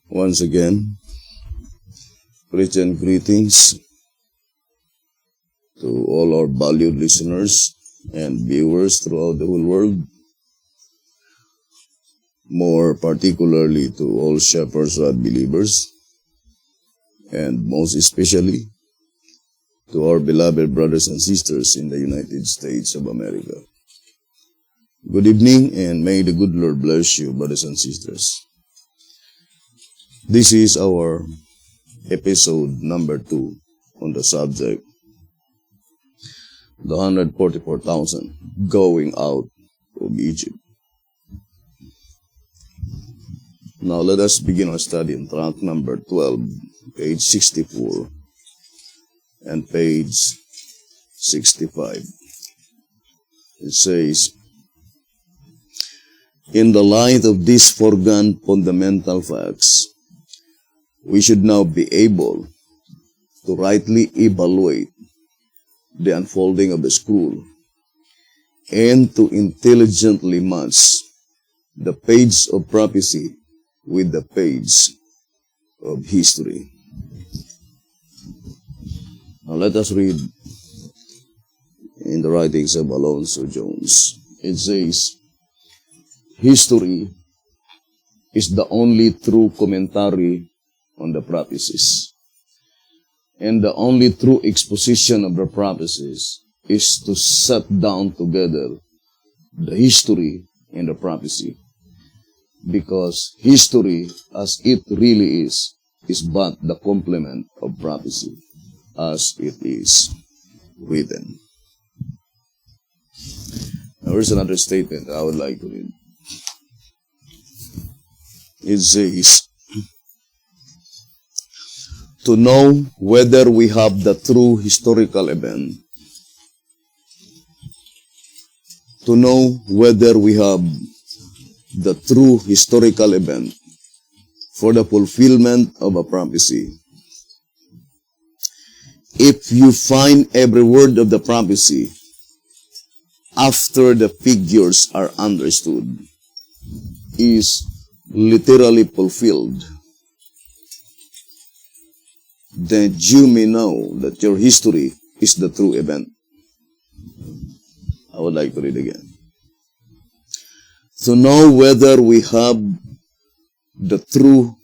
Once again, Christian greetings to all our valued listeners and viewers throughout the whole world, more particularly to all Shepherd's Rod believers, and most especially to our beloved brothers and sisters in the United States of America. Good evening, and may the good Lord bless you, brothers and sisters. This is our episode number 2 on the subject, the 144,000 going out of Egypt. Now let us begin our study in tract number 12, page 64 and page 65. It says, in the light of these foregone fundamental facts, we should now be able to rightly evaluate the unfolding of the scroll and to intelligently match the page of prophecy with the page of history. Now let us read in the writings of Alonzo Jones. It says, history is the only true commentary on the prophecies, and the only true exposition of the prophecies is to set down together the history and the prophecy, because history, as it really is but the complement of prophecy, as it is written. Now here's another statement I would like to read. It says, to know whether we have the true historical event, to know whether we have the true historical event for the fulfillment of a prophecy. If you find every word of the prophecy after the figures are understood is literally fulfilled, then you may know that your history is the true event. I would like to read again. To know whether we have the true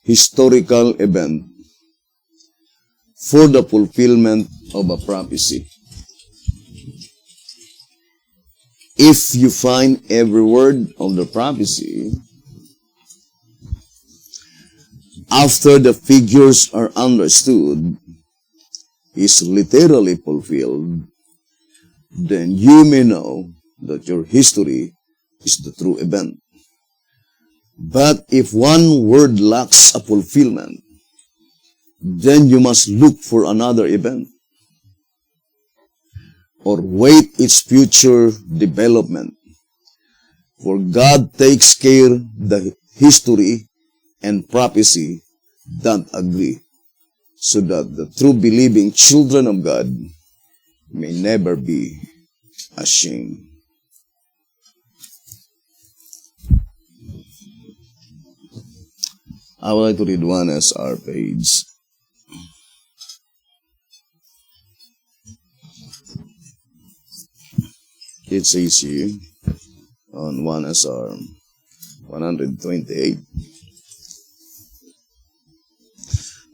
historical event for the fulfillment of a prophecy. If you find every word of the prophecy after the figures are understood is literally fulfilled, then you may know that your history is the true event. But if one word lacks a fulfillment, then you must look for another event, or wait its future development. For God takes care the history and prophecy that agree, so that the true believing children of God may never be ashamed. I would like to read one SR page. It says here on 1 SR 128.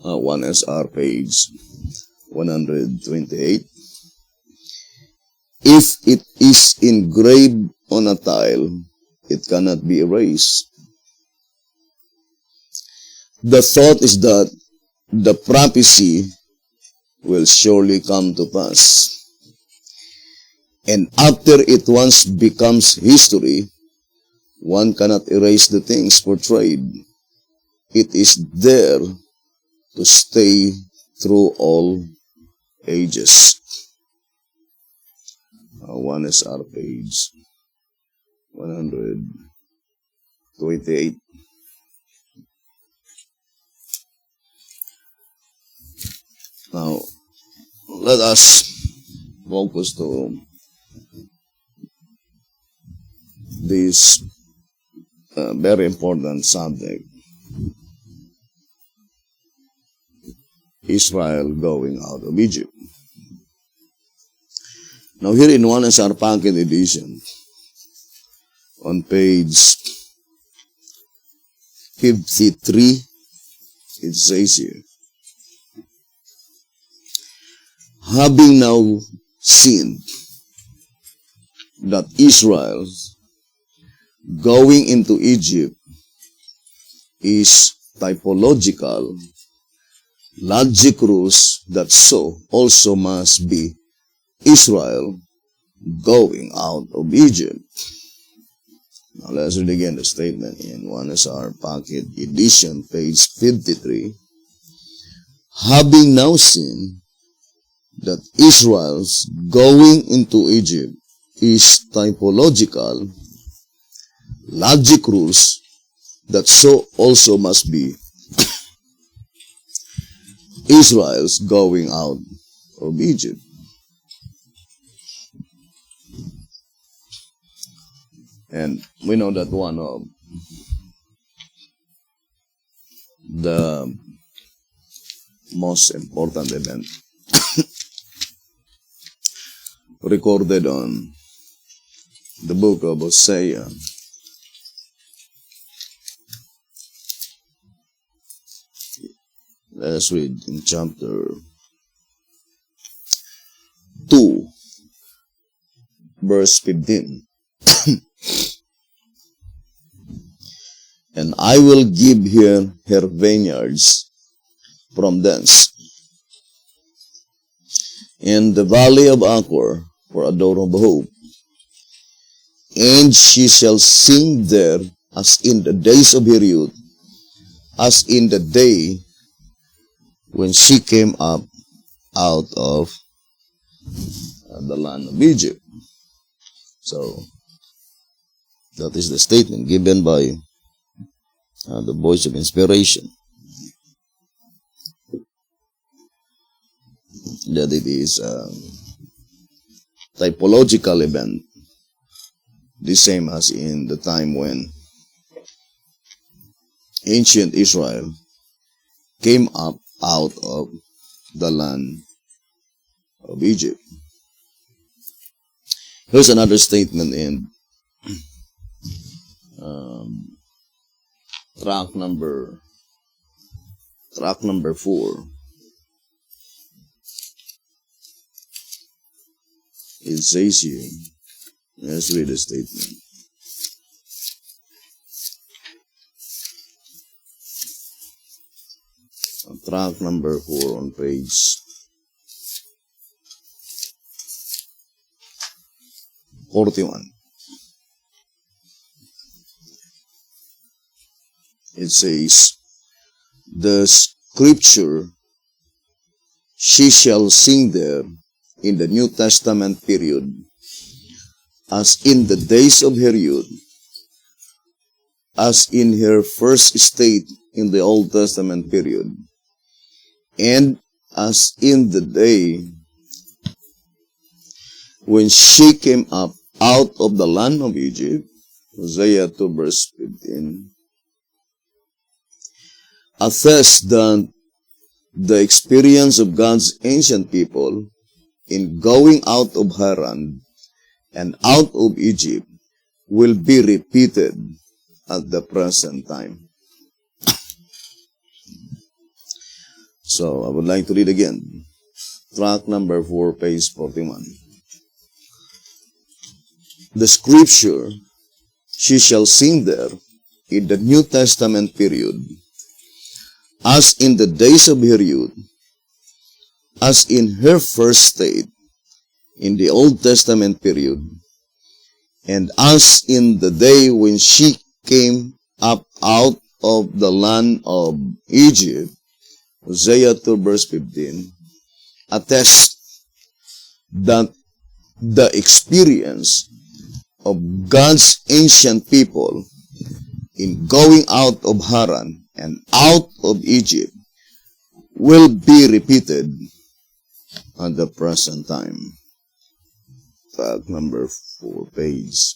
1 SR page 128. If it is engraved on a tile, it cannot be erased. The thought is that the prophecy will surely come to pass. And after it once becomes history, one cannot erase the things portrayed. It is there to stay through all ages. 1 SR page 128. Now, let us focus to this a very important subject. Israel going out of Egypt. Now here in one is our pocket edition. On page 53, it says here, having now seen that Israel going into Egypt is typological, logic rules that so also must be Israel going out of Egypt. Now let's read again the statement in one is our pocket edition, page 53. Having now seen that Israel's going into Egypt is typological, logic rules that so also must be Israel's going out of Egypt. And we know that one of the most important event recorded on the book of Hosea let's read in chapter 2, verse 15. And I will give her vineyards from thence, in the valley of Achor for a door of hope. And she shall sing there as in the days of her youth, as in the day when she came up out of the land of Egypt. So, that is the statement given by the voice of inspiration, that it is a typological event, the same as in the time when ancient Israel came up out of the land of Egypt. Here's another statement in track number 4. It says here, let's read the statement. On track number 4 on page 41. It says, the scripture, she shall sing there in the New Testament period, as in the days of her youth, as in her first state in the Old Testament period, and as in the day when she came up out of the land of Egypt. Hosea 2 verse 15. Attest that the experience of God's ancient people in going out of Haran and out of Egypt will be repeated at the present time. So, I would like to read again. Track number 4, page 41. The scripture, she shall sing there in the New Testament period, as in the days of her youth, as in her first state in the Old Testament period, and as in the day when she came up out of the land of Egypt. Hosea 2 verse 15, attest that the experience of God's ancient people in going out of Haran and out of Egypt will be repeated at the present time. Fact number 4, page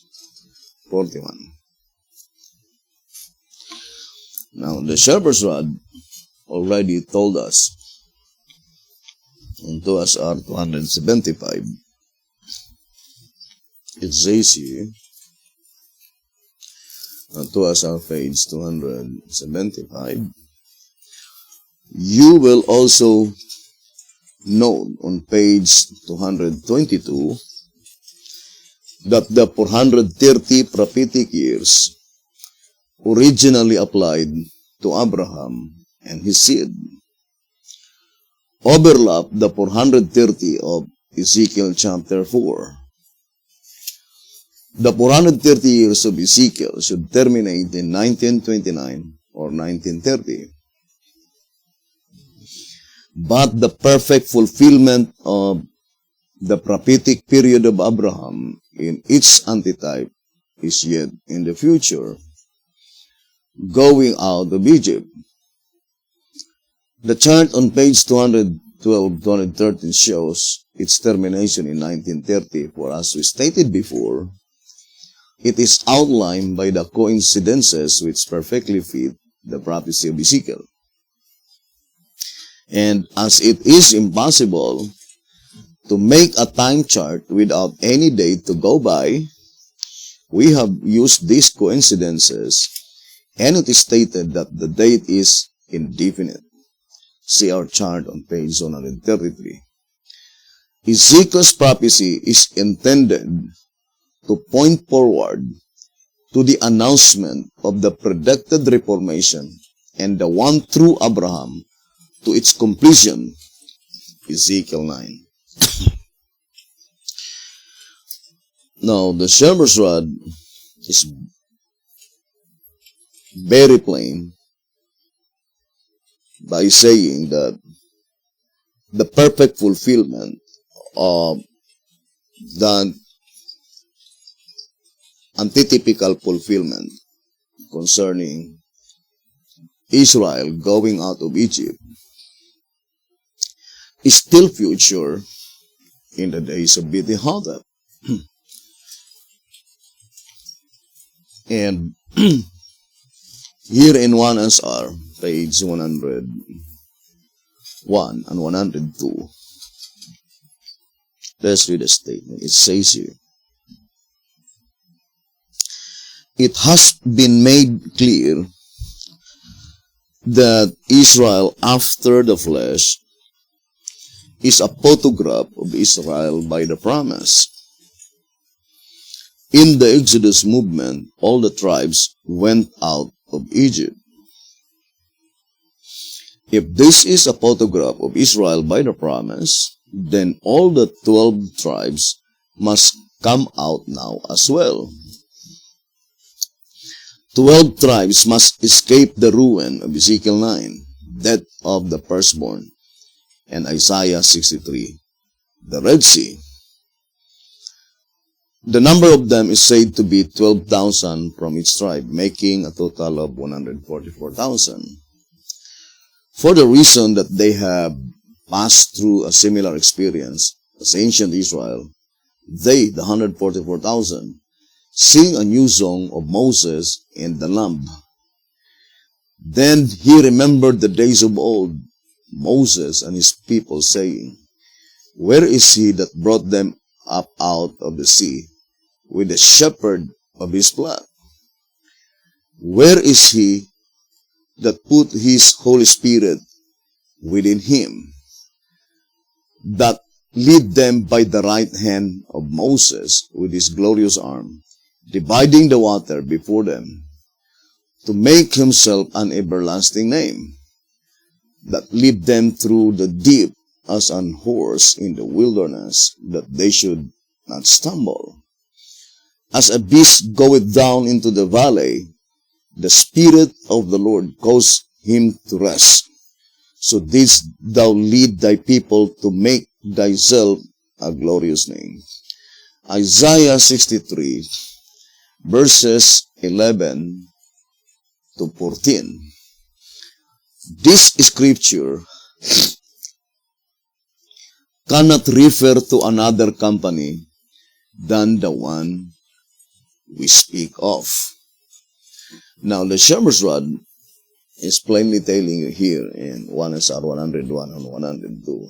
41. Now, the shepherd's rod already told us in 275, it says here, to us our page 275, you will also note on page 222 that the 430 prophetic years originally applied to Abraham and his seed overlap the 430 of Ezekiel chapter 4. The 430 years of Ezekiel should terminate in 1929 or 1930. But the perfect fulfillment of the prophetic period of Abraham in its antitype is yet in the future, going out of Egypt. The chart on page 212-213 shows its termination in 1930, for as we stated before, it is outlined by the coincidences which perfectly fit the prophecy of Ezekiel. And as it is impossible to make a time chart without any date to go by, we have used these coincidences, and it is stated that the date is indefinite. See our chart on page 133. Ezekiel's prophecy is intended to point forward to the announcement of the predicted reformation and the one through Abraham to its completion, Ezekiel 9. Now, the shepherd's rod is very plain by saying that the perfect fulfillment of the antitypical fulfillment concerning Israel going out of Egypt is still future in the days of Bidi-Hadad. And here in 1SR, page 101 and 102, let's read the statement. It says here, it has been made clear that Israel after the flesh is a photograph of Israel by the promise. In the Exodus movement, all the tribes went out of Egypt. If this is a photograph of Israel by the promise, then all the 12 tribes must come out now as well. 12 tribes must escape the ruin of Ezekiel 9, death of the firstborn, and Isaiah 63, the Red Sea. The number of them is said to be 12,000 from each tribe, making a total of 144,000. For the reason that they have passed through a similar experience as ancient Israel, they, the 144,000, sing a new song of Moses and the Lamb. Then he remembered the days of old, Moses and his people, saying, where is he that brought them up out of the sea with the shepherd of his flock? Where is he that put his Holy Spirit within him, that lead them by the right hand of Moses with his glorious arm, dividing the water before them, to make himself an everlasting name, that lead them through the deep as an horse in the wilderness, that they should not stumble. As a beast goeth down into the valley, the Spirit of the Lord caused him to rest. So didst thou lead thy people to make thyself a glorious name. Isaiah 63, verses 11 to 14. This scripture cannot refer to another company than the one we speak of. Now, the shepherd's rod is plainly telling you here in 1 SR 101 and 102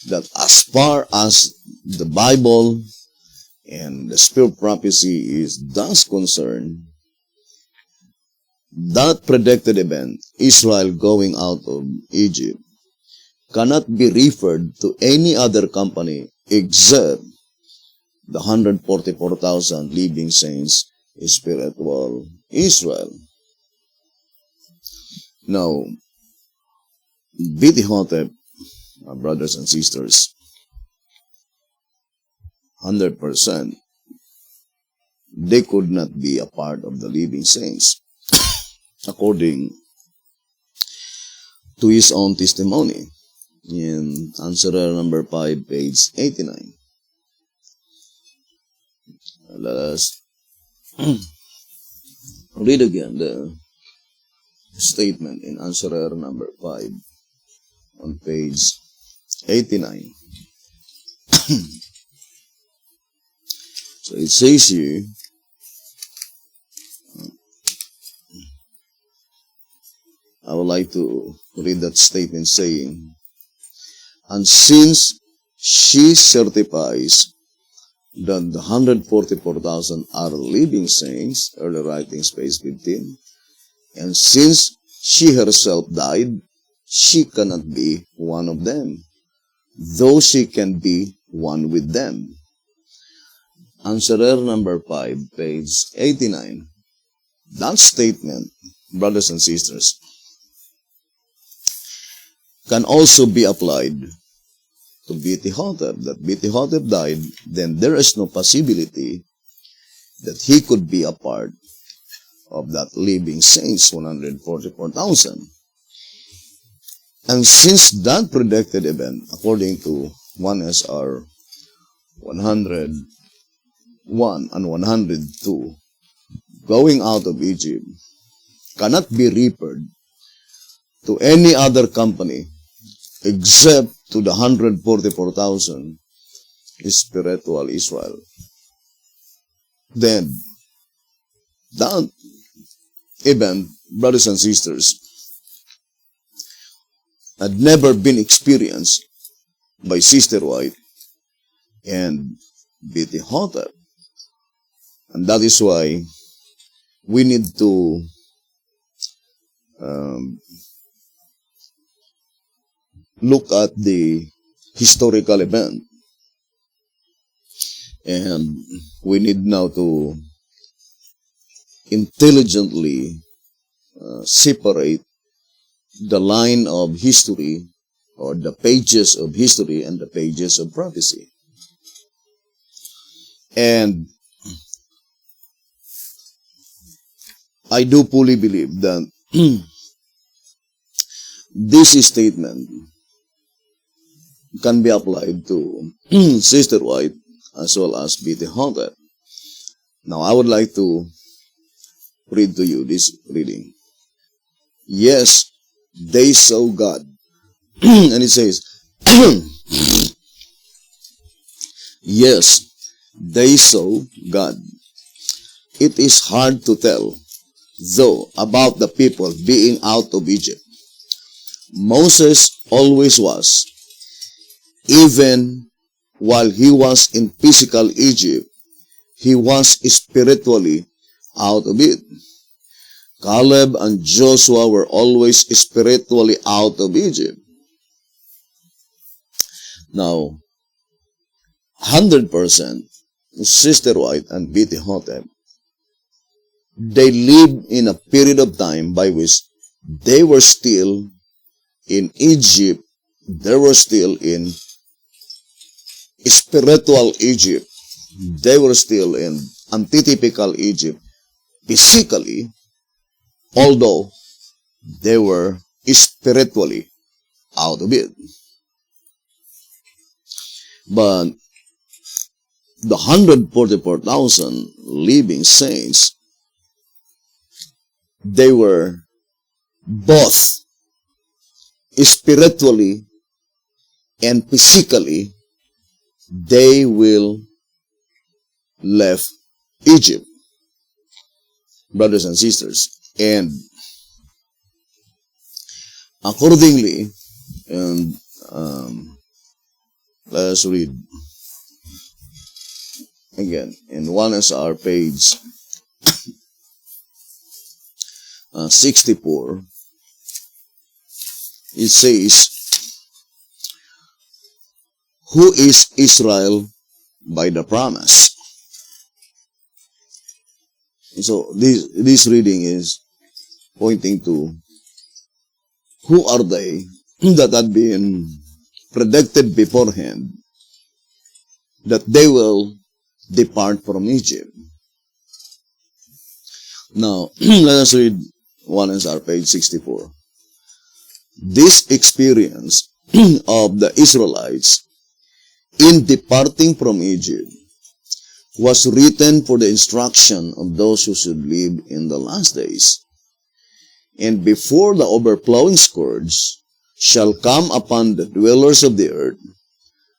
that as far as the Bible and the spirit prophecy is thus concerned, that predicted event, Israel going out of Egypt, cannot be referred to any other company except the 144,000 living saints, spiritual Israel. Now, Hotep, my brothers and sisters, 100%, they could not be a part of the living saints, according to his own testimony in answerer number 5, page 89. Let us read again the statement in answerer number 5 on page 89. So it says here, I would like to read that statement saying, and since she certifies that the 144,000 are living saints, early writings, page 15, and since she herself died, she cannot be one of them, though she can be one with them. Answerer number 5, page 89. That statement, brothers and sisters, can also be applied to Hotep, that Hotep died, then there is no possibility that he could be a part of that living saints, 144,000. And since that predicted event, according to 1 SR 101 and 102, going out of Egypt, cannot be referred to any other company except to the 144,000 spiritual Israel. Then, that event, brothers and sisters, had never been experienced by Sister White and Hotep. And that is why we need to look at the historical event. And we need now to intelligently separate the line of history, or the pages of history and the pages of prophecy. And I do fully believe that this statement can be applied to Sister White as well as Hotep. Now, I would like to read to you this reading. Yes, they saw God. And it says, yes, they saw God. It is hard to tell, though, about the people being out of Egypt. Moses always was. Even while he was in physical Egypt, he was spiritually out of it. Caleb and Joshua were always spiritually out of Egypt. Now, 100%, Sister White and Hotep, they lived in a period of time by which they were still in Egypt. They were still in spiritual Egypt. They were still in antitypical Egypt physically, although they were spiritually out of it. But the 144,000 living saints, they were both spiritually and physically, they will left Egypt, brothers and sisters. And Accordingly, and let us read again in 1SR page 64. It says, "Who is Israel by the promise?" And so this reading is pointing to who are they that had been predicted beforehand that they will depart from Egypt. Now, let us read 1SR page 64. This experience of the Israelites in departing from Egypt was written for the instruction of those who should live in the last days. And before the overflowing scourge shall come upon the dwellers of the earth,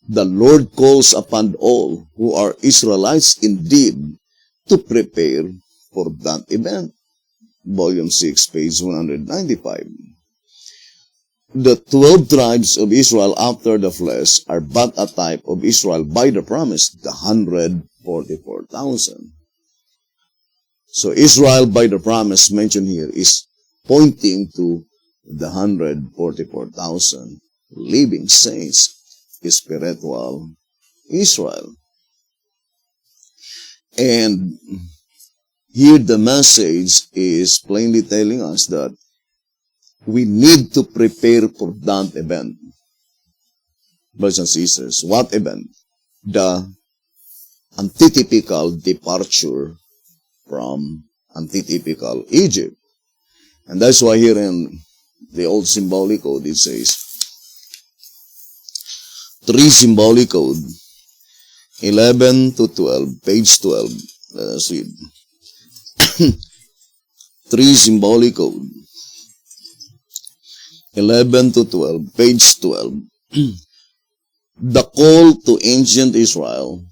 the Lord calls upon all who are Israelites indeed to prepare for that event. Volume 6, page 195. The 12 tribes of Israel after the flesh are but a type of Israel by the promise, the 144,000. So Israel by the promise mentioned here is pointing to the 144,000 living saints, spiritual Israel. And here the message is plainly telling us that we need to prepare for that event. Brothers and sisters, what event? The antitypical departure from antitypical Egypt. And that's why here in the old symbolic code it says, 3 symbolic code, 11 to 12, page 12. Let us read. 3 symbolic code, 11 to 12, page 12. The call to ancient Israel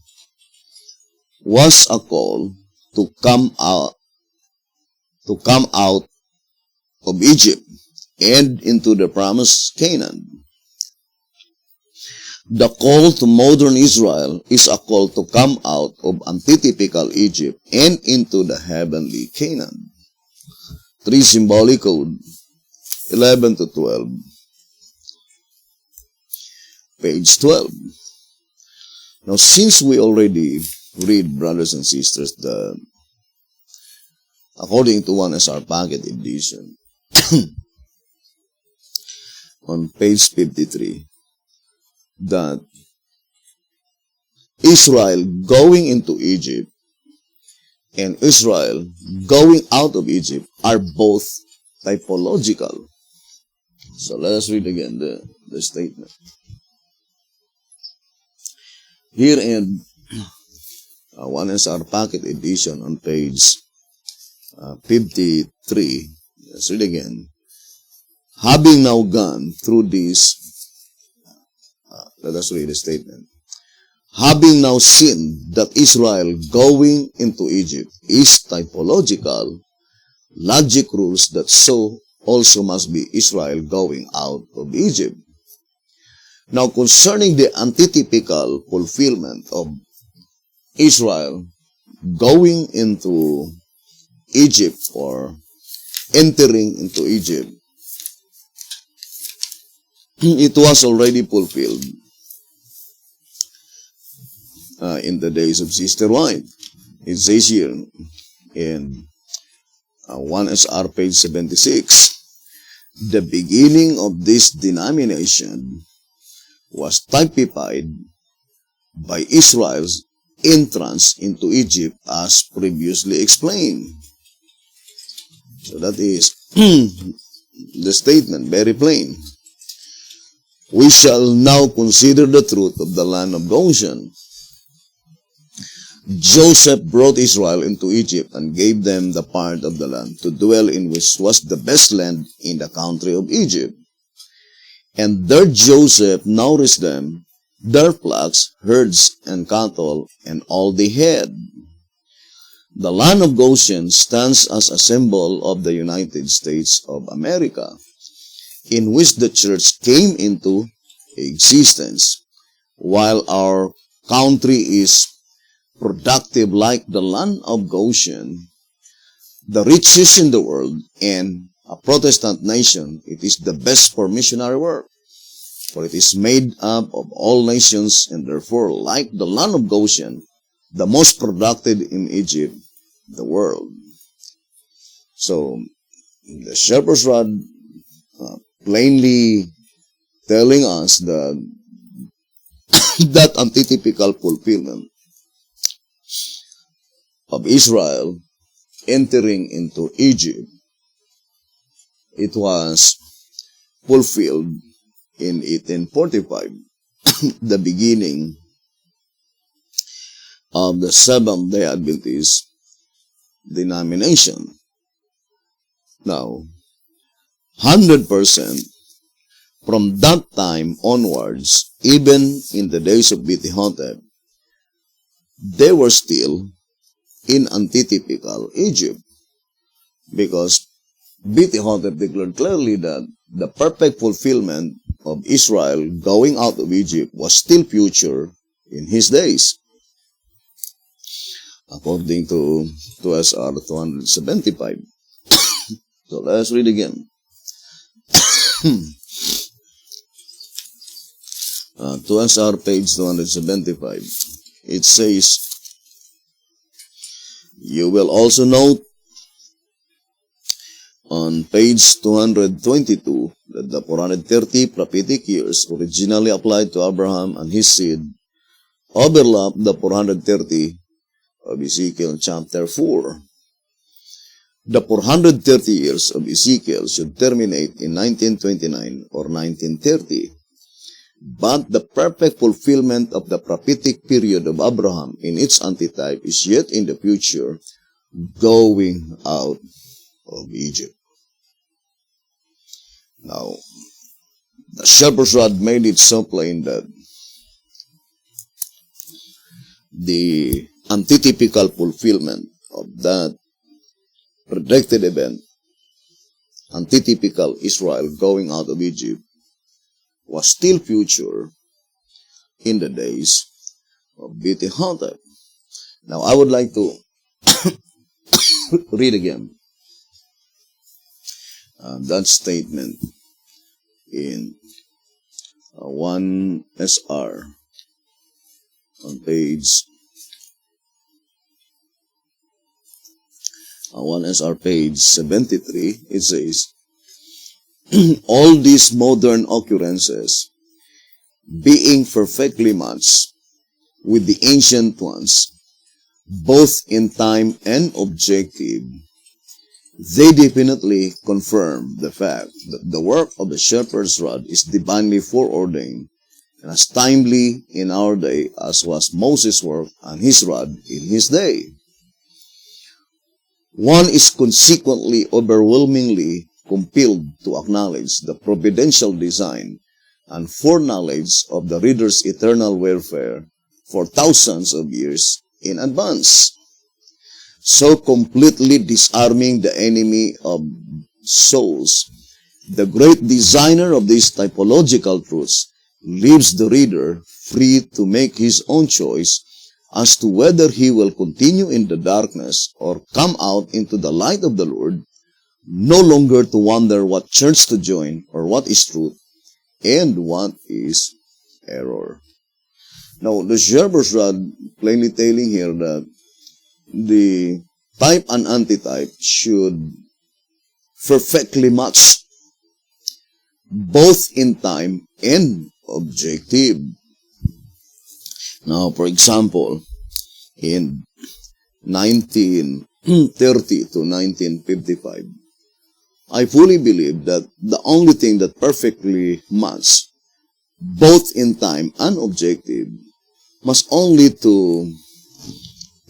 was a call to come out of Egypt and into the promised Canaan. The call to modern Israel is a call to come out of antitypical Egypt and into the heavenly Canaan. 3 symbolic code, 11 to 12, page 12. Now, since we already read, brothers and sisters, according to 1SR Packet Edition, on page 53, that Israel going into Egypt and Israel going out of Egypt are both typological. So let us read again the statement. Here in 1SR Packet Edition on page 53, let's read again. Having now gone through this, let us read the statement. Having now seen that Israel going into Egypt is typological, logic rules that so also must be Israel going out of Egypt. Now, concerning the antitypical fulfillment of Israel going into Egypt or entering into Egypt, it was already fulfilled in the days of Sister White. It says here in 1SR page 76, the beginning of this denomination was typified by Israel's entrance into Egypt as previously explained. So that is the statement, very plain. We shall now consider the truth of the land of Goshen. Joseph brought Israel into Egypt and gave them the part of the land to dwell in, which was the best land in the country of Egypt. And there Joseph nourished them, their flocks, herds, and cattle, and all they had. The land of Goshen stands as a symbol of the United States of America. in which the church came into existence. While our country is productive like the land of Goshen, the richest in the world, and a Protestant nation, it is the best for missionary work. For it is made up of all nations, and therefore, like the land of Goshen, the most productive in Egypt, the world. So, the shepherd's rod plainly telling us that that antitypical fulfillment of Israel entering into Egypt, it was fulfilled in 1845, the beginning of the Seventh-day Adventist denomination. Now, 100% from that time onwards, even in the days of Bithihotep, they were still in antitypical Egypt, because Bithihotep declared clearly that the perfect fulfillment of Israel going out of Egypt was still future in his days, according to SR 275. So let's read again. To SR page 275, it says, you will also note on page 222 that the 430 prophetic years originally applied to Abraham and his seed overlap the 430 of Ezekiel chapter 4. The 430 years of Ezekiel should terminate in 1929 or 1930. But the perfect fulfillment of the prophetic period of Abraham in its antitype is yet in the future, going out of Egypt. Now, the shepherd's rod made it so plain that the antitypical fulfillment of that predicted event, antitypical Israel going out of Egypt, was still future in the days of Bithihotep. Now, I would like to read again that statement in 1 SR on page 1 SR page 73. It says, all these modern occurrences being perfectly matched with the ancient ones, both in time and objective, they definitely confirm the fact that the work of the shepherd's rod is divinely foreordained and as timely in our day as was Moses' work and his rod in his day. One is consequently overwhelmingly compelled to acknowledge the providential design and foreknowledge of the reader's eternal welfare for thousands of years in advance, so completely disarming the enemy of souls. The great designer of these typological truths leaves the reader free to make his own choice as to whether he will continue in the darkness or come out into the light of the Lord, no longer to wonder what church to join or what is truth and what is error. Now, the shepherd's rod plainly telling here that the type and antitype should perfectly match, both in time and objective. Now, for example, in 1930 to 1955, I fully believe that the only thing that perfectly matched, both in time and objective, must only to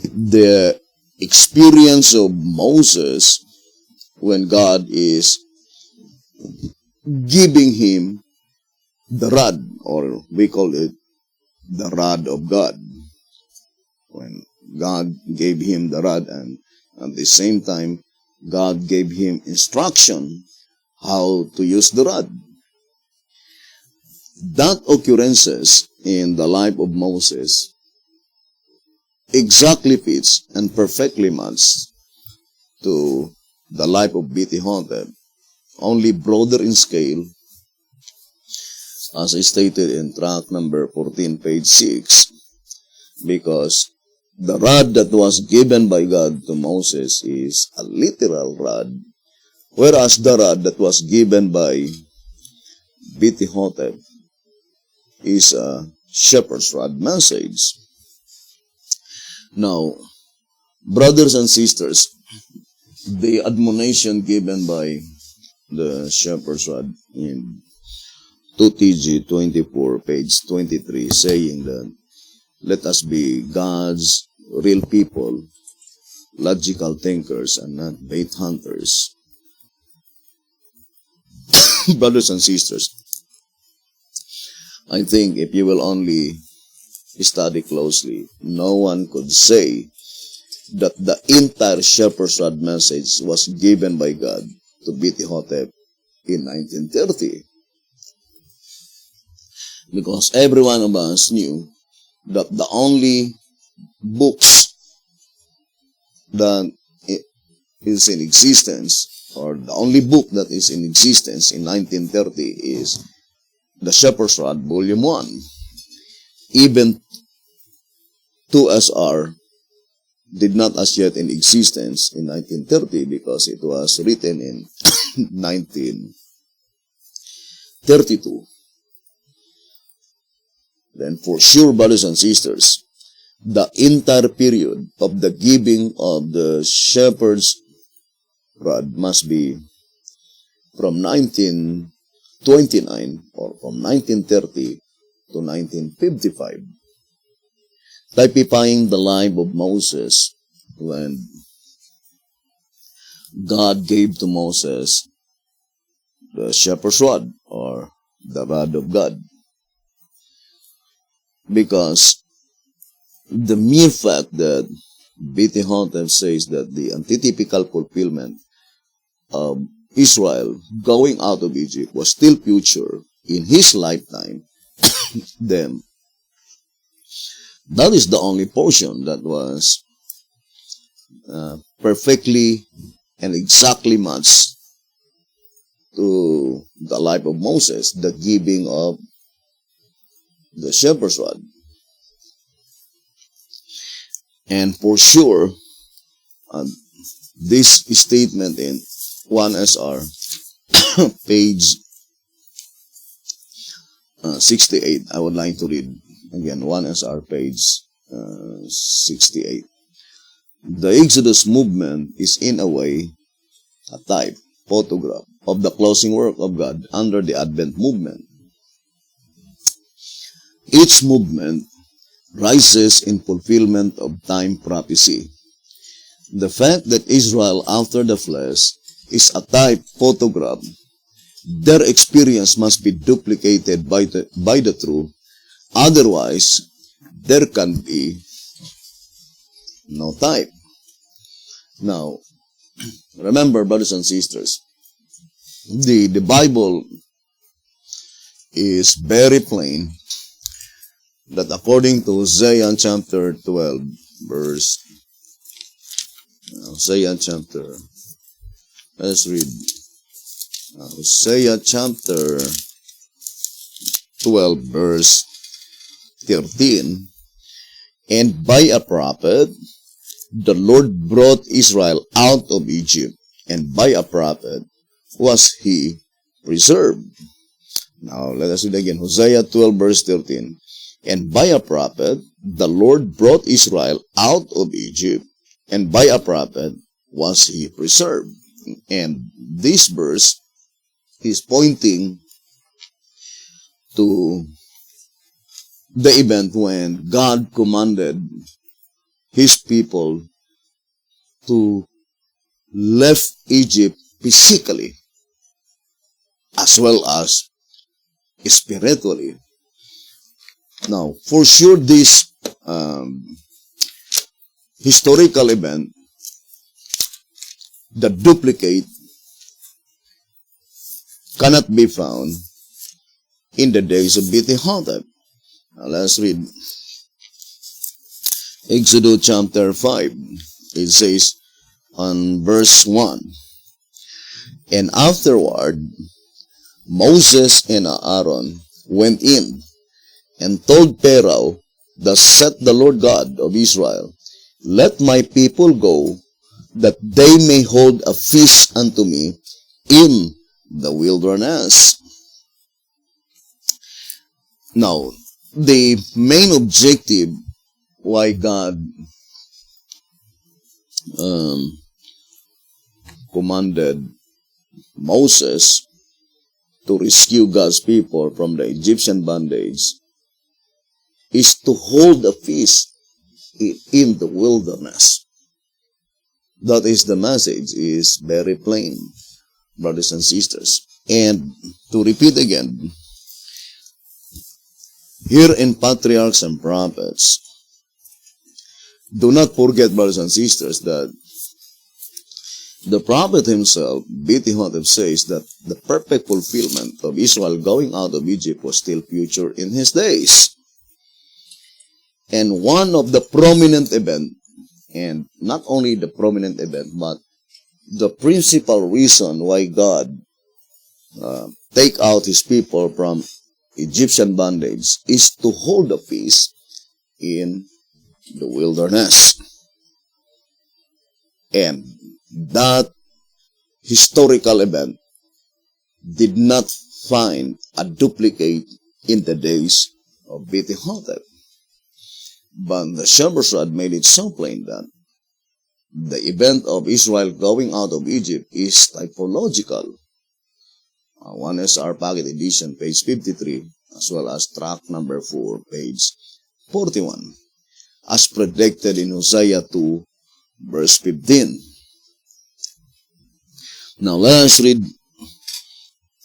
the experience of Moses when God is giving him the rod, or we call it the rod of God. When God gave him the rod, and at the same time, God gave him instruction how to use the rod. that occurrences in the life of Moses exactly fits and perfectly matches to the life of Bitihotep, only broader in scale, as I stated in track number 14, page 6, because the rod that was given by God to Moses is a literal rod, whereas the rod that was given by Bitihotep is a shepherd's rod message. Now, brothers and sisters, the admonition given by the shepherd's rod in 2TG 24, page 23, saying that let us be God's real people, logical thinkers, and not bait hunters. Brothers and sisters, I think if you will only study closely, no one could say that the entire shepherd's rod message was given by God to Bitihotep in 1930. Because every one of us knew that the only books that is in existence, or the only book that is in existence in 1930 is the Shepherd's Rod, Volume 1. Even 2SR did not as yet in existence in 1930 because it was written in 1932. Then for sure, brothers and sisters, the entire period of the giving of the shepherd's rod must be from 1929 or from 1930 to 1955, typifying the life of Moses when God gave to Moses the shepherd's rod or the rod of God. Because the mere fact that Bitihotep says that the antitypical fulfillment of Israel going out of Egypt was still future in his lifetime, then that is the only portion that was perfectly and exactly matched to the life of Moses, the giving of the shepherd's rod. And for sure, this statement in 1SR, page 68, I would like to read again, 1SR, page 68. The Exodus movement is in a way a type, photograph of the closing work of God under the Advent movement. Each movement rises in fulfillment of time prophecy. The fact that Israel after the flesh is a type photograph, their experience must be duplicated by the truth. Otherwise, there can be no type. Now, remember, brothers and sisters, the Bible is very plain that according to Hosea chapter 12, verse, Hosea chapter, let's read, Hosea chapter 12, verse 13, and by a prophet, the Lord brought Israel out of Egypt, and by a prophet was he preserved. Now, let us read again, Hosea 12, verse 13. And by a prophet, the Lord brought Israel out of Egypt, and by a prophet was he preserved. And this verse is pointing to the event when God commanded his people to leave Egypt physically as well as spiritually. Now, for sure, this historical event, the duplicate, cannot be found in the days of Bethel. Now let's read Exodus chapter 5. It says on verse 1, "And afterward Moses and Aaron went in and told Pharaoh, Thus saith the Lord God of Israel, Let my people go, that they may hold a feast unto me in the wilderness." Now, the main objective why God commanded Moses to rescue God's people from the Egyptian bondage is to hold a feast in the wilderness. That is the message, is very plain, brothers and sisters. And to repeat again, here in Patriarchs and Prophets, do not forget, brothers and sisters, that the prophet himself, Bethel, says that the perfect fulfillment of Israel going out of Egypt was still future in his days. And one of the prominent events, and not only the prominent event, but the principal reason why God take out his people from Egyptian bondage is to hold a feast in the wilderness. And that historical event did not find a duplicate in the days of Bethel. But the Shepherd's Rod made it so plain that the event of Israel going out of Egypt is typological. One is our Packet Edition, page 53, as well as track number 4, page 41, as predicted in Hosea 2, verse 15. Now let us read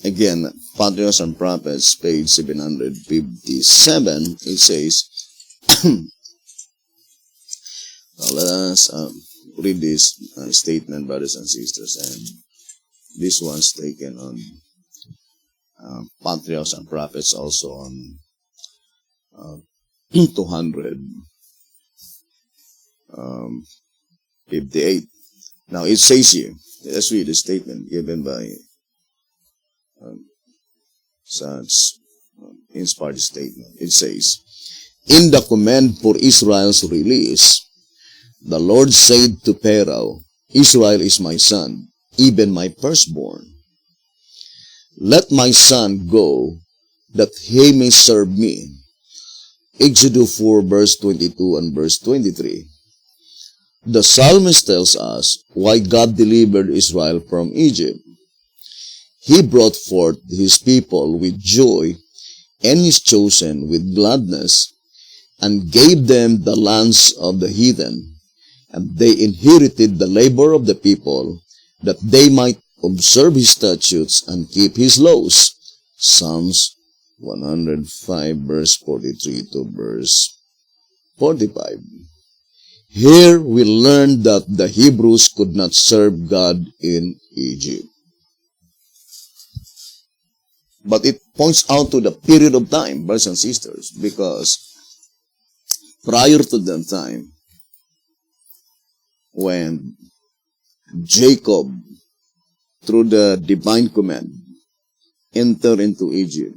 again Patriarchs and Prophets, page 757. It says, now let us read this statement, brothers and sisters, and this one's taken on Patriarchs and Prophets, also on 258. Now it says here, let's read the statement given by such inspired statement. It says, "In the command for Israel's release, the Lord said to Pharaoh, Israel is my son, even my firstborn. Let my son go, that he may serve me." Exodus 4, verse 22 and verse 23. The psalmist tells us why God delivered Israel from Egypt. He brought forth his people with joy, and his chosen with gladness, and gave them the lands of the heathen, and they inherited the labor of the people, that they might observe his statutes and keep his laws. Psalms 105, verse 43 to verse 45. Here we learn that the Hebrews could not serve God in Egypt. But it points out to the period of time, brothers and sisters, because prior to that time, when Jacob, through the divine command, entered into Egypt,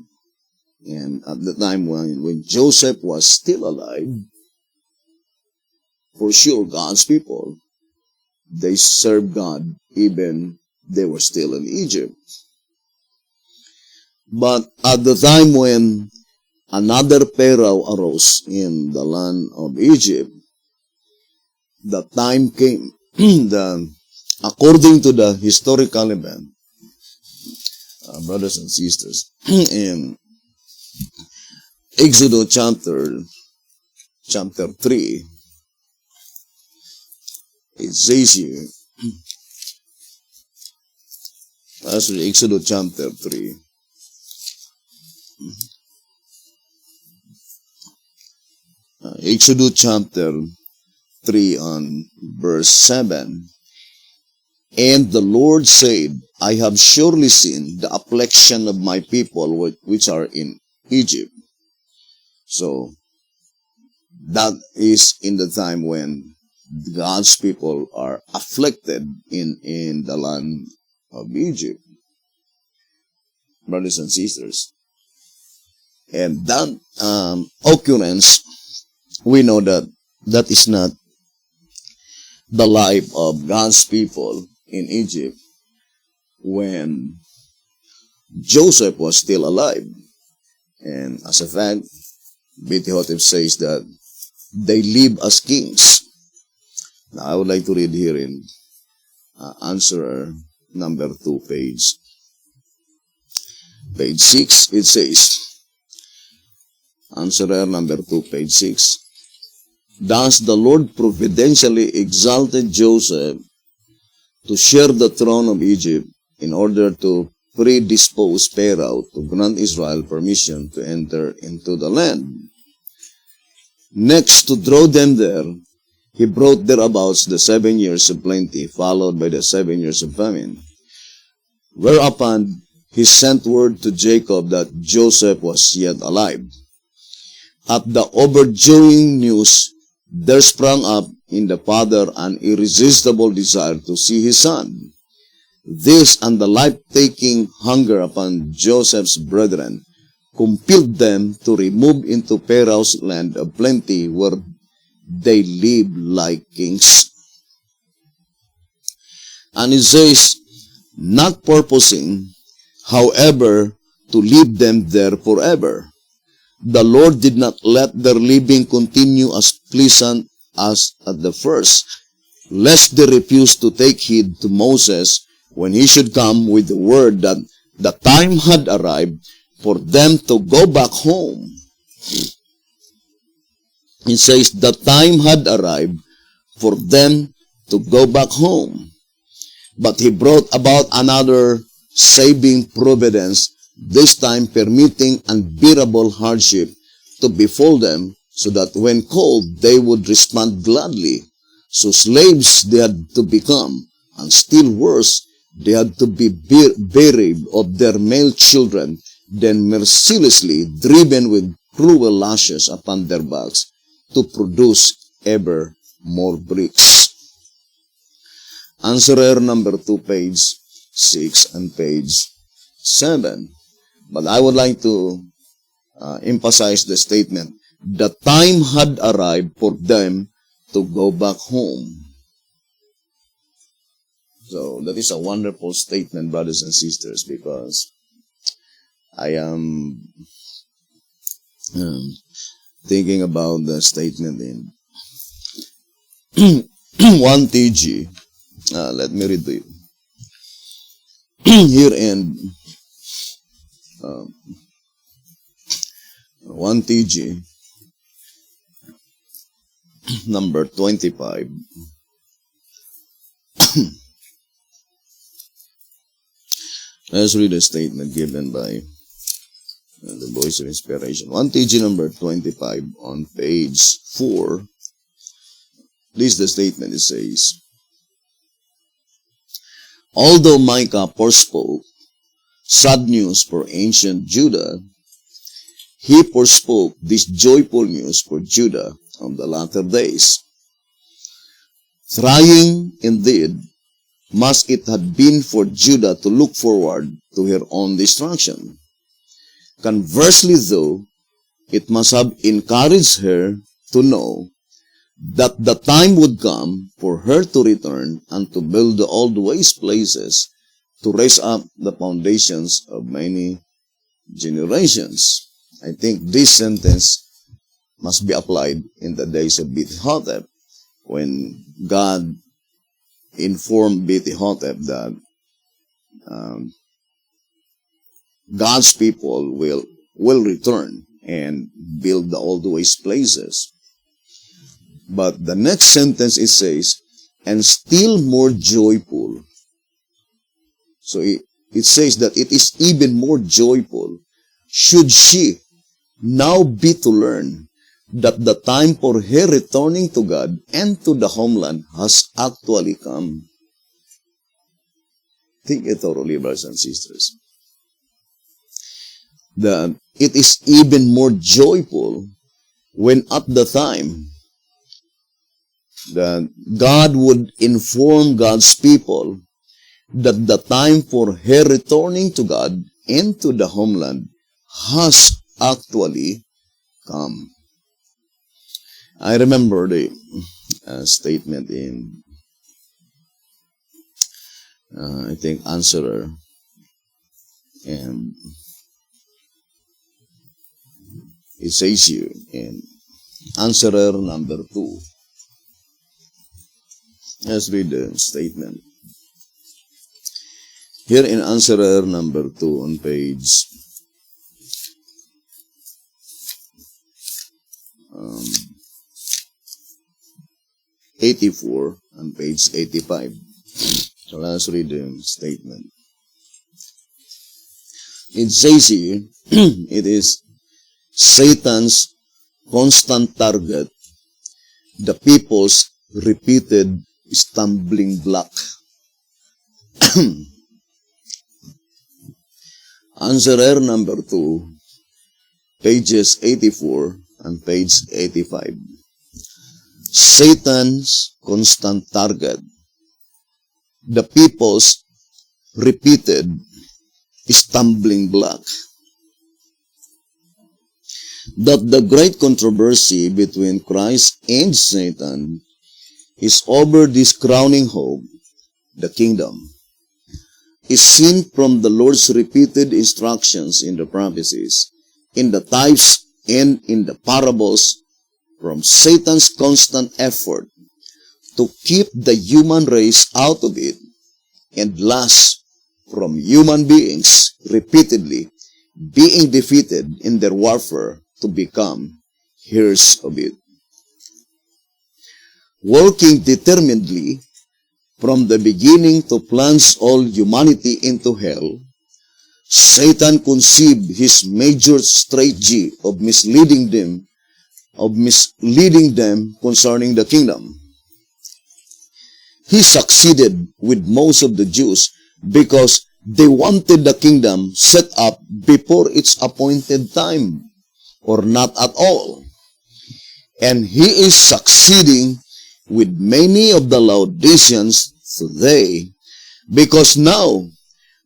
and at the time when Joseph was still alive, for sure God's people, they served God even they were still in Egypt. But at the time when another Pharaoh arose in the land of Egypt, the time came, according to the historical event, brothers and sisters, in Exodus chapter 3, it says here, as in Exodus chapter 3, Exodus chapter 3 on verse 7, "And the Lord said, I have surely seen the affliction of my people which are in Egypt. So, that is in the time when God's people are afflicted in the land of Egypt. Brothers and sisters. And that occurrence, we know that that is not the life of God's people in Egypt when Joseph was still alive. And as a fact, B.T. Hotep says that they live as kings. Now, I would like to read here in answer number 2, page 6. It says, answerer number 2, page 6. Thus the Lord providentially exalted Joseph to share the throne of Egypt in order to predispose Pharaoh to grant Israel permission to enter into the land. Next, to draw them there, he brought thereabouts the 7 years of plenty, followed by the 7 years of famine. Whereupon he sent word to Jacob that Joseph was yet alive. At the overjoying news, there sprang up in the father an irresistible desire to see his son. This and the life-taking hunger upon Joseph's brethren compelled them to remove into Pharaoh's land of plenty, where they live like kings. And it says, not purposing, however, to leave them there forever. The Lord did not let their living continue as pleasant as at the first, lest they refuse to take heed to Moses when he should come with the word that the time had arrived for them to go back home. It says, the time had arrived for them to go back home. But he brought about another saving providence, this time permitting unbearable hardship to befall them, so that when called they would respond gladly. So slaves they had to become, and still worse, they had to be buried of their male children, then mercilessly driven with cruel lashes upon their backs to produce ever more bricks. Answerer number 2, page 6 and page 7. But I would like to emphasize the statement, the time had arrived for them to go back home. So that is a wonderful statement, brothers and sisters, because I am thinking about the statement in 1 TG. Let me read to you. Here in 1 TG, number 25. Let's read a statement given by the Voice of Inspiration. 1 TG number 25 on page 4. This is the statement. It says, although Micah forespoke sad news for ancient Judah, he forespoke this joyful news for Judah of the latter days. Trying, indeed, must it have been for Judah to look forward to her own destruction. Conversely, though, it must have encouraged her to know that the time would come for her to return and to build the old waste places, to raise up the foundations of many generations. I think this sentence must be applied in the days of B.T. Hotep, when God informed B.T. Hotep that God's people will return and build the old waste places. But the next sentence it says, and still more joyful. So it says that it is even more joyful should she now be to learn that the time for her returning to God and to the homeland has actually come. Think it thoroughly, brothers and sisters. that it is even more joyful when at the time that God would inform God's people that the time for her returning to God and to the homeland has actually come. I remember the statement in, I think, Answerer, and it says here in Answerer number 2. Let's read the statement. Here in Answerer number 2 on page 84 and page 85. So let's read the statement. It says here, it is Satan's constant target, the people's repeated stumbling block. Answerer number 2, pages 84 and page 85. Satan's constant target, the people's repeated stumbling block. That the great controversy between Christ and Satan is over this crowning hope, the kingdom, is seen from the Lord's repeated instructions in the prophecies, in the types, and in the parables, from Satan's constant effort to keep the human race out of it, and last, from human beings repeatedly being defeated in their warfare to become heirs of it. Working determinedly from the beginning to plunge all humanity into hell, Satan conceived his major strategy of misleading them concerning the kingdom. He succeeded with most of the Jews because they wanted the kingdom set up before its appointed time, or not at all. And he is succeeding with many of the Laodiceans today, because now,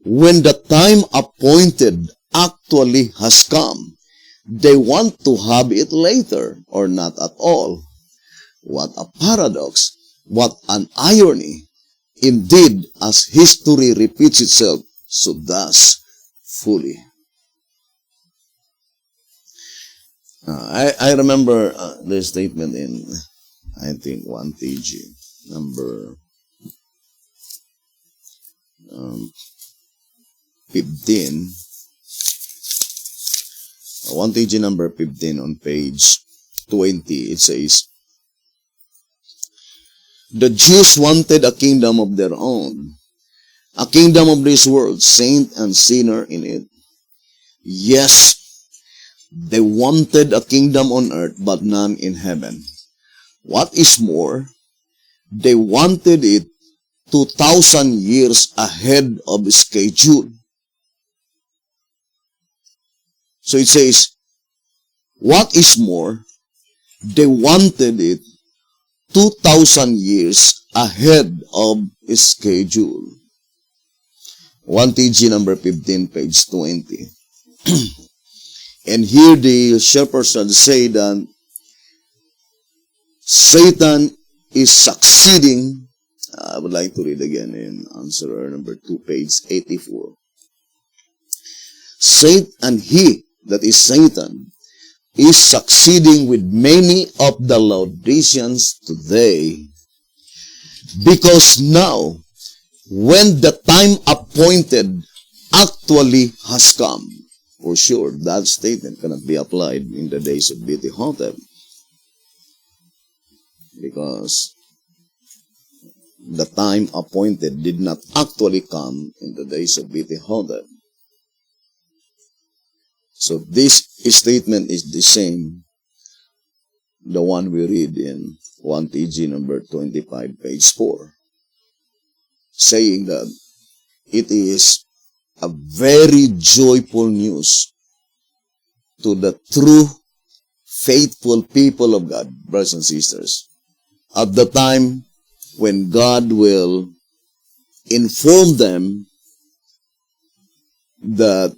when the time appointed actually has come, they want to have it later, or not at all. What a paradox! What an irony! Indeed, as history repeats itself, so does fully. I remember the statement in, I think, 1 TG, number 15. 1 TG number 15 on page 20, it says, the Jews wanted a kingdom of their own, a kingdom of this world, saint and sinner in it. Yes, they wanted a kingdom on earth, but none in heaven. What is more, they wanted it 2,000 years ahead of schedule. So it says, what is more, they wanted it 2,000 years ahead of schedule. 1 TG number 15, page 20. And here the chairperson say that Satan is succeeding. I would like to read again in Answerer number 2, page 84. And he, that is Satan, is succeeding with many of the Laodiceans today, because now, when the time appointed actually has come, for sure, that statement cannot be applied in the days of Beauty Hotep, because the time appointed did not actually come in the days of Beauty Hotep. So this statement is the same, the one we read in 1 TG number 25, page 4, saying that it is a very joyful news to the true faithful people of God, brothers and sisters, at the time when God will inform them that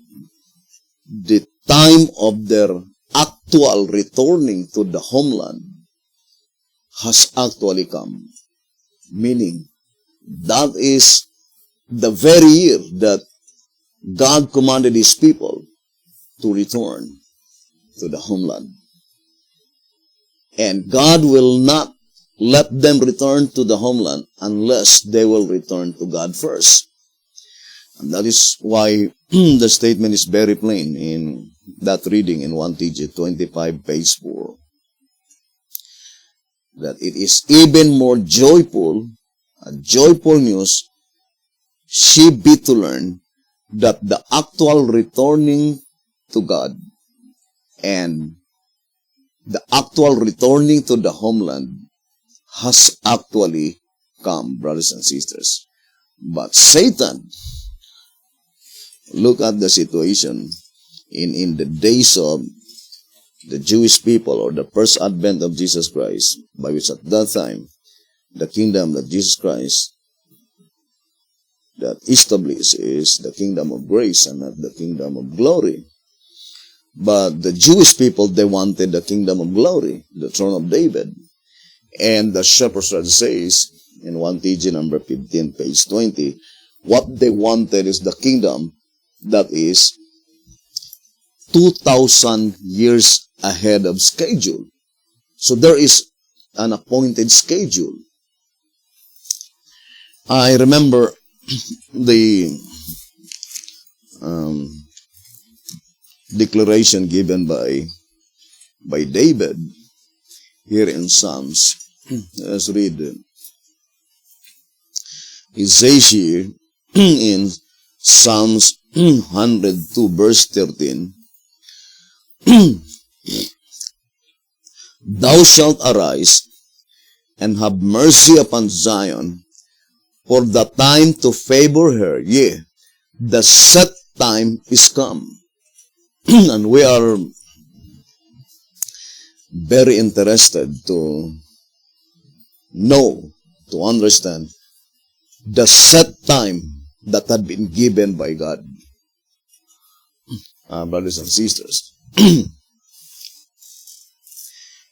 the time of their actual returning to the homeland has actually come. Meaning, that is the very year that God commanded His people to return to the homeland. And God will not let them return to the homeland unless they will return to God first. And that is why the statement is very plain in that reading in 1 TG 25, page 4. That it is even more joyful, a joyful news, she be to learn that the actual returning to God and the actual returning to the homeland has actually come, brothers and sisters. But Satan, look at the situation in the days of the Jewish people, or the first advent of Jesus Christ, by which at that time the kingdom that Jesus Christ that established is the kingdom of grace and not the kingdom of glory. But the Jewish people, they wanted the kingdom of glory, the throne of David. And the Shepherd's Rod says in 1 TG number 15, page 20, what they wanted is the kingdom that is 2,000 years ahead of schedule. So there is an appointed schedule. I remember the declaration given by David here in Psalms. Let's read. It says here in Psalms 102 verse 13, Thou shalt arise and have mercy upon Zion, for the time to favor her, yea, the set time is come. And we are very interested to know, to understand the set time that had been given by God. Brothers and sisters,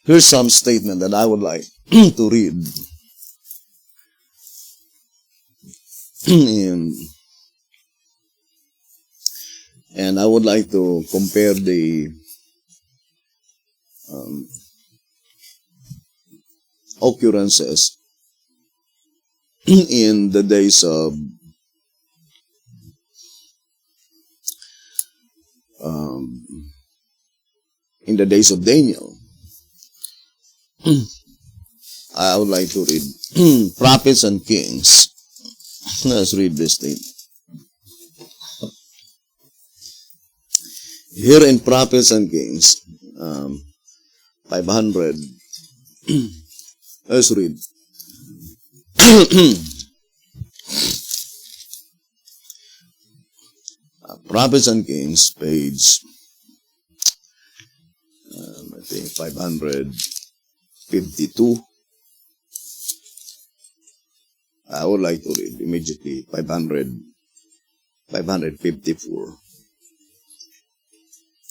here's some statement that I would like to read. And I would like to compare the occurrences in the days of Daniel. I would like to read Prophets and Kings. Let's read this thing. Here in Prophets and Kings, 500. Let's read. Prophets and Kings, page, I think 552. I would like to read immediately 554.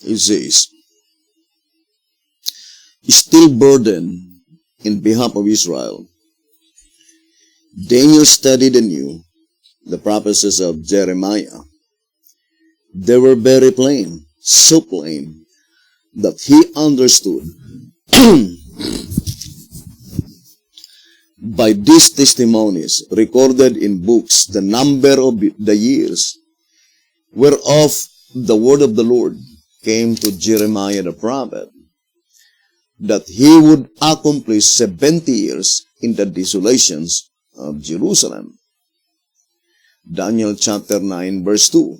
It says, still burdened in behalf of Israel, Daniel studied anew the prophecies of Jeremiah. They were very plain, so plain that he understood by these testimonies recorded in books the number of the years whereof the word of the Lord came to Jeremiah the prophet, that he would accomplish 70 years in the desolations of Jerusalem. Daniel chapter 9 verse 2.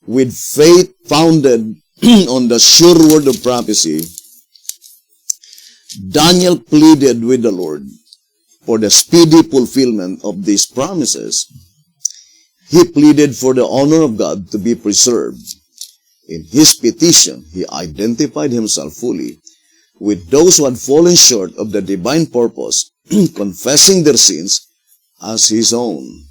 With faith founded on the sure word of prophecy, Daniel pleaded with the Lord for the speedy fulfillment of these promises. He pleaded for the honor of God to be preserved In his petition, he identified himself fully with those who had fallen short of the divine purpose, confessing their sins as his own.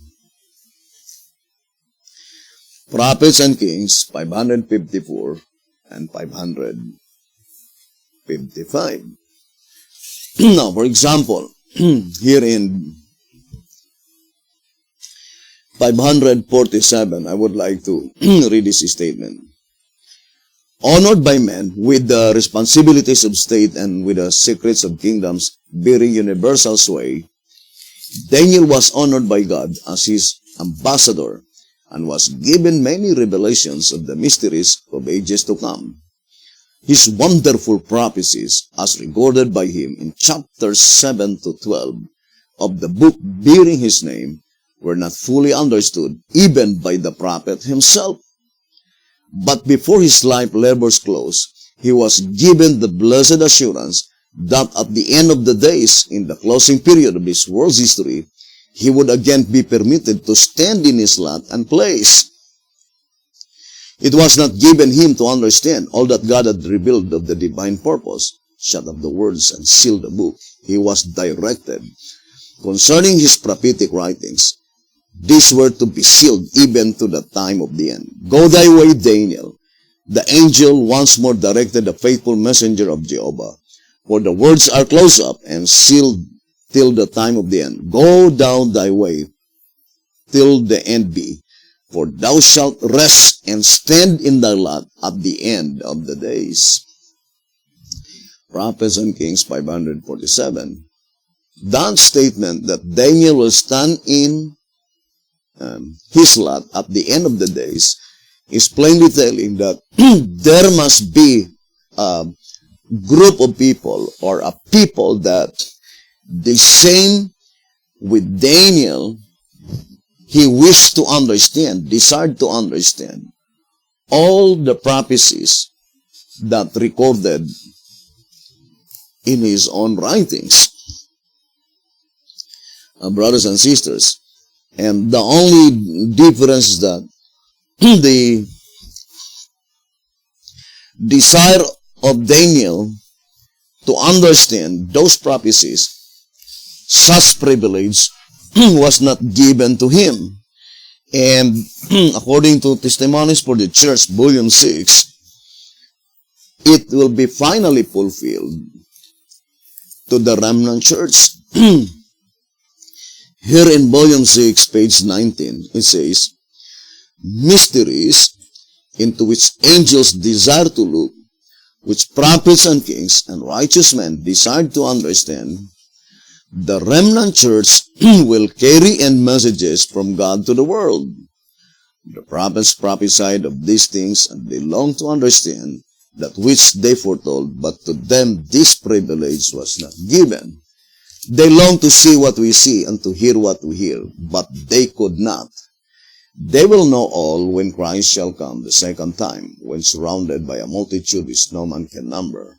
Prophets and Kings 554 and 555. Now, for example, here in 547, I would like to read this statement. Honored by men with the responsibilities of state and with the secrets of kingdoms bearing universal sway, Daniel was honored by God as his ambassador and was given many revelations of the mysteries of ages to come. His wonderful prophecies, as recorded by him in chapters 7 to 12 of the book bearing his name, were not fully understood even by the prophet himself. But before his life labors closed, he was given the blessed assurance that at the end of the days, in the closing period of this world's history, he would again be permitted to stand in his lot and place. It was not given him to understand all that God had revealed of the divine purpose, shut up the words and seal the book. He was directed concerning his prophetic writings. These were to be sealed even to the time of the end. Go thy way, Daniel. The angel once more directed the faithful messenger of Jehovah. For the words are closed up and sealed till the time of the end. Go down thy way till the end be. For thou shalt rest and stand in thy lot at the end of the days. Prophets and Kings 547. That statement that Daniel will stand in his lot at the end of the days is plainly telling that there must be a group of people or a people that the same with Daniel, he wished to understand, desired to understand all the prophecies that recorded in his own writings. Brothers and sisters, and the only difference is that the desire of Daniel to understand those prophecies, such privilege was not given to him. And according to Testimonies for the Church, Volume 6, it will be finally fulfilled to the remnant church. Here in Volume 6, page 19, it says, mysteries into which angels desire to look, which prophets and kings and righteous men desired to understand, the remnant church will carry in messages from God to the world. The prophets prophesied of these things, and they longed to understand that which they foretold, but to them this privilege was not given. They long to see what we see and to hear what we hear, but they could not. They will know all when Christ shall come the second time, when surrounded by a multitude which no man can number.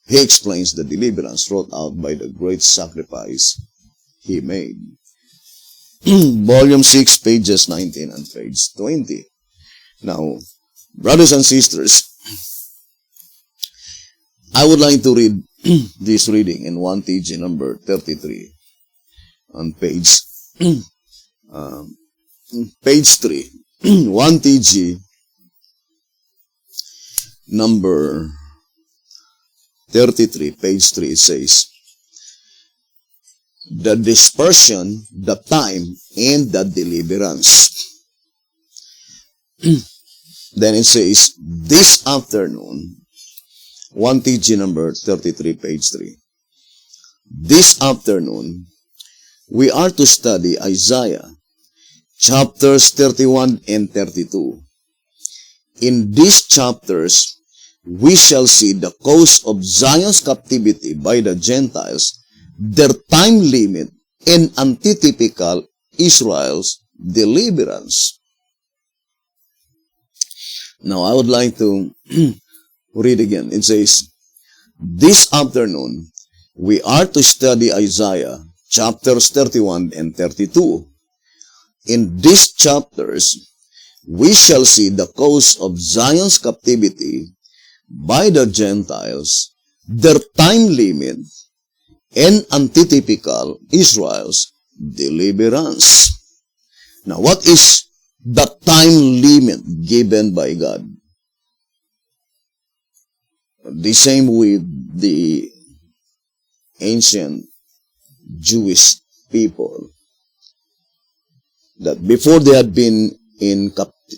He explains the deliverance wrought out by the great sacrifice he made. Volume 6, pages 19 and page 20. Now, brothers and sisters, I would like to read this reading in 1 TG number 33 on page 3. 1 TG number 33, page 3, it says, the dispersion, the time, and the deliverance. Then it says, this afternoon, 1 TG number 33, page 3. This afternoon, we are to study Isaiah, chapters 31 and 32. In these chapters, we shall see the cause of Zion's captivity by the Gentiles, their time limit, and antitypical Israel's deliverance. Now, I would like to read again. It says, this afternoon, we are to study Isaiah, chapters 31 and 32. In these chapters, we shall see the cause of Zion's captivity by the Gentiles, their time limit, and antitypical Israel's deliverance. Now, what is the time limit given by God? The same with the ancient Jewish people, that before they had been in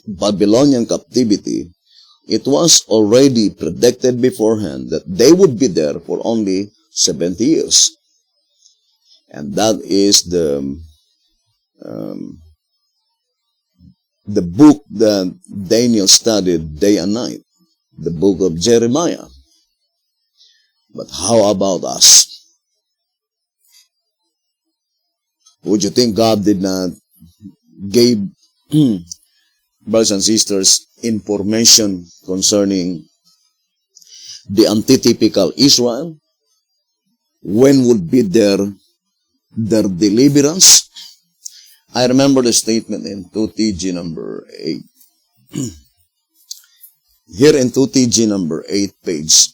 Babylonian captivity, it was already predicted beforehand that they would be there for only 70 years. And that is the book that Daniel studied day and night, the book of Jeremiah. But how about us? Would you think God did not give brothers and sisters information concerning the antitypical Israel? When would be their deliverance? I remember the statement in 2TG number 8. Here in 2TG number 8, page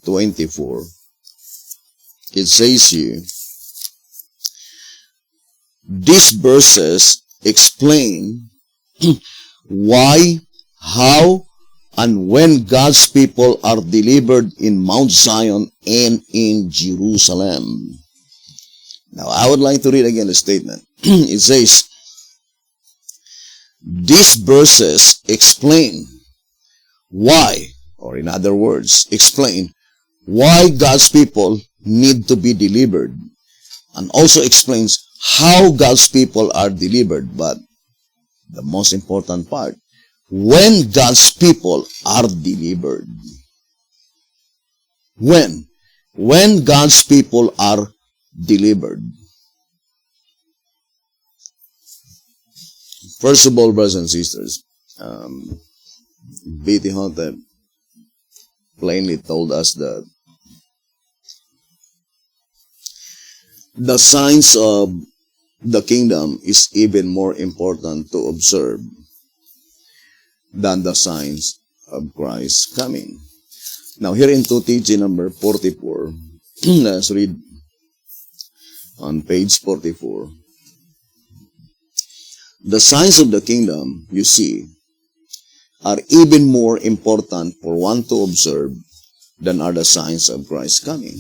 24, it says here, these verses explain why, how, and when God's people are delivered in Mount Zion and in Jerusalem. Now, I would like to read again the statement. It says, these verses explain why, or in other words, explain why God's people need to be delivered, and also explains how God's people are delivered. But the most important part, when God's people are delivered. When God's people are delivered. First of all, brothers and sisters, B.T. Hotep plainly told us that the signs of the kingdom is even more important to observe than the signs of Christ's coming. Now, here in 2TG number 44, let's read on page 44. The signs of the kingdom, you see, are even more important for one to observe than are the signs of Christ's coming.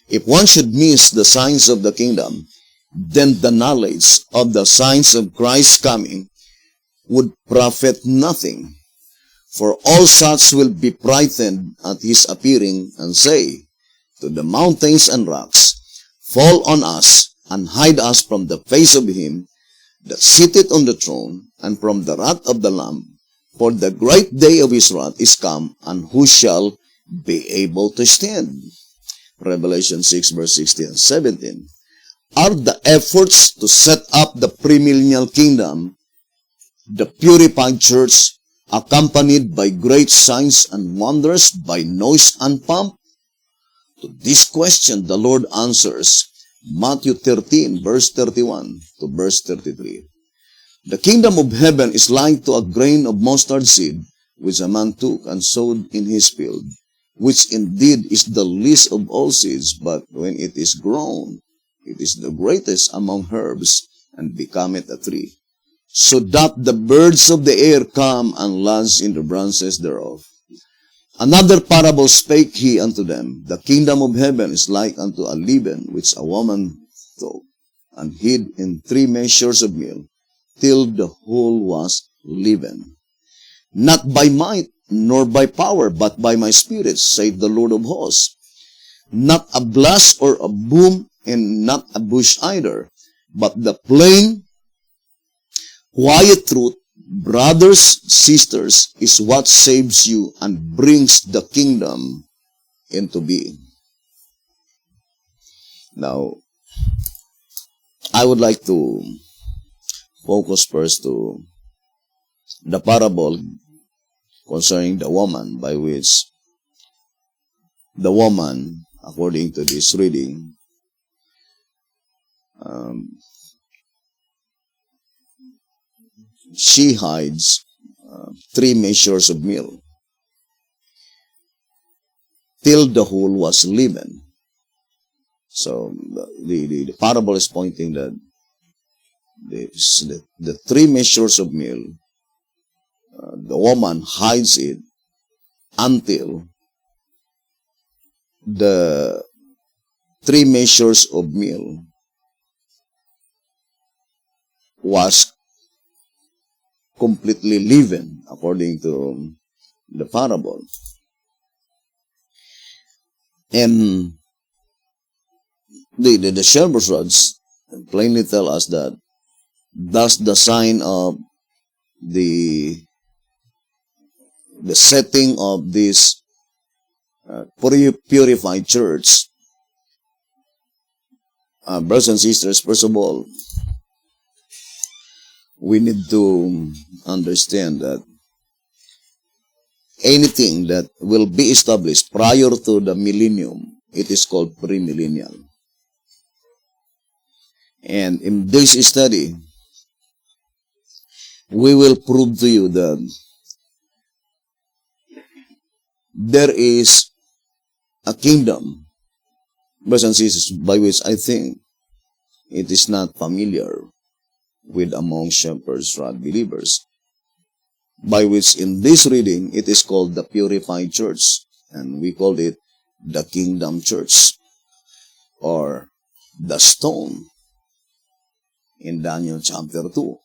If one should miss the signs of the kingdom, then the knowledge of the signs of Christ's coming would profit nothing. For all such will be frightened at his appearing and say to the mountains and rocks, fall on us and hide us from the face of him that sitteth on the throne and from the wrath of the Lamb. For the great day of his wrath is come, and who shall be able to stand? Revelation 6 verse 16 and 17. Are the efforts to set up the premillennial kingdom, the purified church, accompanied by great signs and wonders, by noise and pomp? To this question the Lord answers, Matthew 13 verse 31 to verse 33. The kingdom of heaven is like to a grain of mustard seed, which a man took and sowed in his field, which indeed is the least of all seeds, but when it is grown, it is the greatest among herbs, and becometh a tree, so that the birds of the air come and lodge in the branches thereof. Another parable spake he unto them, the kingdom of heaven is like unto a leaven, which a woman took, and hid in 3 measures of meal, till the whole was leavened. Not by might, nor by power, but by my spirit, saith the Lord of hosts. Not a blast or a boom, and not a bush either, but the plain, quiet truth, brothers, sisters, is what saves you and brings the kingdom into being. Now, I would like to focus first to the parable concerning the woman, by which the woman, according to this reading, she hides 3 measures of meal till the whole was leavened. So the parable is pointing that the 3 measures of meal, the woman hides it until the 3 measures of meal was completely leavened, according to the parable. And the shepherd's rods plainly tell us that that's the sign of the setting of this purified church. Brothers and sisters, first of all, we need to understand that anything that will be established prior to the millennium, it is called premillennial. And in this study, we will prove to you that there is a kingdom, brothers and sisters, by which I think it is not familiar with among shepherds rod believers, by which in this reading it is called the purified church, and we called it the kingdom church, or the stone in Daniel chapter 2.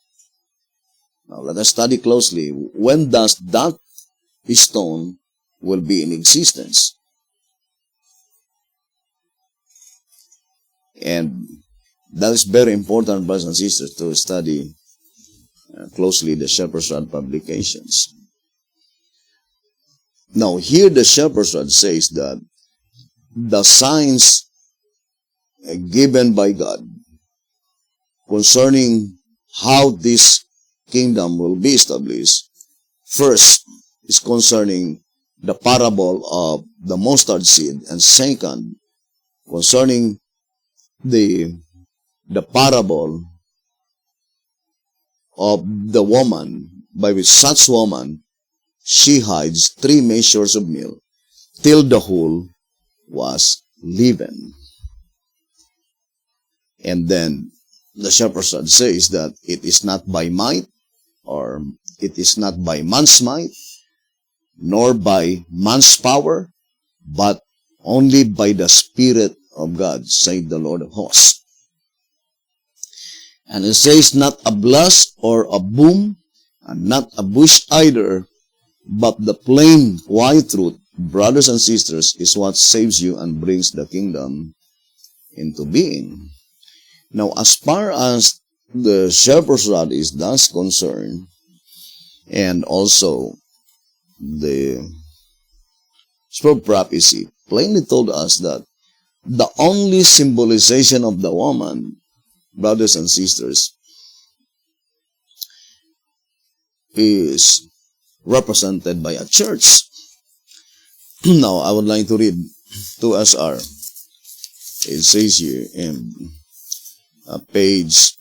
Now let us study closely. When does that stone will be in existence? And that is very important, brothers and sisters, to study closely the shepherd's rod publications. Now here the shepherd's rod says that the signs given by God concerning how this kingdom will be established, first is concerning the parable of the mustard seed, and second, concerning the parable of the woman, by which such woman, she hides 3 measures of meal till the whole was leavened. And then the shepherd's rod says that it is not by might, or it is not by man's might, nor by man's power, but only by the Spirit of God, said the Lord of hosts. And it says not a blast or a boom, and not a bush either, but the plain white truth, brothers and sisters, is what saves you and brings the kingdom into being. Now, as far as the shepherd's rod is thus concerned, and also the spirit of prophecy plainly told us that the only symbolization of the woman, brothers and sisters, is represented by a church. Now, I would like to read to SR. It says here in page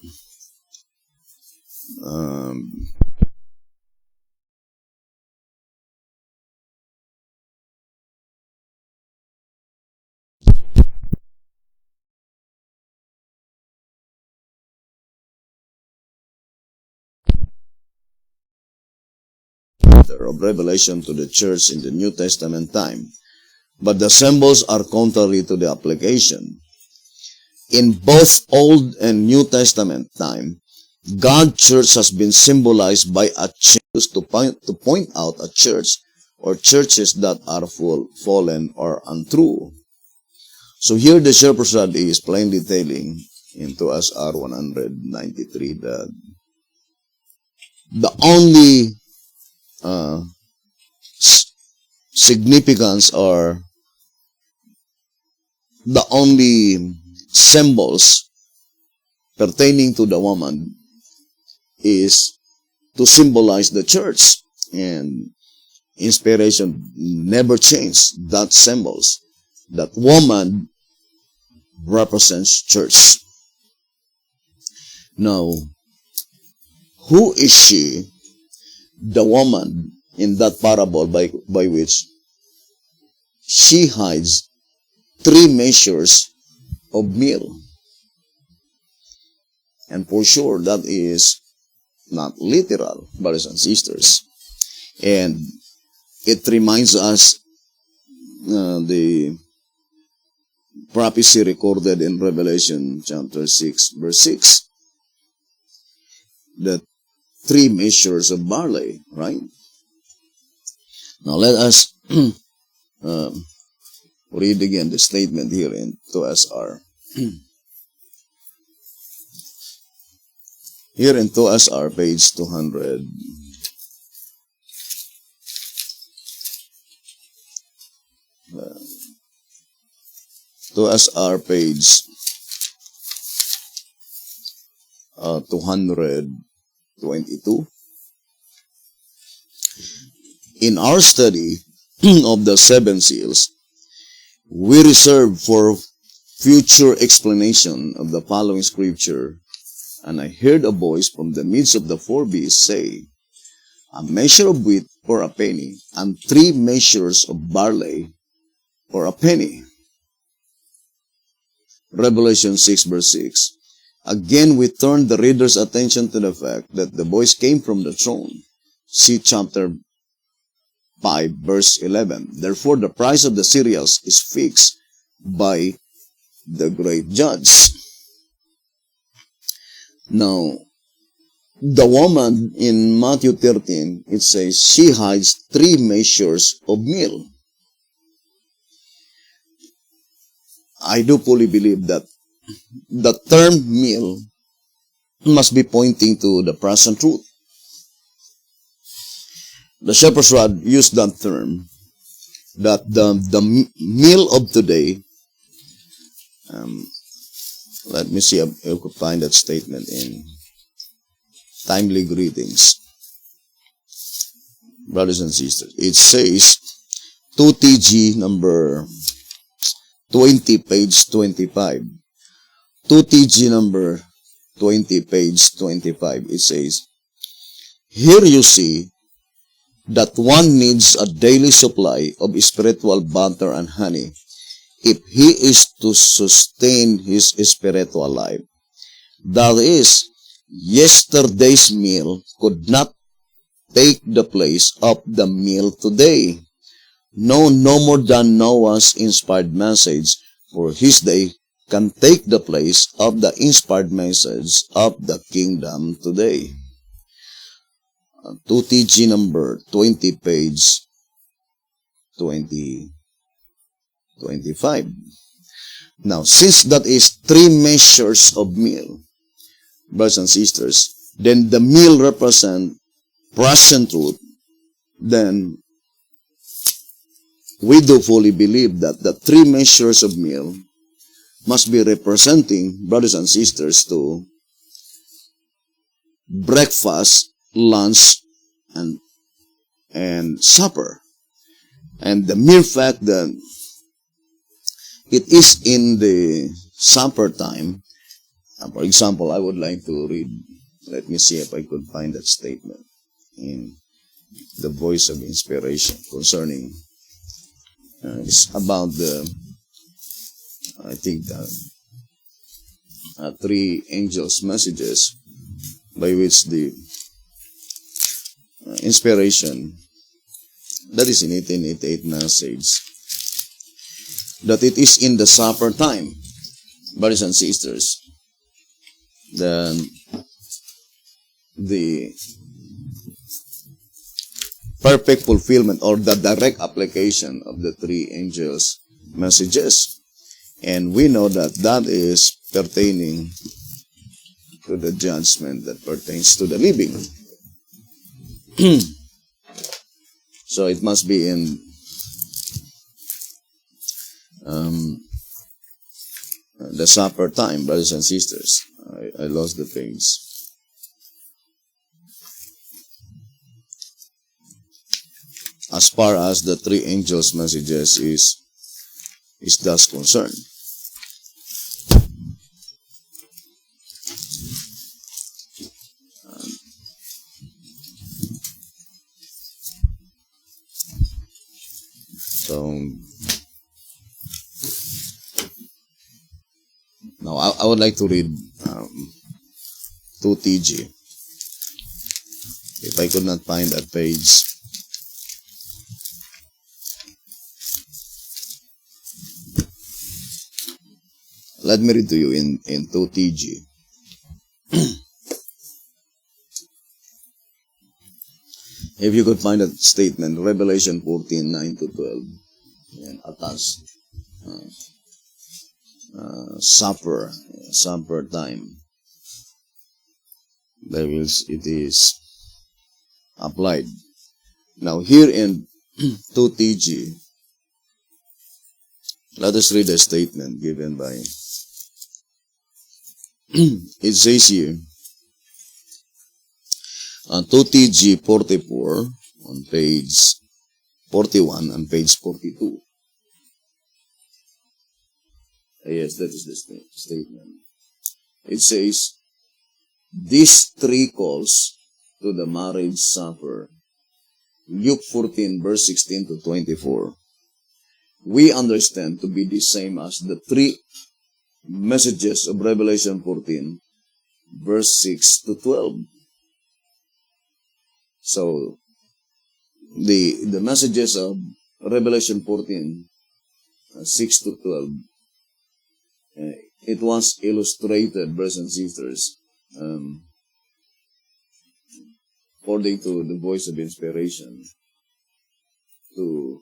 of Revelation to the church in the New Testament time, but the symbols are contrary to the application. In both Old and New Testament time, God's church has been symbolized by a church to point out a church or churches that are fallen or untrue. So here the shepherd's rod is plainly telling into SR 193 that the only significance, or the only symbols pertaining to the woman, is to symbolize the church, and inspiration never changed that symbols. That woman represents church. Now, who is she, the woman in that parable by which she hides 3 measures of meal? And for sure, that is not literal, brothers and sisters. And it reminds us the prophecy recorded in Revelation chapter 6, verse 6. The 3 measures of barley, right? Now let us read again the statement here in 2SR. Here in 2SR, page 200. To SR page 222. In our study of the 7 seals, we reserve for future explanation of the following scripture. And I heard a voice from the midst of the 4 beasts say, a measure of wheat for a penny, and 3 measures of barley for a penny. Revelation 6, verse 6. Again, we turn the reader's attention to the fact that the voice came from the throne. See chapter 5, verse 11. Therefore, the price of the cereals is fixed by the great judge. Now, the woman in Matthew 13, it says, she hides 3 measures of meal. I do fully believe that the term meal must be pointing to the present truth. The shepherd's rod used that term, that the meal of today, let me see if I could find that statement in Timely Greetings. Brothers and sisters, it says 2TG number 20, page 25. 2TG number 20, page 25. It says, here you see that one needs a daily supply of spiritual butter and honey if he is to sustain his spiritual life. That is, yesterday's meal could not take the place of the meal today. No more than Noah's inspired message for his day can take the place of the inspired message of the kingdom today. 2TG number 20, page 25. Now, since that is 3 measures of meal, brothers and sisters, then the meal represents present truth, then we do fully believe that the 3 measures of meal must be representing, brothers and sisters, to breakfast, lunch, and supper. And the mere fact that it is in the supper time, for example, I would like to read, let me see if I could find that statement in the Voice of Inspiration concerning, it's about the, I think, the 3 angels' messages by which the inspiration, that is in 1888 message, that it is in the supper time, brothers and sisters, then the perfect fulfillment or the direct application of the 3 angels' messages. And we know that that is pertaining to the judgment that pertains to the living. So it must be in the supper time, brothers and sisters. I lost the page. As far as the 3 angels' messages is thus concerned. So, now I would like to read 2TG. If I could not find that page. Let me read to you in 2TG. If you could find that statement, Revelation 14:9-12, and attached, supper time. It is applied. Now here in 2TG, let us read a statement given by, it says here, 2TG 44 on page 41 and page 42. Yes, that is the statement. It says, these three calls to the marriage supper, Luke 14 verse 16-24, we understand to be the same as the three messages of Revelation 14 verse 6-12. So, the messages of Revelation 14, 6-12, it was illustrated, brothers and sisters, according to the voice of inspiration, to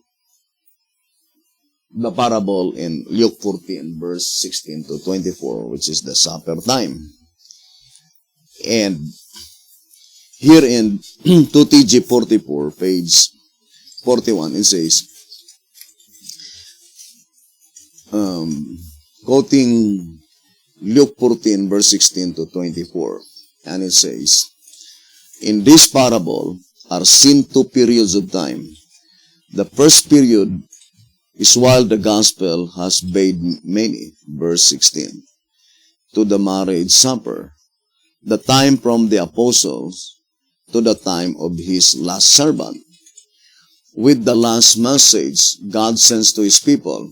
the parable in Luke 14, verse 16-24, which is the supper time. And here in 2TG 44, page 41, it says, quoting Luke 14, verse 16-24, and it says, in this parable are seen two periods of time. The first period is while the gospel has bade many, verse 16, to the marriage supper, the time from the apostles to the time of his last servant. With the last message God sends to his people,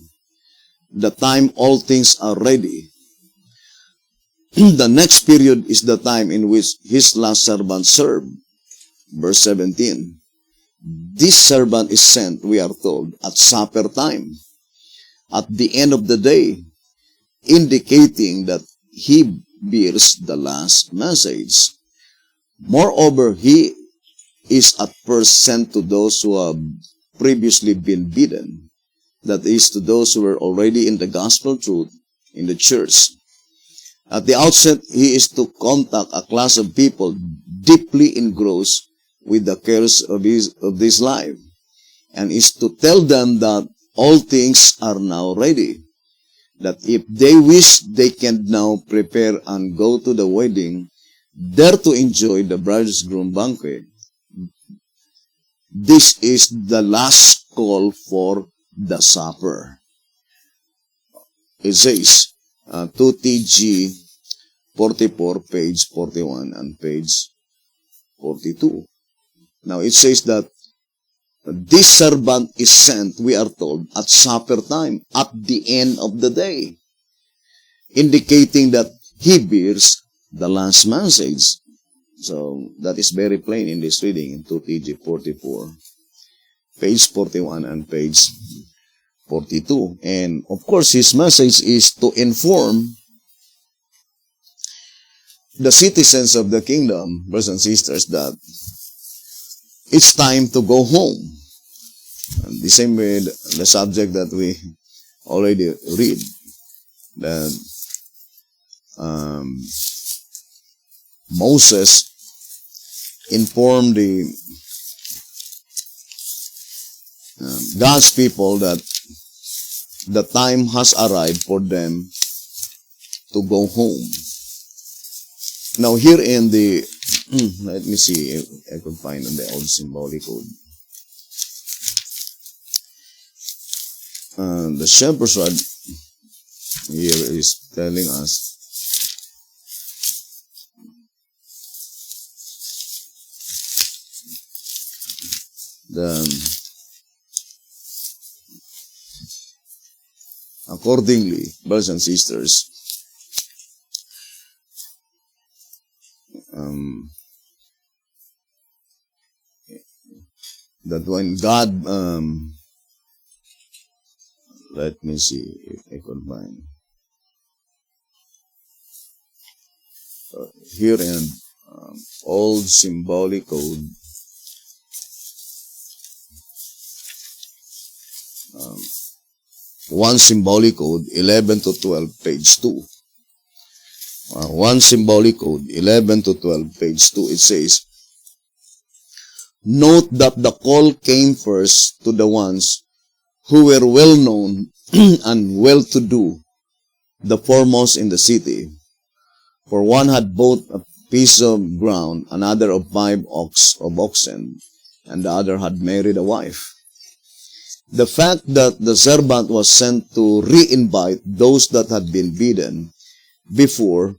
the time all things are ready. The next period is the time in which his last servant served. Verse 17. This servant is sent, we are told, at supper time, at the end of the day, indicating that he bears the last message. Moreover, he is at first sent to those who have previously been bidden, that is, to those who were already in the gospel truth in the church. At the outset, he is to contact a class of people deeply engrossed with the cares of this life, and is to tell them that all things are now ready, that if they wish, they can now prepare and go to the wedding, there to enjoy the bridegroom banquet. This is the last call for the supper. It says, 2TG 44, page 41 and page 42. Now it says that this servant is sent, we are told, at supper time, at the end of the day, indicating that he bears the last message. So that is very plain in this reading in 2TG 44, page 41 and page 42. And of course, his message is to inform the citizens of the kingdom, brothers and sisters, that it's time to go home. And the same with the subject that we already read, that Moses informed the God's people that the time has arrived for them to go home. Now here in the, let me see if I could find in the old symbolic code. The shepherd's rod here is telling us accordingly, brothers and sisters, that when God, let me see if I could find here in old symbolic code, one symbolic code 11 to 12, page 2. One symbolic code 11 to 12, page 2. It says, note that the call came first to the ones who were well known and well to do, the foremost in the city. For one had bought a piece of ground, another of 5 oxen, and the other had married a wife. The fact that the servant was sent to re-invite those that had been bidden before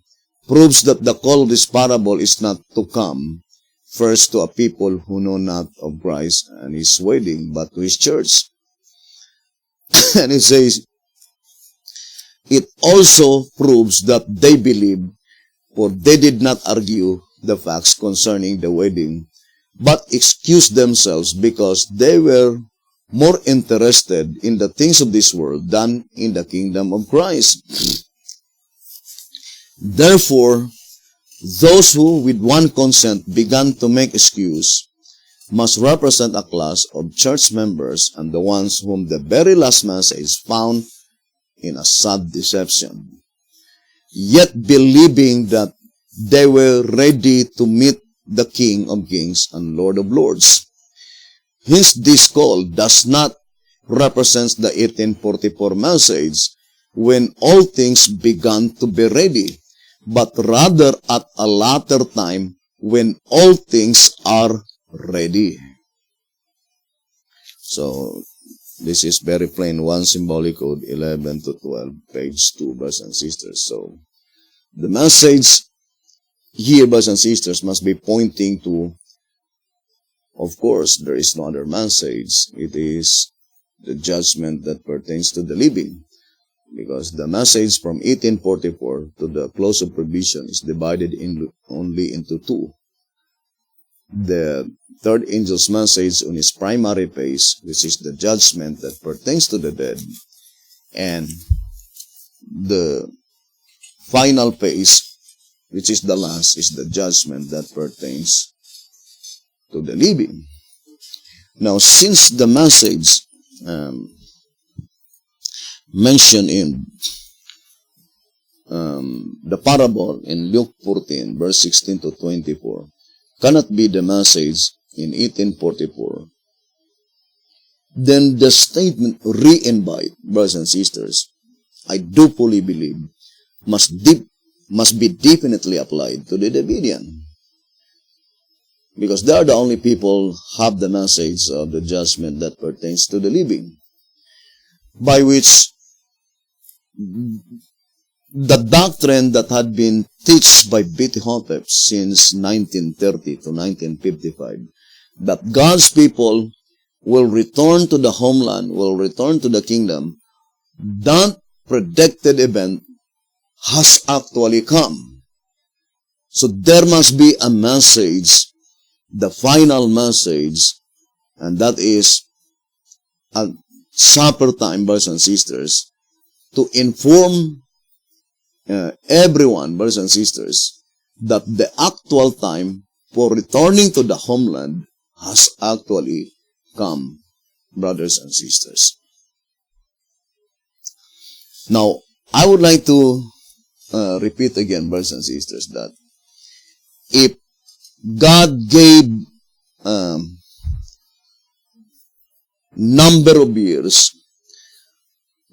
proves that the call of this parable is not to come first to a people who know not of Christ and his wedding, but to his church. And it says, it also proves that they believed, for they did not argue the facts concerning the wedding, but excused themselves because they were more interested in the things of this world than in the kingdom of Christ. Therefore, those who with one consent began to make excuse must represent a class of church members and the ones whom the very last message found in a sad deception, yet believing that they were ready to meet the King of Kings and Lord of Lords. Hence, this call does not represent the 1844 message when all things began to be ready, but rather at a later time when all things are ready. So, this is very plain, one symbolic code 11 to 12, page 2, brothers and sisters. So, the message here, brothers and sisters, must be pointing to, of course, there is no other message. It is the judgment that pertains to the living. Because the message from 1844 to the close of provision is divided only into 2. The third angel's message on its primary phase, which is the judgment that pertains to the dead, and the final phase, which is the last, is the judgment that pertains to the living. Now, since the message mentioned in the parable in Luke 14, verse 16 to 24, cannot be the message in 1844, then the statement re-invite, brothers and sisters, I do fully believe, must be definitely applied to the Davidian. Because they are the only people who have the message of the judgment that pertains to the living, by which the doctrine that had been taught by B.T. Hotep since 1930 to 1955, that God's people will return to the homeland, will return to the kingdom, that predicted event has actually come. So there must be a message, the final message, and that is at supper time, brothers and sisters, to inform everyone, brothers and sisters, that the actual time for returning to the homeland has actually come, brothers and sisters. Now, I would like to repeat again, brothers and sisters, that if God gave number of years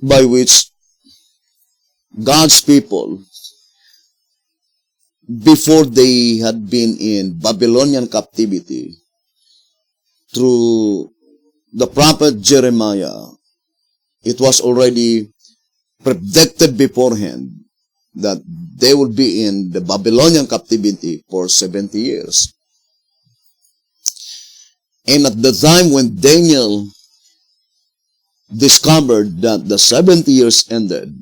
by which God's people, before they had been in Babylonian captivity, through the prophet Jeremiah, it was already predicted beforehand that they will be in the Babylonian captivity for 70 years. And at the time when Daniel discovered that the 70 years ended,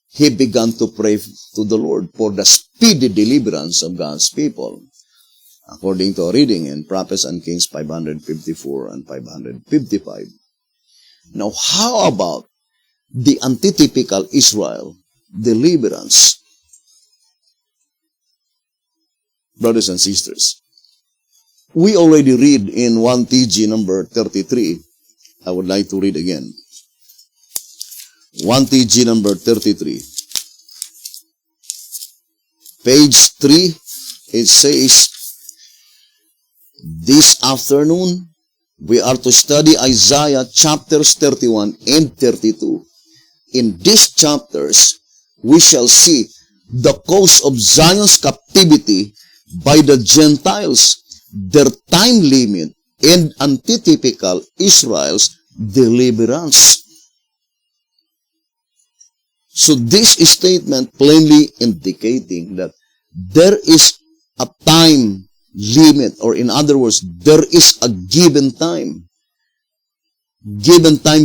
he began to pray to the Lord for the speedy deliverance of God's people, according to a reading in Prophets and Kings 554 and 555. Now, how about the antitypical Israel deliverance? Brothers and sisters, we already read in 1 TG number 33. I would like to read again. 1 TG number 33. Page 3, it says, this afternoon, we are to study Isaiah chapters 31 and 32. In these chapters, we shall see the cause of Zion's captivity by the Gentiles, their time limit, and antitypical Israel's deliverance. So this statement plainly indicating that there is a time limit, or in other words, there is a given time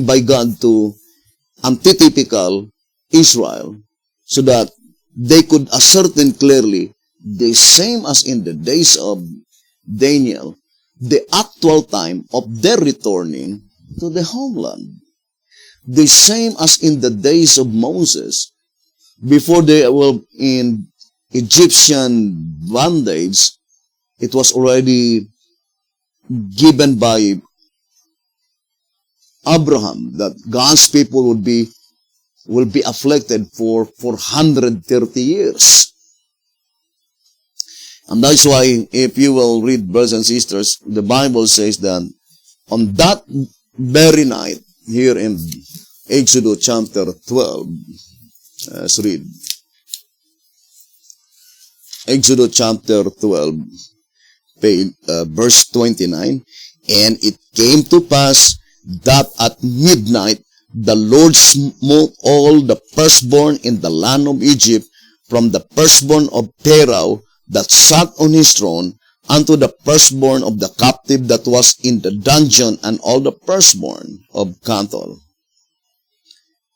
by God to antitypical Israel, so that they could ascertain clearly, the same as in the days of Daniel, the actual time of their returning to the homeland. The same as in the days of Moses, before they were in Egyptian bondage, it was already given by Abraham that God's people will be afflicted for 430 years. And that's why, if you will read, brothers and sisters, the Bible says that on that very night, here in Exodus chapter 12, let's read. Exodus chapter 12, verse 29, and it came to pass that at midnight the Lord smote all the firstborn in the land of Egypt, from the firstborn of Pharaoh that sat on his throne, unto the firstborn of the captive that was in the dungeon, and all the firstborn of cattle.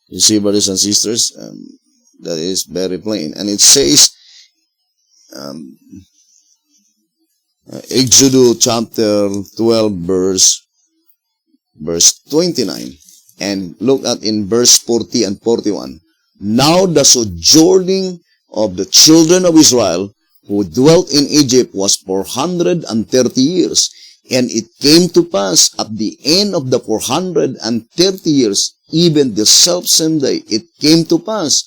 You see, brothers and sisters, that is very plain. And it says, Exodus chapter 12, verse 29. And look at in verse 40 and 41. Now the sojourning of the children of Israel who dwelt in Egypt was 430 years. And it came to pass at the end of the 430 years, even the selfsame day, it came to pass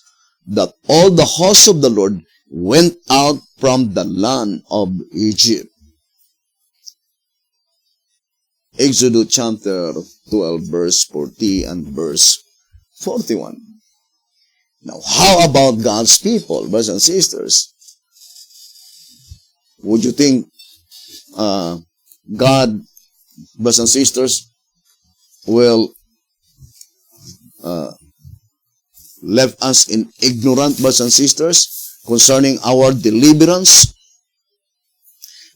that all the hosts of the Lord went out from the land of Egypt. Exodus chapter 12, verse 40 and verse 41. Now, how about God's people, brothers and sisters? Would you think God, brothers and sisters, will left us in ignorant, brothers and sisters, concerning our deliverance?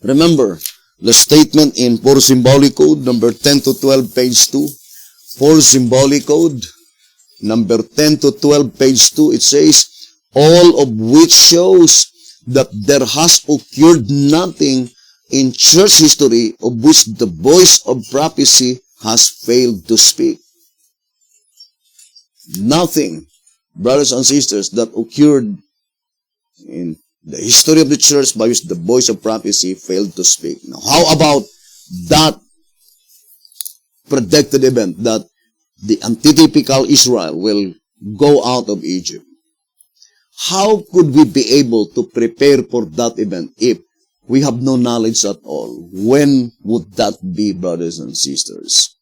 Remember, the statement in For Symbolic Code, number 10 to 12, page 2. For Symbolic Code, number 10 to 12, page 2, it says, all of which shows that there has occurred nothing in church history of which the voice of prophecy has failed to speak. Nothing, brothers and sisters, that occurred in the history of the church by which the voice of prophecy failed to speak. Now, how about that predicted event that the antitypical Israel will go out of Egypt? How could we be able to prepare for that event if we have no knowledge at all? When would that be, brothers and sisters?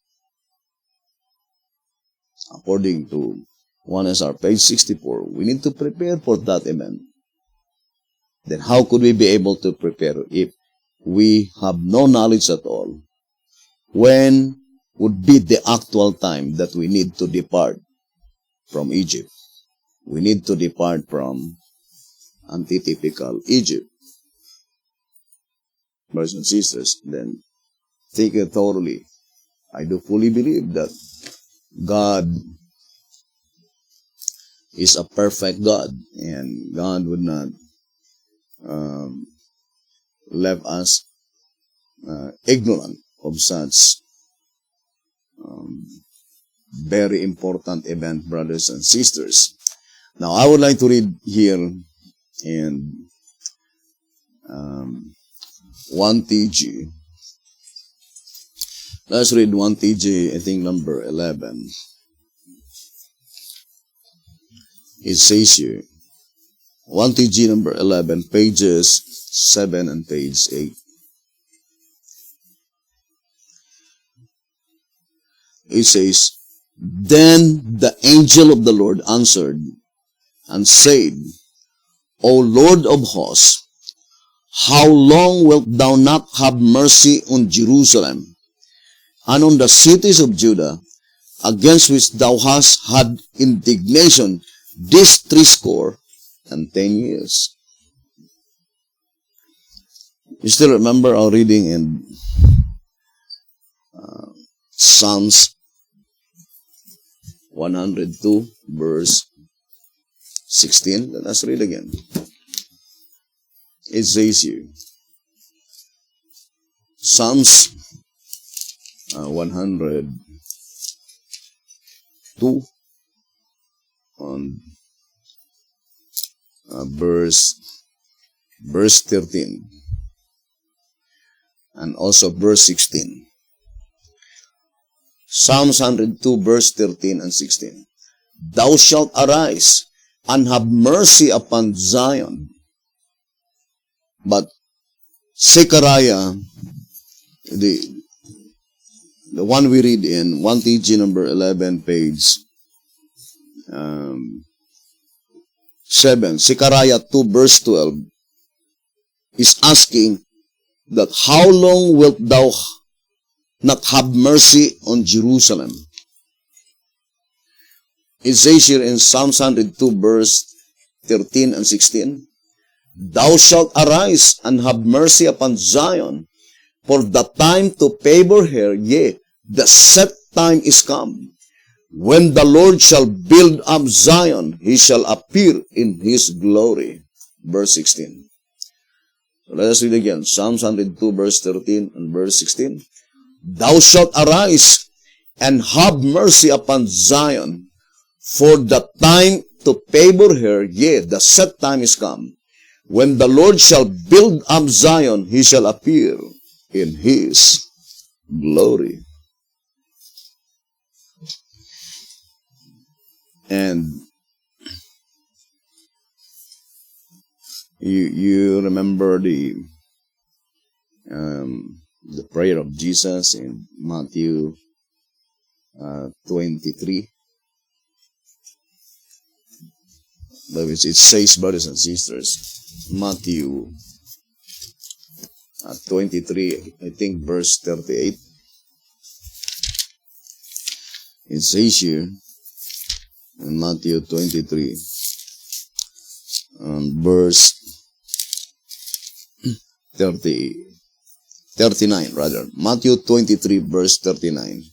According to 1 SR, page 64, we need to prepare for that event. Then how could we be able to prepare if we have no knowledge at all? When would be the actual time that we need to depart from Egypt? We need to depart from antitypical Egypt. Brothers and sisters, then think it thoroughly. I do fully believe that God is a perfect God, and God would not leave us ignorant of such very important event, brothers and sisters. Now, I would like to read here in 1TG. Let's read 1TG, I think number 11. It says here, 1TG number 11, pages 7 and page 8. It says, Then the angel of the Lord answered and said, O Lord of hosts, how long wilt thou not have mercy on Jerusalem and on the cities of Judah, against which thou hast had indignation this 70 years? You still remember our reading in Psalms 102, verse 16. Let us read again. It says here, Psalms 102 on verse 13 and also verse 16. Psalms 102 verse 13 and 16. Thou shalt arise and have mercy upon Zion. But Zechariah, the one we read in 1TG number 11, page 7, Zechariah 2 verse 12, is asking that how long wilt thou not have mercy on Jerusalem? It says here in Psalms 102 verse 13 and 16, Thou shalt arise and have mercy upon Zion, for the time to favor her, yea, the set time is come. When the Lord shall build up Zion, he shall appear in his glory. Verse 16. So let us read again. Psalms 102 verse 13 and verse 16. Thou shalt arise and have mercy upon Zion, for the time to favor her, yea, the set time is come. When the Lord shall build up Zion, he shall appear in his glory. And you remember the prayer of Jesus in Matthew 23. It says, brothers and sisters, Matthew 23, I think verse 38. It says here in Matthew 23, verse 39 rather. Matthew 23 verse 39.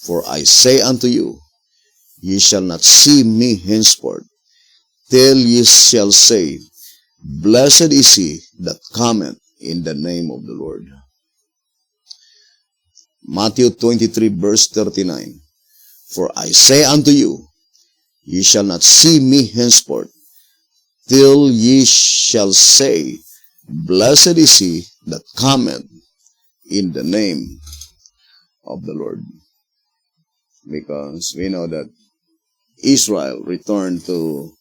For I say unto you, ye shall not see me henceforth, till ye shall say, Blessed is he that cometh in the name of the Lord. Matthew 23 verse 39. For I say unto you, ye shall not see me henceforth, till ye shall say, Blessed is he that cometh in the name of the Lord. Because we know that Israel returned to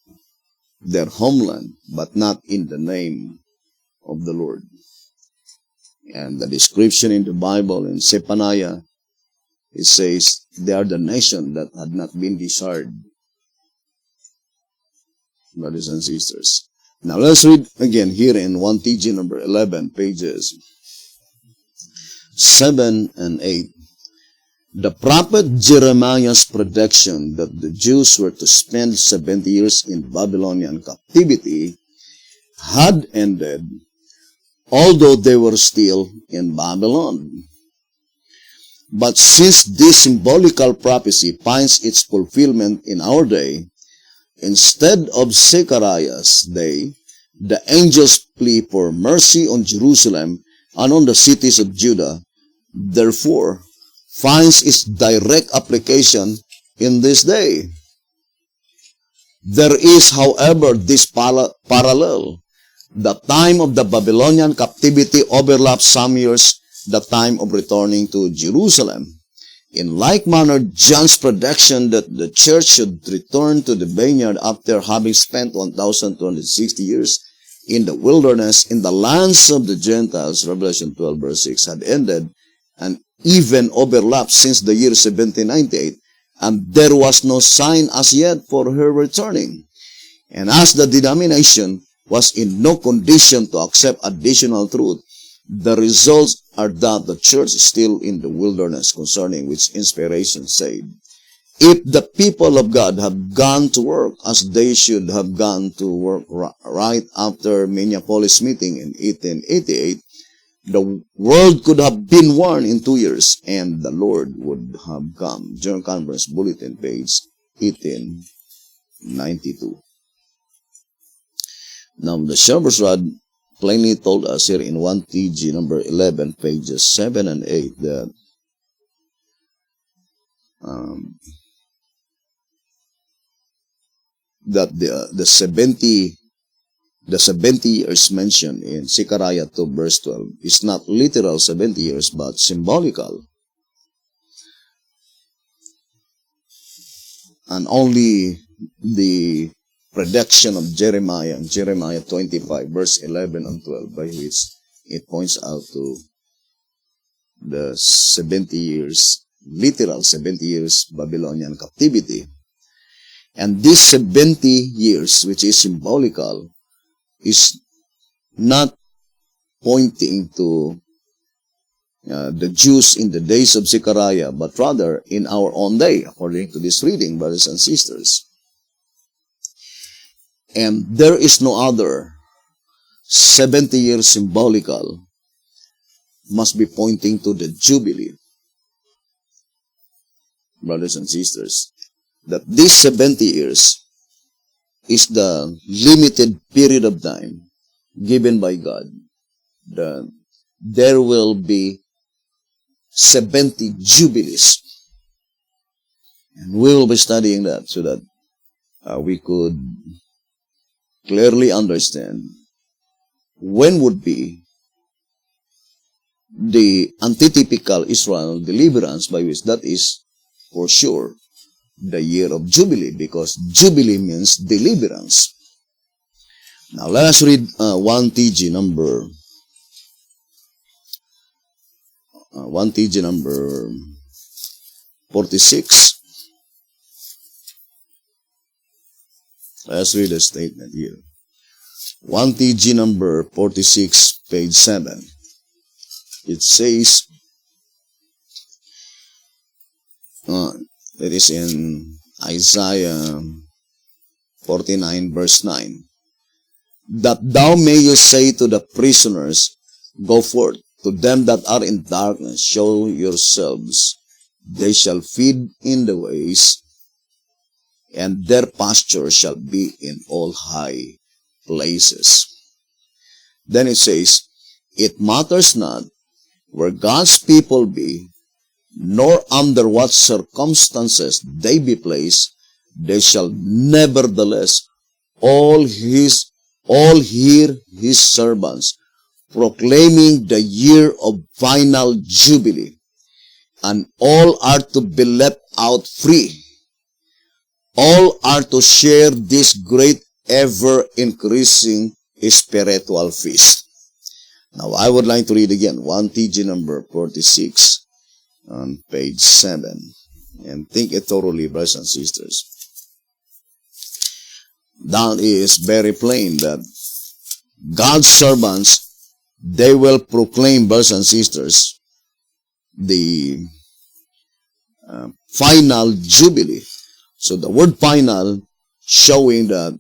their homeland, but not in the name of the Lord. And the description in the Bible in Zephaniah, it says, they are the nation that had not been desired. Brothers and sisters. Now let's read again here in 1TG number 11, pages 7 and 8. The prophet Jeremiah's prediction that the Jews were to spend 70 years in Babylonian captivity had ended, although they were still in Babylon. But since this symbolical prophecy finds its fulfillment in our day, instead of Zechariah's day, the angels plea for mercy on Jerusalem and on the cities of Judah, therefore, finds its direct application in this day. There is, however, this parallel. The time of the Babylonian captivity overlaps some years the time of returning to Jerusalem. In like manner, John's prediction that the church should return to the vineyard after having spent 1,260 years in the wilderness in the lands of the Gentiles, Revelation 12 verse 6, had ended and even overlapped since the year 1798, and there was no sign as yet for her returning. And as the denomination was in no condition to accept additional truth, the results are that the church is still in the wilderness, concerning which inspiration said, if the people of God have gone to work as they should have gone to work right after Minneapolis meeting in 1888, the world could have been warned in 2 years, and the Lord would have come. General Conference Bulletin, page 1892. Now, the Shepherd's Rod plainly told us here in 1 TG number 11, pages 7 and 8, that the 70 years mentioned in Zechariah 2 verse 12 is not literal 70 years but symbolical. And only the prediction of Jeremiah in Jeremiah 25 verse 11 and 12, by which it points out to the 70 years, literal 70 years Babylonian captivity. And this 70 years, which is symbolical, is not pointing to the Jews in the days of Zechariah, but rather in our own day, according to this reading, brothers and sisters. And there is no other 70 years symbolical must be pointing to the Jubilee, brothers and sisters, that this 70 years is the limited period of time given by God. There will be 70 Jubilees. And we will be studying that so that we could clearly understand when would be the antitypical Israel deliverance, by which that is for sure the year of Jubilee, because Jubilee means deliverance. Now let us read 1 TG number 46. Let's read the statement here. 1 TG number 46, page 7. It says, it is in Isaiah 49 verse 9, that thou mayest say to the prisoners, go forth. To them that are in darkness, show yourselves. They shall feed in the ways, and their pasture shall be in all high places. Then it says, it matters not where God's people be, nor under what circumstances they be placed, they shall nevertheless all hear his servants proclaiming the year of final jubilee, and all are to be let out free. All are to share this great ever-increasing spiritual feast. Now, I would like to read again 1 TG number 46 on page 7, and think it thoroughly, brothers and sisters. That is very plain that God's servants, they will proclaim, brothers and sisters, the final jubilee. So the word final showing that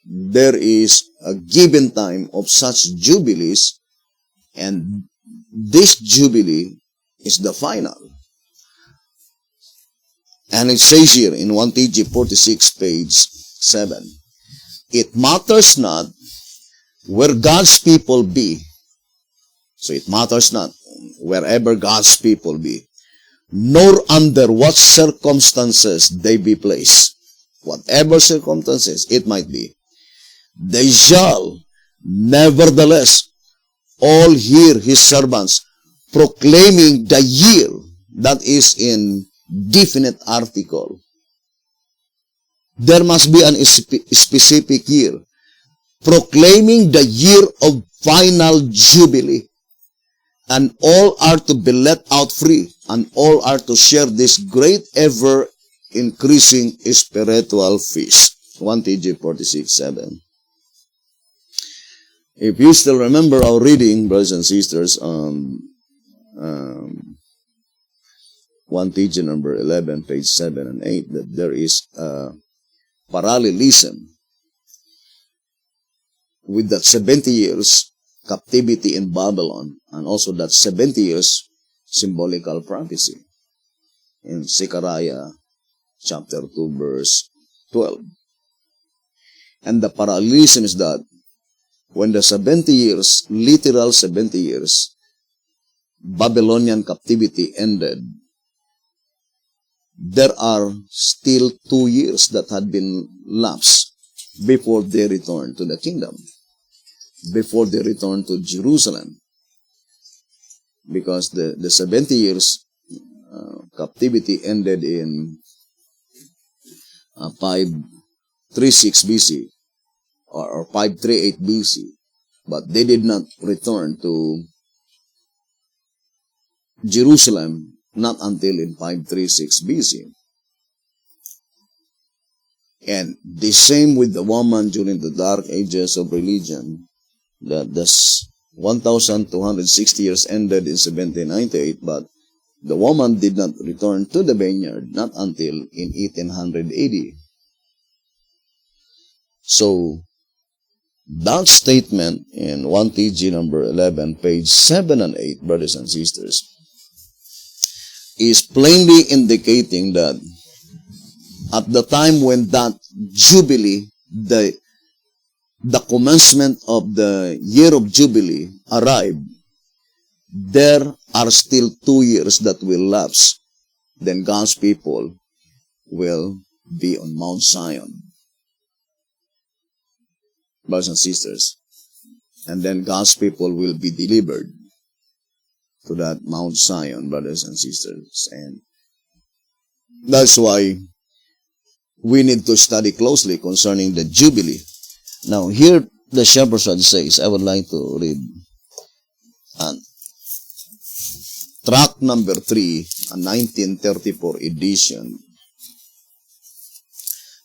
there is a given time of such jubilees, and this Jubilee is the final. And it says here in 1 TG 46, page 7, it matters not where God's people be. So it matters not wherever God's people be, nor under what circumstances they be placed. Whatever circumstances it might be, they shall nevertheless all hear his servants proclaiming the year, that is in definite article. There must be an specific year, proclaiming the year of final Jubilee. And all are to be let out free, and all are to share this great ever-increasing spiritual feast. 1 TG 46:7. If you still remember our reading, brothers and sisters, 1 TG number 11, page 7 and 8, that there is a parallelism with that 70 years captivity in Babylon, and also that 70 years symbolical prophecy in Zechariah chapter 2, verse 12. And the parallelism is that when the 70 years, literal 70 years, Babylonian captivity ended, there are still 2 years that had been lapsed before they return to the kingdom, before they return to Jerusalem. Because the 70 years captivity ended in 536 BC or 538 BC, but they did not return to Jerusalem not until in 536 BC. And the same with the woman during the dark ages of religion, that the 1,260 years ended in 1798, but the woman did not return to the vineyard not until in 1880. So, that statement in 1 TG number 11, page 7 and 8, brothers and sisters, is plainly indicating that at the time when that Jubilee, the commencement of the year of Jubilee arrived, there are still 2 years that will lapse. Then God's people will be on Mount Zion, brothers and sisters. And then God's people will be delivered to that Mount Zion, brothers and sisters. And that's why we need to study closely concerning the Jubilee. Now, here the Shepherd's Rod says, I would like to read tract number 3, a 1934 edition.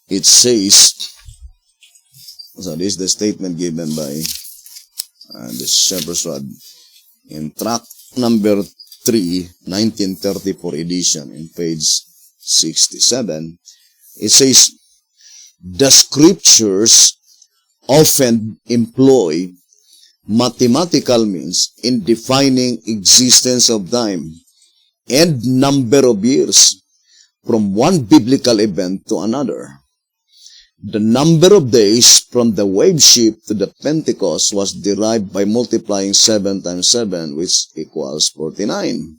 It says, so this is the statement given by the Shepherd's Rod in tract number 3, 1934 edition, in page 67. It says, the scriptures often employ mathematical means in defining existence of time and number of years from one biblical event to another. The number of days from the wave ship to the Pentecost was derived by multiplying 7 times 7, which equals 49.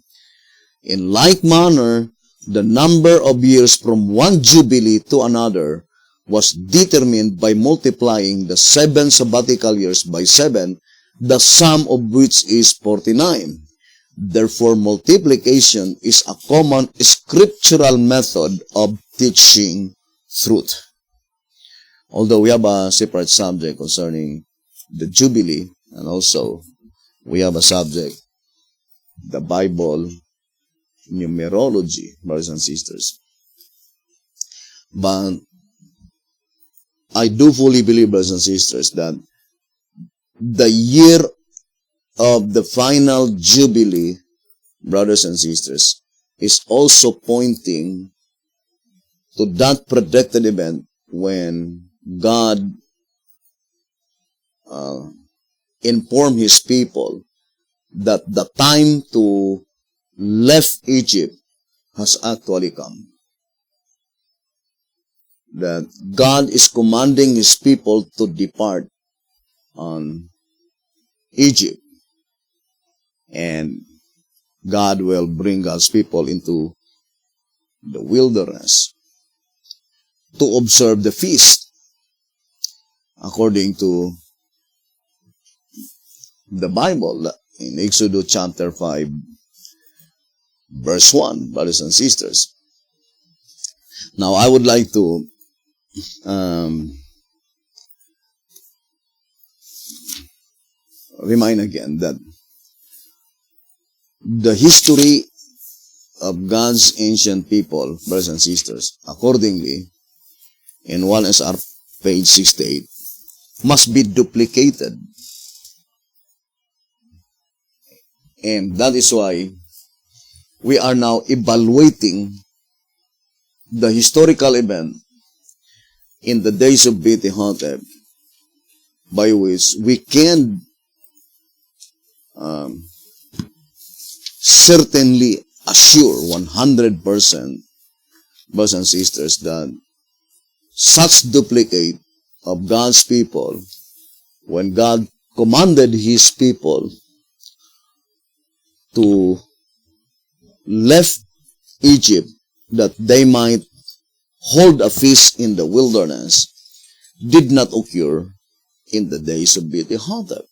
In like manner, the number of years from one Jubilee to another was determined by multiplying the 7 sabbatical years by 7, the sum of which is 49. Therefore, multiplication is a common scriptural method of teaching truth. Although we have a separate subject concerning the Jubilee, and also we have a subject, the Bible numerology, brothers and sisters. But I do fully believe, brothers and sisters, that the year of the final Jubilee, brothers and sisters, is also pointing to that predicted event when God informed His people that the time to leave Egypt has actually come. That God is commanding His people to depart on Egypt. And God will bring God's people into the wilderness to observe the feast according to the Bible in Exodus chapter 5 verse 1, brothers and sisters. Now I would like to remind again that the history of God's ancient people, brothers and sisters, accordingly, in 1 SR page 68, must be duplicated. And that is why we are now evaluating the historical event in the days of Beti-Hotep, by which we can certainly assure 100%, brothers and sisters, that such duplicate of God's people, when God commanded His people to leave Egypt that they might hold a feast in the wilderness, did not occur in the days of Beti-Hotep.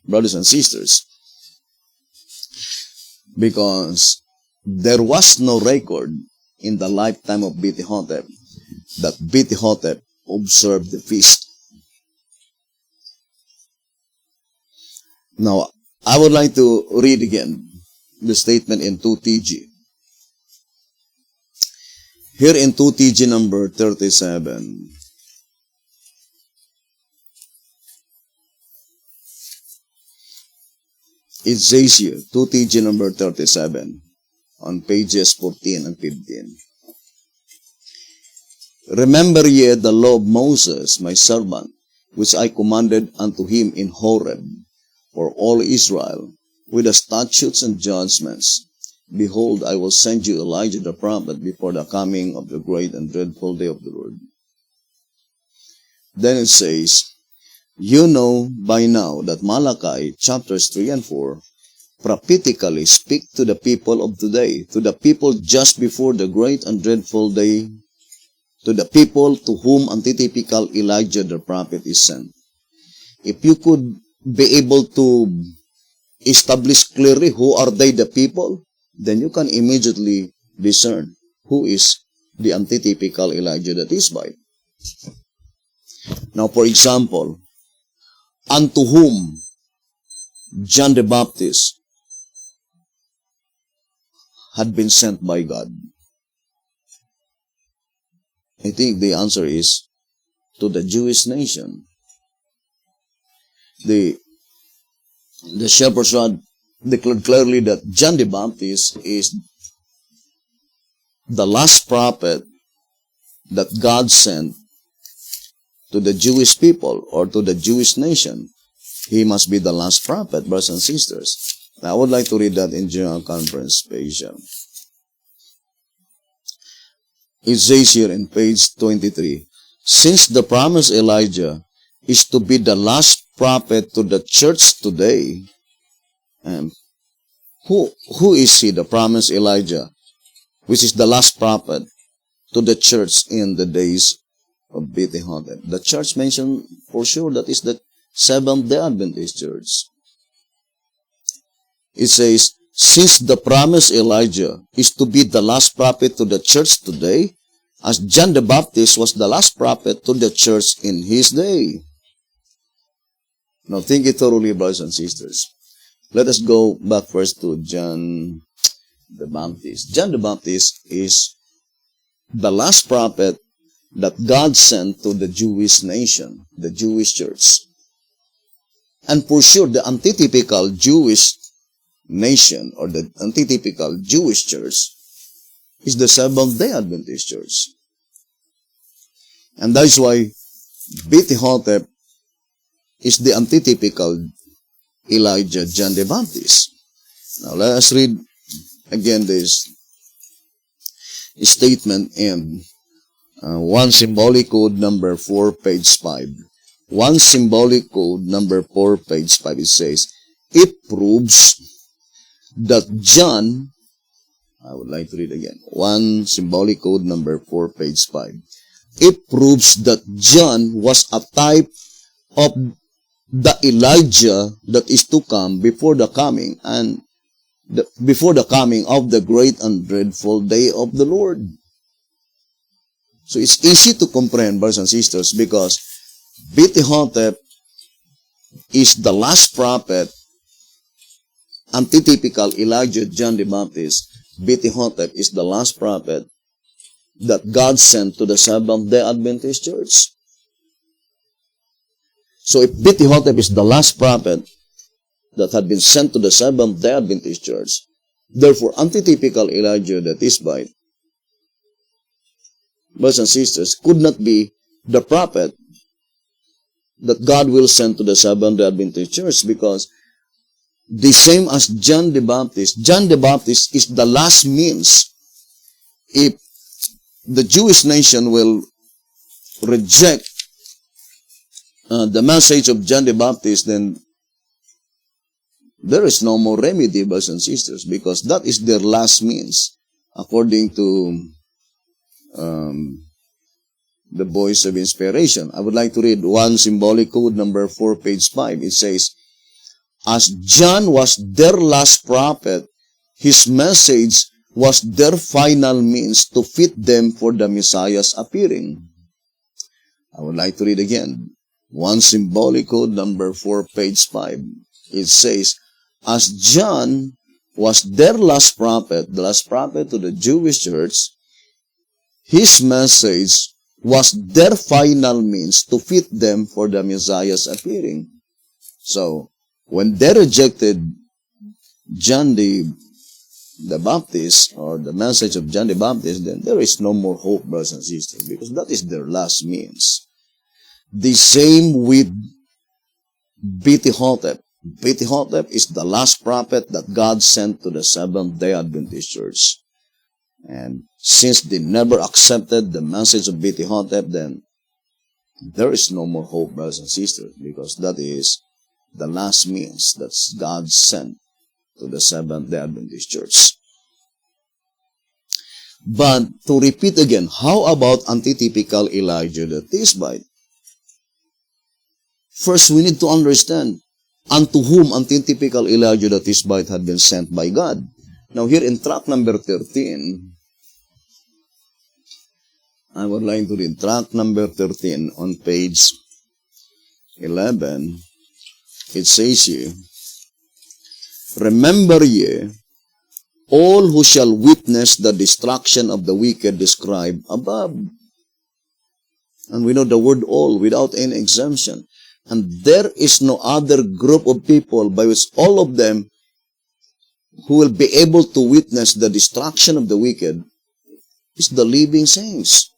Brothers and sisters, because there was no record in the lifetime of Beti-Hotep that Beti-Hotep observed the feast. Now, I would like to read again the statement in 2TG. Here in 2TG number 37, it says here, 2TG number 37, on pages 14 and 15. Remember ye the law of Moses, my servant, which I commanded unto him in Horeb, for all Israel, with the statutes and judgments. Behold, I will send you Elijah the prophet before the coming of the great and dreadful day of the Lord. Then it says, you know by now that Malachi chapters 3 and 4 prophetically speak to the people of today, to the people just before the great and dreadful day, to the people to whom antitypical Elijah the prophet is sent. If you could be able to establish clearly who are they, the people, then you can immediately discern who is the antitypical Elijah that is by. Now, for example, unto whom John the Baptist had been sent by God? I think the answer is to the Jewish nation. The Shepherd's Rod declared clearly that John the Baptist is the last prophet that God sent to the Jewish people or to the Jewish nation. He must be the last prophet, brothers and sisters. Now, I would like to read that in General Conference page. It says here in page 23, since the promised Elijah is to be the last prophet to the church today, who is he, the promised Elijah, which is the last prophet to the church in the days of Beti-Hotep? The church mentioned for sure that is the Seventh-day Adventist church. It says, since the promised Elijah is to be the last prophet to the church today, as John the Baptist was the last prophet to the church in his day. Now think it thoroughly, brothers and sisters. Let us go back first to John the Baptist. John the Baptist is the last prophet that God sent to the Jewish nation, the Jewish church. And for sure, the antitypical Jewish nation or the antitypical Jewish church is the Seventh-day Adventist church. And that is why Beti-Hotep is the antitypical Elijah, John the Baptist. Now let us read again this statement in 1 Symbolic Code number 4, page 5. 1 Symbolic Code number 4, page 5, it says, it proves that John, I would like to read again, 1 Symbolic Code number 4, page 5. It proves that John was a type of the Elijah that is to come before the coming of the great and dreadful day of the Lord. So it's easy to comprehend, brothers and sisters, because Bethihotep is the last prophet, antitypical Elijah, John the Baptist. Bethihotep is the last prophet that God sent to the Seventh-day Adventist Church. So if Bethihotep is the last prophet that had been sent to the Seventh-day Adventist Church, therefore antitypical Elijah the Tishbite, brothers and sisters, could not be the prophet that God will send to the Seventh-day Adventist Church, because the same as John the Baptist is the last means. If the Jewish nation will reject the message of John the Baptist, then there is no more remedy, brothers and sisters, because that is their last means, according to the voice of inspiration. I would like to read 1 Symbolic Code number 4, page 5. It says, as John was their last prophet, his message was their final means to fit them for the Messiah's appearing. I would like to read again. 1 Symbolic Code number 4, page 5. It says, as John was their last prophet, the last prophet to the Jewish church, his message was their final means to fit them for the Messiah's appearing. So, when they rejected John the Baptist, or the message of John the Baptist, then there is no more hope, brothers and sisters, because that is their last means. The same with Bethihotep. Bethihotep is the last prophet that God sent to the Seventh-day Adventist Church. And since they never accepted the message of Bethihotep, then there is no more hope, brothers and sisters, because that is the last means that God sent to the Seventh-day Adventist Church. But to repeat again, how about antitypical Elijah the Tishbite? First, we need to understand unto whom antitypical Elijah the Tishbite had been sent by God. Now here in tract number 13, I would like to read tract number 13 on page 11. It says here, remember ye all who shall witness the destruction of the wicked described above. And we know the word all without any exemption. And there is no other group of people by which all of them who will be able to witness the destruction of the wicked is the living saints.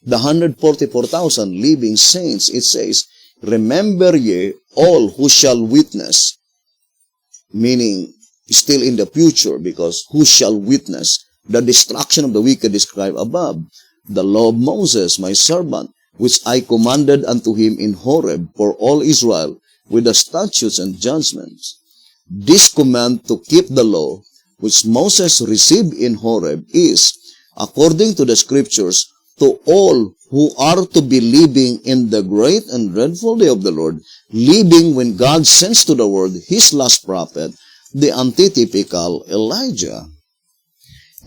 The 144,000 living saints, it says, remember ye all who shall witness, meaning still in the future, because who shall witness the destruction of the wicked described above, the law of Moses, my servant, which I commanded unto him in Horeb for all Israel, with the statutes and judgments. This command to keep the law, which Moses received in Horeb, is, according to the scriptures, to all who are to be living in the great and dreadful day of the Lord, living when God sends to the world his last prophet, the antitypical Elijah.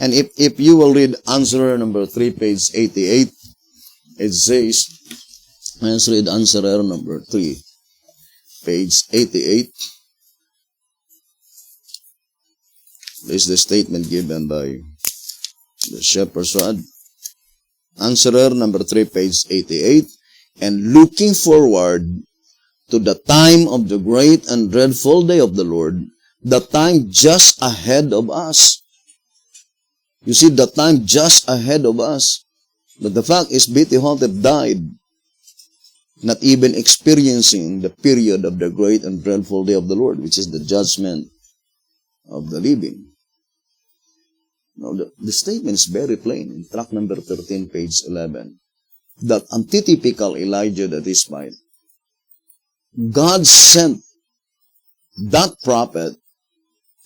And if you will read answerer number 3, page 88, it says, let's read answerer number 3, page 88. This is the statement given by the shepherd's rod. Answerer number 3, page 88. And looking forward to the time of the great and dreadful day of the Lord, the time just ahead of us. You see, the time just ahead of us. But the fact is, Bethihotep died. not even experiencing the period of the great and dreadful day of the Lord, which is the judgment of the living. Now, the statement is very plain in tract number 13, page 11, that antitypical Elijah that is mine, God sent that prophet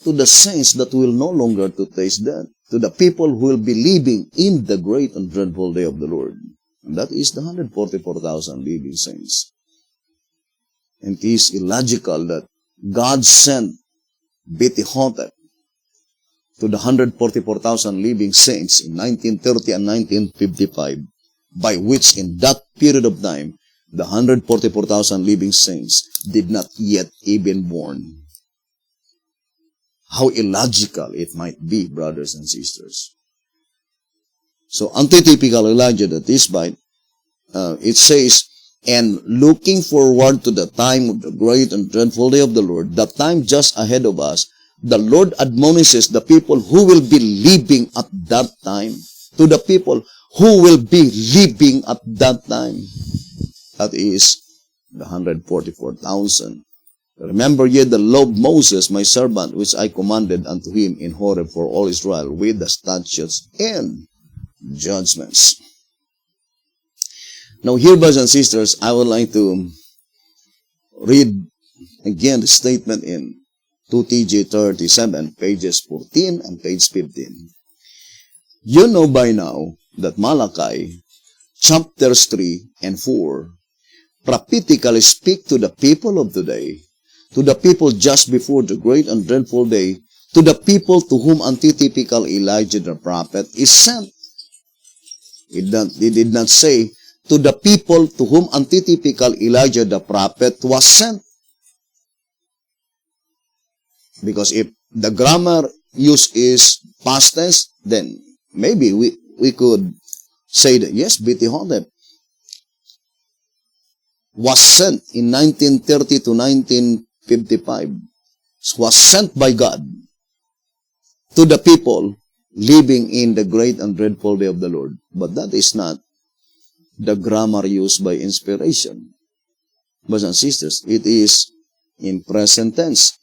to the saints that will no longer to taste death, to the people who will be living in the great and dreadful day of the Lord. And that is the 144,000 living saints. And it is illogical that God sent Betihotep to the 144,000 living saints in 1930 and 1955, by which in that period of time, the 144,000 living saints did not yet even born. How illogical it might be, brothers and sisters. So, antitypical Elijah that is by, it says, and looking forward to the time of the great and dreadful day of the Lord, the time just ahead of us, the Lord admonishes the people who will be living at that time, to the people who will be living at that time. That is the 144,000. Remember ye the law of Moses, my servant, which I commanded unto him in Horeb for all Israel, with the statutes and judgments. Now here, brothers and sisters, I would like to read again the statement in 2TJ 37, pages 14 and page 15. You know by now that Malachi, chapters 3 and 4, prophetically speak to the people of today, to the people just before the great and dreadful day, to the people to whom antitypical Elijah the prophet is sent. It did not say, to the people to whom antitypical Elijah the prophet was sent. Because if the grammar use is past tense, then maybe we could say that, yes, Betihotep was sent in 1930 to 1955, was sent by God to the people living in the great and dreadful day of the Lord. But that is not the grammar used by inspiration. Brothers and sisters, it is in present tense.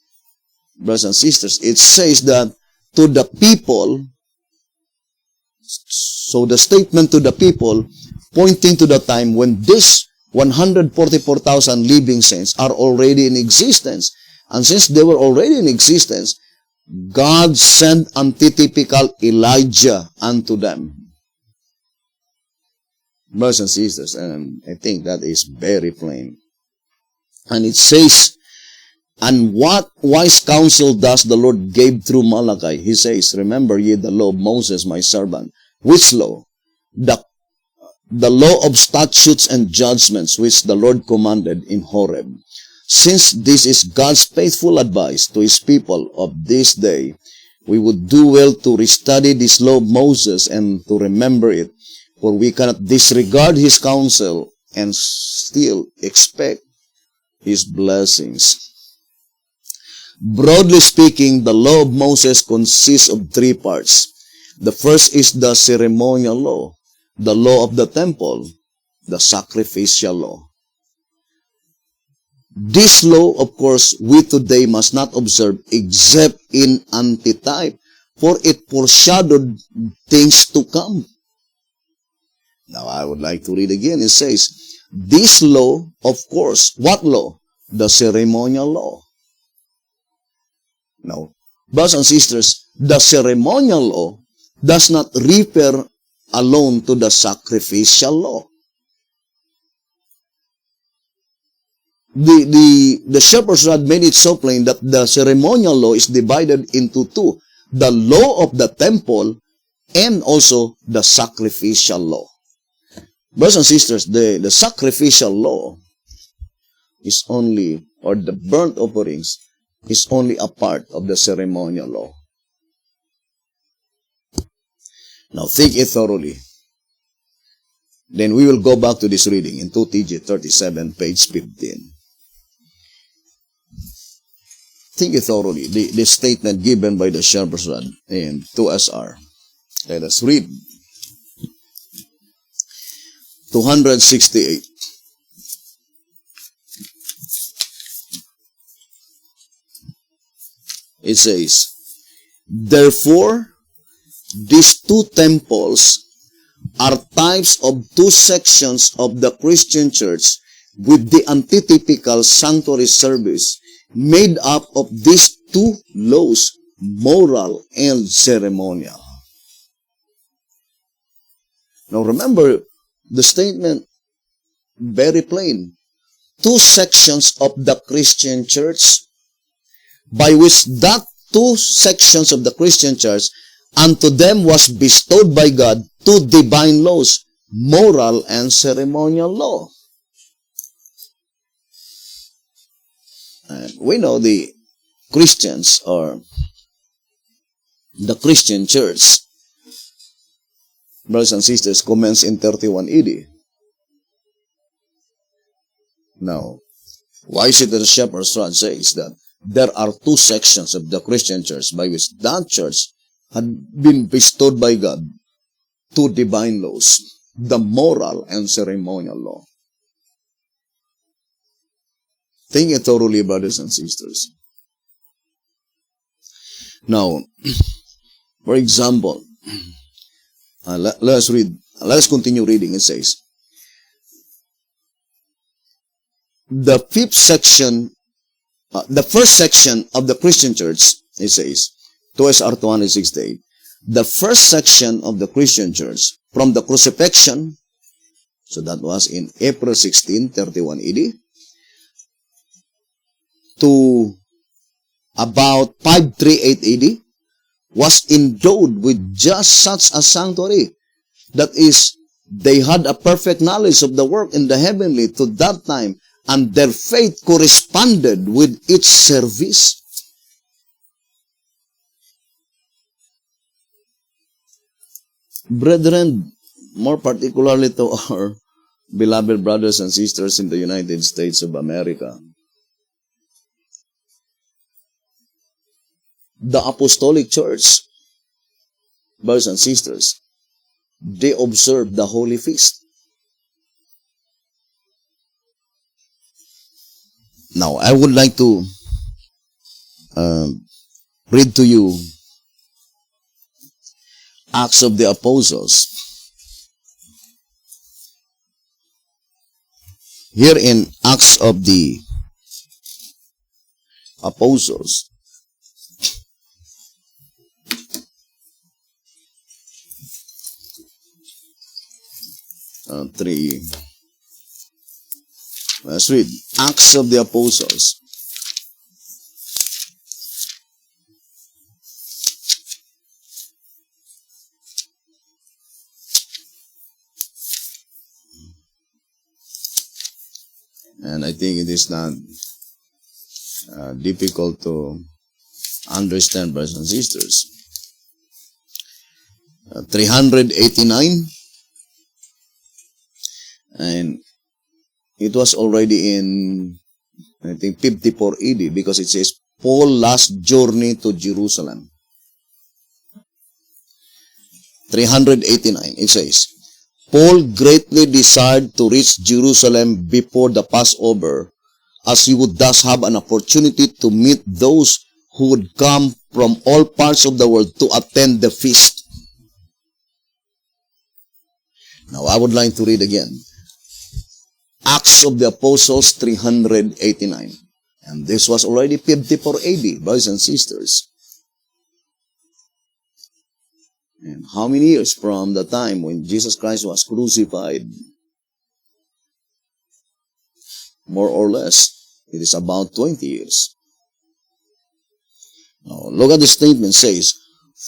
Brothers and sisters, it says that to the people, so the statement to the people pointing to the time when this 144,000 living saints are already in existence. And since they were already in existence, God sent antitypical Elijah unto them. Brothers and sisters, and I think that is very plain. And it says, and what wise counsel does the Lord gave through Malachi? He says, remember ye the law of Moses, my servant. Which law? The law of statutes and judgments which the Lord commanded in Horeb. Since this is God's faithful advice to his people of this day, we would do well to restudy this law of Moses and to remember it, for we cannot disregard his counsel and still expect his blessings. Broadly speaking, the law of Moses consists of three parts. The first is the ceremonial law, the law of the temple, the sacrificial law. This law, of course, we today must not observe except in antitype, for it foreshadowed things to come. Now, I would like to read again. It says, this law, of course, what law? The ceremonial law. Now, brothers and sisters, the ceremonial law does not refer alone to the sacrificial law. The shepherd's rod made it so plain that the ceremonial law is divided into two, the law of the temple and also the sacrificial law. Brothers and sisters, the sacrificial law is only, or the burnt offerings is only a part of the ceremonial law. Now think it thoroughly. Then we will go back to this reading in 2TJ 37, page 15. Think it thoroughly, the statement given by the shepherd's rod in 2SR. Let us read. 268. It says, therefore, these two temples are types of two sections of the Christian church with the antitypical sanctuary service made up of these two laws, moral and ceremonial. Now remember, the statement, very plain. Two sections of the Christian church, by which that two sections of the Christian church, unto them was bestowed by God two divine laws, moral and ceremonial law. And we know the Christians, or the Christian church, brothers and sisters, commence in 31 AD. Now, why is it that the Shepherd's Rod says that there are two sections of the Christian church by which that church had been bestowed by God two divine laws, the moral and ceremonial law? Think it thoroughly, brothers and sisters. Now, for example, let's continue reading. It says, the first section of the Christian church, it says, 2SR 268, the first section of the Christian church, from the crucifixion, so that was in April 16, 31 AD, to about 538 AD, was endowed with just such a sanctuary. That is, they had a perfect knowledge of the work in the heavenly to that time, and their faith corresponded with its service. Brethren, more particularly to our beloved brothers and sisters in the United States of America, the Apostolic Church, brothers and sisters, they observe the Holy Feast. Now, I would like to read to you Acts of the Apostles. Here in Acts of the Apostles, let's read Acts of the Apostles. And I think it is not difficult to understand, brothers and sisters. 389, and it was already in, I think, 54 AD, because it says, Paul's last journey to Jerusalem. 389, it says, Paul greatly desired to reach Jerusalem before the Passover, as he would thus have an opportunity to meet those who would come from all parts of the world to attend the feast. Now, I would like to read again. Acts of the Apostles 389. And this was already 54 AD, brothers and sisters. And how many years from the time when Jesus Christ was crucified? More or less, it is about 20 years. Now, look at the statement. It says,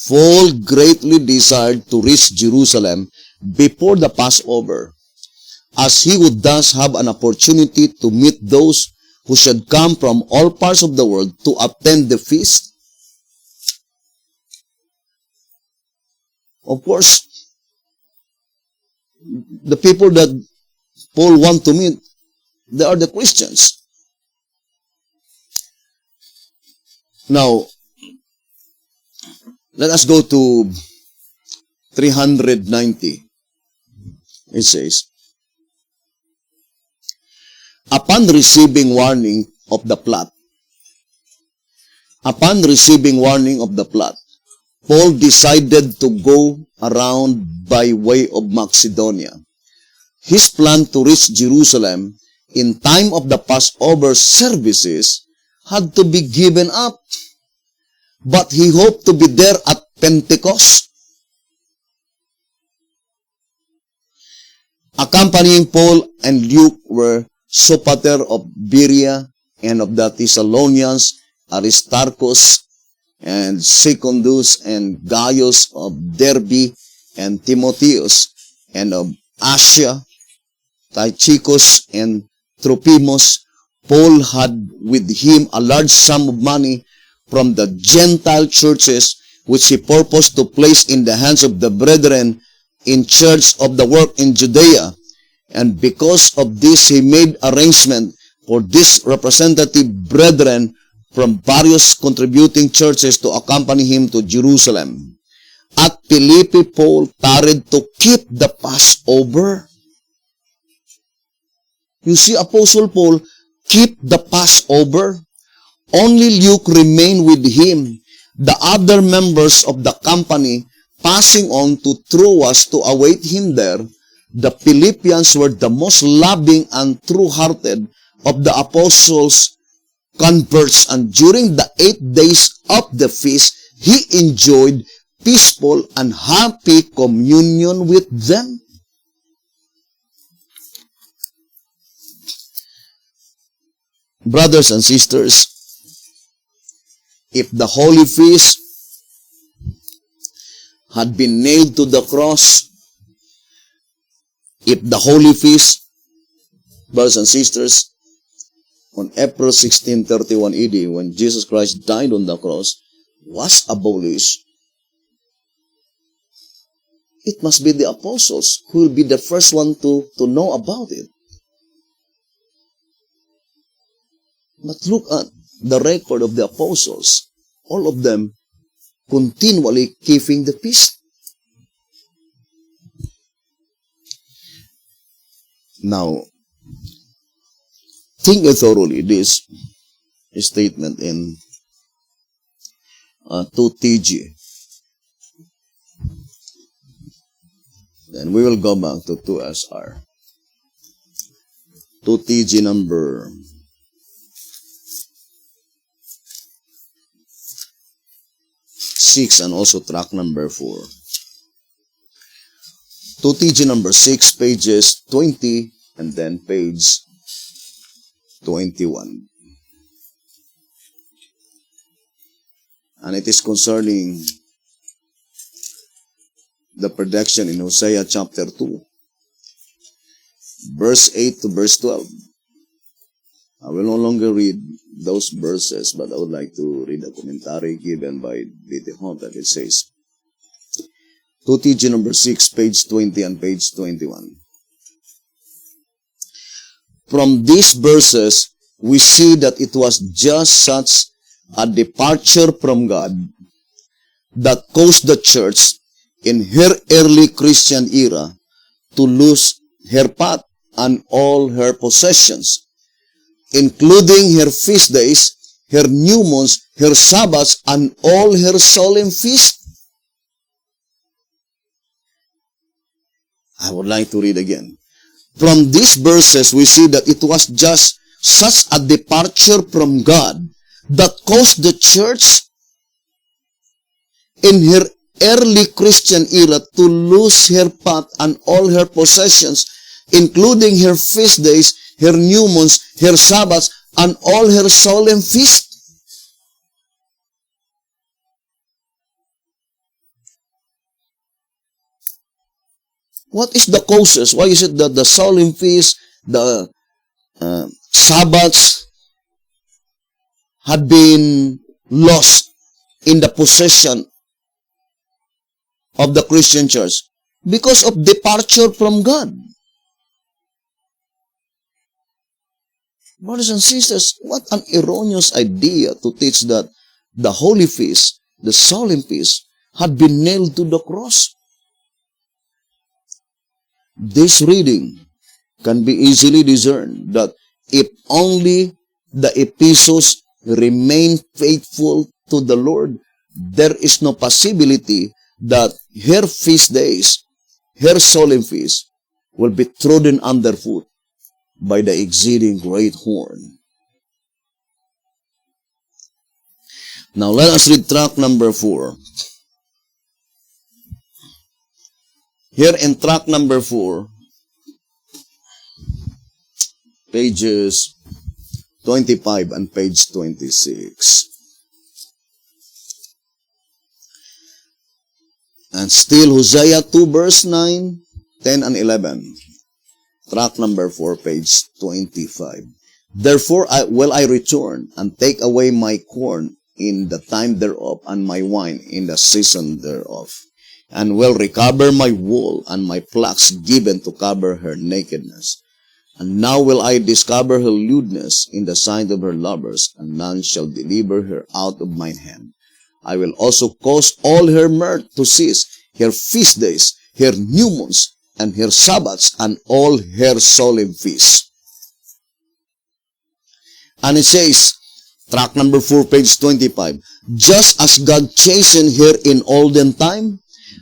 Paul greatly desired to reach Jerusalem before the Passover, as he would thus have an opportunity to meet those who should come from all parts of the world to attend the feast. Of course, the people that Paul wants to meet, they are the Christians. Now, let us go to 390. It says, upon receiving warning of the plot, Upon receiving warning of the plot, Paul decided to go around by way of Macedonia. His plan to reach Jerusalem in time of the Passover services had to be given up, but he hoped to be there at Pentecost. Accompanying Paul and Luke were Sopater of Berea and of the Thessalonians, Aristarchus and Secundus and Gaius of Derbe and Timotheus, and of Asia, Tychicus and Trophimus. Paul had with him a large sum of money from the Gentile churches, which he purposed to place in the hands of the brethren in charge of the work in Judea. And because of this, he made arrangement for these representative brethren from various contributing churches to accompany him to Jerusalem. At Philippi, Paul tarried to keep the Passover. You see, Apostle Paul keep the Passover. Only Luke remained with him. The other members of the company passing on to Troas to await him there. The Philippians were the most loving and true-hearted of the apostles' converts, and during the 8 days of the feast, he enjoyed peaceful and happy communion with them. Brothers and sisters, if the Holy Feast had been nailed to the cross, if the Holy Feast, brothers and sisters, on April 1631 AD, when Jesus Christ died on the cross, was abolished, it must be the apostles who will be the first one to know about it. But look at the record of the apostles. All of them continually keeping the feast. Now, think thoroughly this statement in 2TG. Then we will go back to 2SR. 2TG number 6 and also track number 4. 2TG number 6, pages 20 and then page 21. And it is concerning the prediction in Hosea chapter 2, verse 8 to verse 12. I will no longer read those verses, but I would like to read a commentary given by B.T. Hall that it says, 2TG number 6, page 20 and page 21. From these verses, we see that it was just such a departure from God that caused the church in her early Christian era to lose her path and all her possessions, including her feast days, her new moons, her Sabbaths, and all her solemn feasts. I would like to read again. From these verses, we see that it was just such a departure from God that caused the church in her early Christian era to lose her path and all her possessions, including her feast days, her new moons, her Sabbaths, and all her solemn feasts. What is the causes? Why is it that the solemn feast, the Sabbaths had been lost in the possession of the Christian church? Because of departure from God. Brothers and sisters, what an erroneous idea to teach that the Holy Feast, the solemn feast, had been nailed to the cross. This reading can be easily discerned that if only the Ephesus remain faithful to the Lord, there is no possibility that her feast days, her solemn feast, will be trodden underfoot by the exceeding great horn. Now let us read tract number 4. Here in tract number 4, pages 25 and page 26. And still Hosea 2 verse 9, 10 and 11. Tract number 4, page 25. Therefore will I return and take away my corn in the time thereof, and my wine in the season thereof, and will recover my wool and my flax given to cover her nakedness. And now will I discover her lewdness in the sight of her lovers, and none shall deliver her out of mine hand. I will also cause all her mirth to cease, her feast days, her new moons, and her Sabbaths, and all her solemn feasts. And it says, tract number 4, page 25, just as God chastened her in olden time,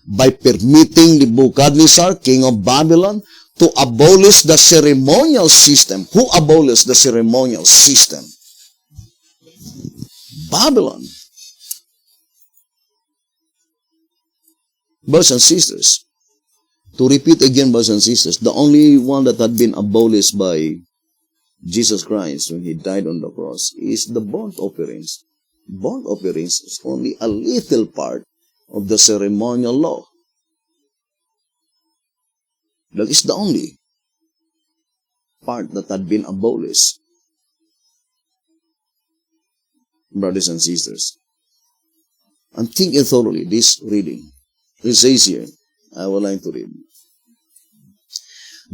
by permitting Nebuchadnezzar, king of Babylon, to abolish the ceremonial system. Who abolished the ceremonial system? Babylon. Brothers and sisters, to repeat again, brothers and sisters, the only one that had been abolished by Jesus Christ when he died on the cross is the burnt offerings. Burnt offerings is only a little part of the ceremonial law. That is the only part that had been abolished. Brothers and sisters, and think it thoroughly, this reading. It says here, I would like to read.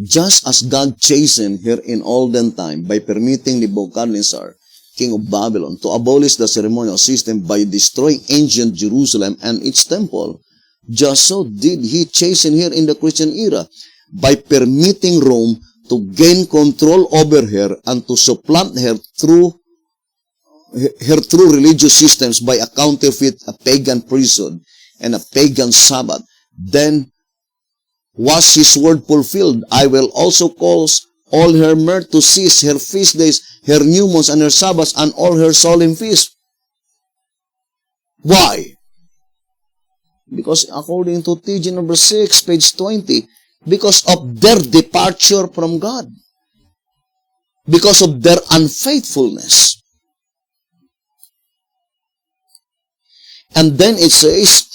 Just as God chastened her in olden time by permitting Nebuchadnezzar, king of Babylon, to abolish the ceremonial system by destroying ancient Jerusalem and its temple, just so did he chasten her in the Christian era by permitting Rome to gain control over her and to supplant her through religious systems by a counterfeit, a pagan priesthood, and a pagan Sabbath. Then was his word fulfilled. I will also cause all her mirth to cease, her feast days, her new moons, and her Sabbaths, and all her solemn feasts. Why? Because according to TG number 6, page 20, because of their departure from God. Because of their unfaithfulness. And then it says,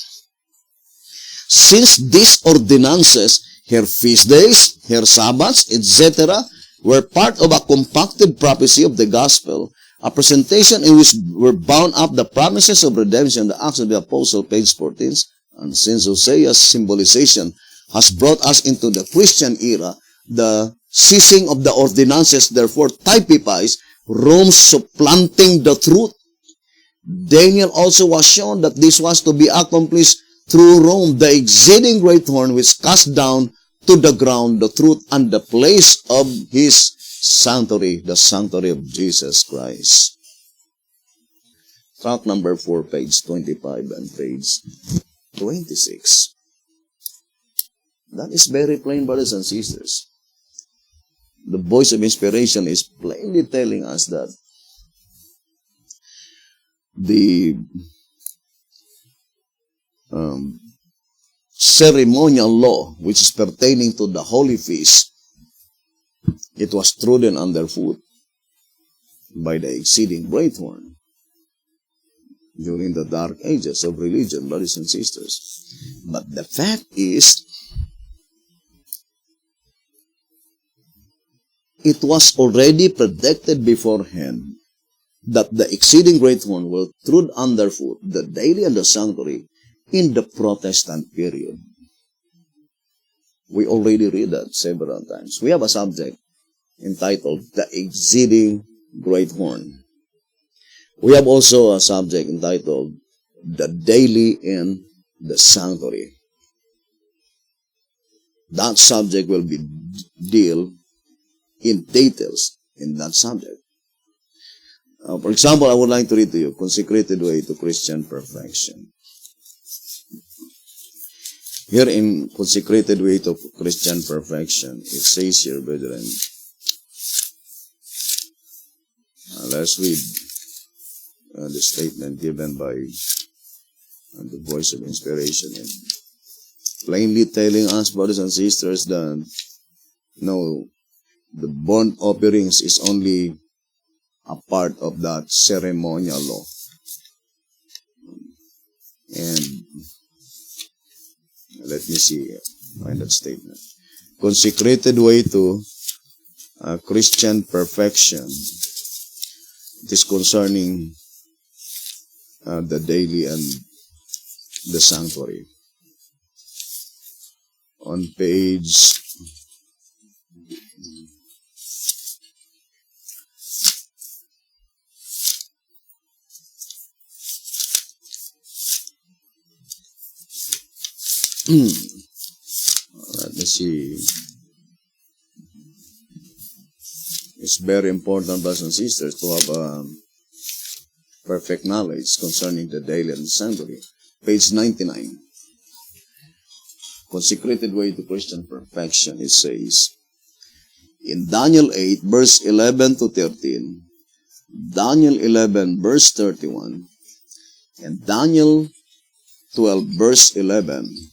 since these ordinances, her feast days, her Sabbaths, etc., were part of a compacted prophecy of the gospel, a presentation in which were bound up the promises of redemption, the Acts of the Apostle, page 14, and since Hosea's symbolization has brought us into the Christian era, the ceasing of the ordinances therefore typifies Rome supplanting the truth. Daniel also was shown that this was to be accomplished through Rome, the exceeding great horn which cast down to the ground the truth and the place of his sanctuary, the sanctuary of Jesus Christ. Tract number 4, page 25 and page 26. That is very plain, brothers and sisters. The voice of inspiration is plainly telling us that the ceremonial law, which is pertaining to the holy feast, it was trodden underfoot by the exceeding great horn during the dark ages of religion, brothers and sisters. But the fact is, it was already predicted beforehand that the exceeding great horn will trod underfoot the daily and the sanctuary in the Protestant period. We already read that several times. We have a subject entitled The Exceeding Great Horn. We have also a subject entitled The Daily in the Sanctuary. That subject will deal in details in that subject. For example, I would like to read to you, Consecrated Way to Christian Perfection. Here in Consecrated Way to Christian Perfection, it says here, brethren, let's read the statement given by the voice of inspiration, and plainly telling us, brothers and sisters, that no, the burnt offerings is only a part of that ceremonial law. And let me see, find that statement. Consecrated Way to Christian Perfection. It is concerning the daily and the sanctuary. On page 'Let me see. It's very important, brothers and sisters, to have perfect knowledge concerning the daily and the sanctuary. Page 99. Consecrated Way to Christian Perfection, it says, in Daniel 8, verse 11 to 13, Daniel 11, verse 31, and Daniel 12, verse 11,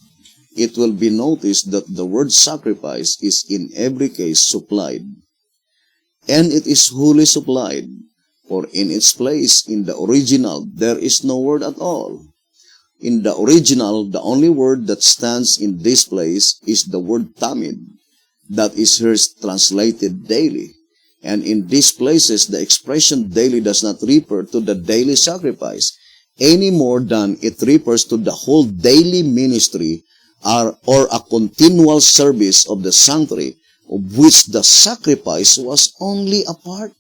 it will be noticed that the word sacrifice is in every case supplied, and it is wholly supplied, for in its place in the original there is no word at all. In the original, the only word that stands in this place is the word tamid, that is here translated daily. And in these places, the expression daily does not refer to the daily sacrifice, any more than it refers to the whole daily ministry or a continual service of the sanctuary, of which the sacrifice was only a part.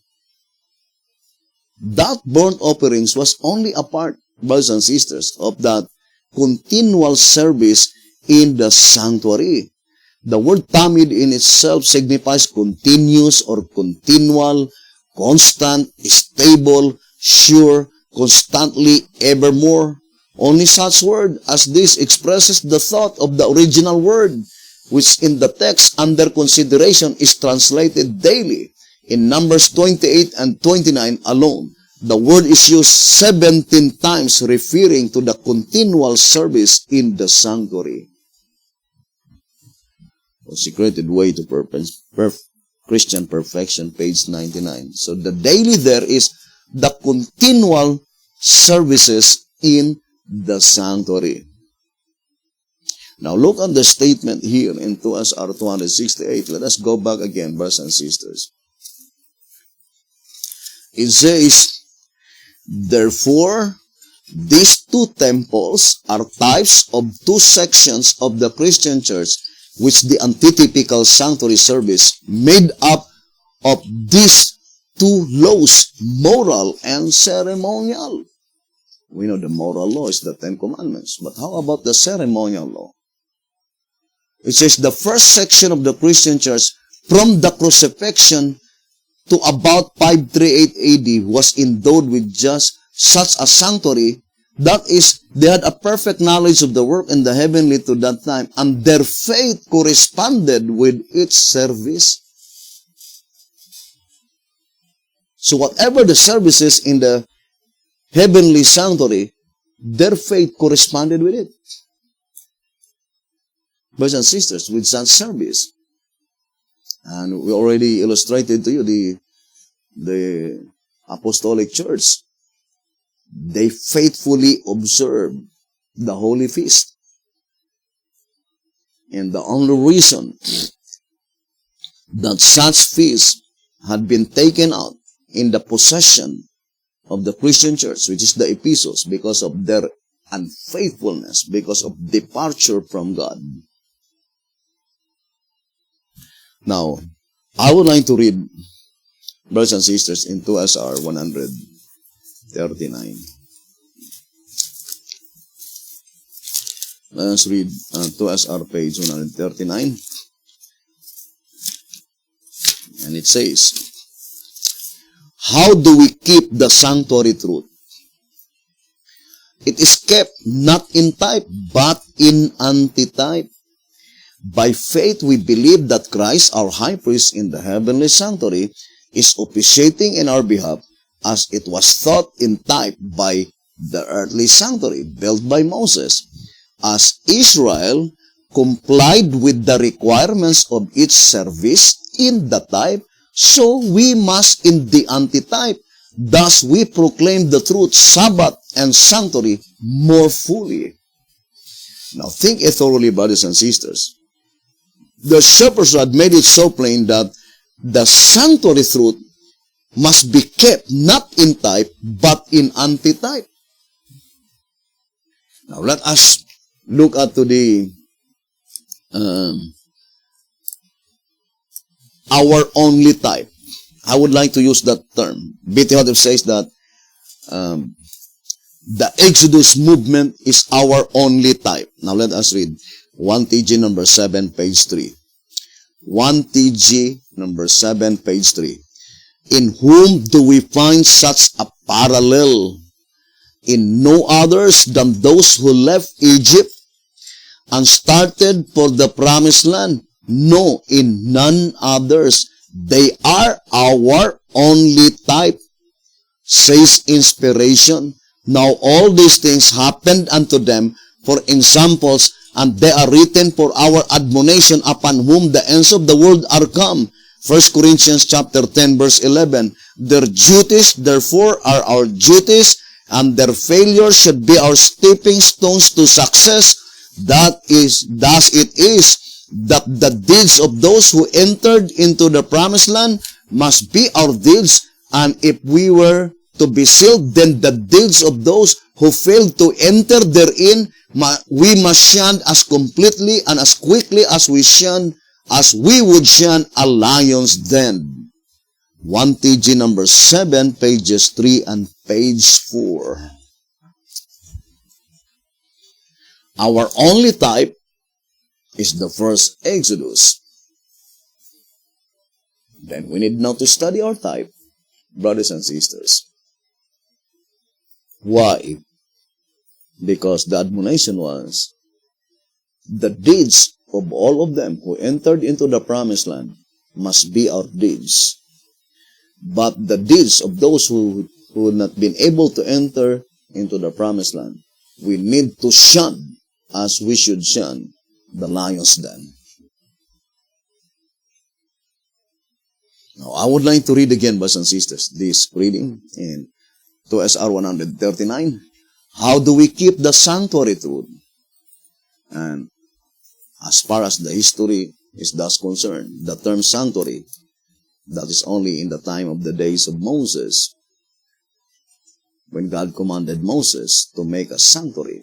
That burnt offerings was only a part, brothers and sisters, of that continual service in the sanctuary. The word tamid in itself signifies continuous or continual, constant, stable, sure, constantly, evermore. Only such word as this expresses the thought of the original word, which in the text under consideration is translated daily. In Numbers 28 and 29 alone, the word is used 17 times referring to the continual service in the sanctuary. Consecrated Way to Christian Perfection, page 99. So the daily there is the continual services in the sanctuary. Now look at the statement here in 2SR 268. Let us go back again, brothers and sisters. It says, therefore, these two temples are types of two sections of the Christian church, which the antitypical sanctuary service made up of these two laws, moral and ceremonial. We know the moral law is the Ten Commandments, but how about the ceremonial law? It says the first section of the Christian church, from the crucifixion to about 538 AD, was endowed with just such a sanctuary. That is, they had a perfect knowledge of the work in the heavenly to that time, and their faith corresponded with its service. So whatever the services in the heavenly sanctuary, their faith corresponded with it. Brothers and sisters, with such service. And we already illustrated to you the apostolic church. They faithfully observed the holy feast. And the only reason that such feast had been taken out in the possession of the Christian church, which is the epistles, because of their unfaithfulness, because of departure from God. Now, I would like to read, brothers and sisters, in 2SR 139. Let us read 2SR page 139. And it says, How do we keep the sanctuary truth? It is kept not in type, but in antitype. By faith, we believe that Christ, our high priest in the heavenly sanctuary, is officiating in our behalf, as it was taught in type by the earthly sanctuary built by Moses. As Israel complied with the requirements of its service in the type, so we must in the antitype. Thus we proclaim the truth, Sabbath and sanctuary more fully. Now think it thoroughly, brothers and sisters. The shepherds had made it so plain that the sanctuary truth must be kept not in type, but in antitype. Now let us look at to the our only type. I would like to use that term. B.T. Hotep says that the Exodus movement is our only type. Now let us read 1 TG number 7, page 3. 1 TG number 7, page 3. In whom do we find such a parallel? In no others than those who left Egypt and started for the promised land. No, in none others. They are our only type, says inspiration. Now all these things happened unto them for examples, and they are written for our admonition, upon whom the ends of the world are come. 1 Corinthians chapter 10, verse 11. Their duties, therefore, are our duties, and their failures should be our stepping stones to success. Thus it is that the deeds of those who entered into the promised land must be our deeds, and if we were to be sealed, then the deeds of those who failed to enter therein, we must shun as completely and as quickly as we would shun a lion's den. 1 TG number 7, pages 3 and page 4. Our only type is the first Exodus. Then we need now to study our type, brothers and sisters. Why? Because the admonition was, the deeds of all of them who entered into the promised land must be our deeds. But the deeds of those who had not been able to enter into the promised land, we need to shun as we should shun the lion's den. Now, I would like to read again, brothers and sisters, this reading in 2SR 139. How do we keep the sanctuary truth? And as far as the history is thus concerned, the term sanctuary, that is only in the time of the days of Moses, when God commanded Moses to make a sanctuary.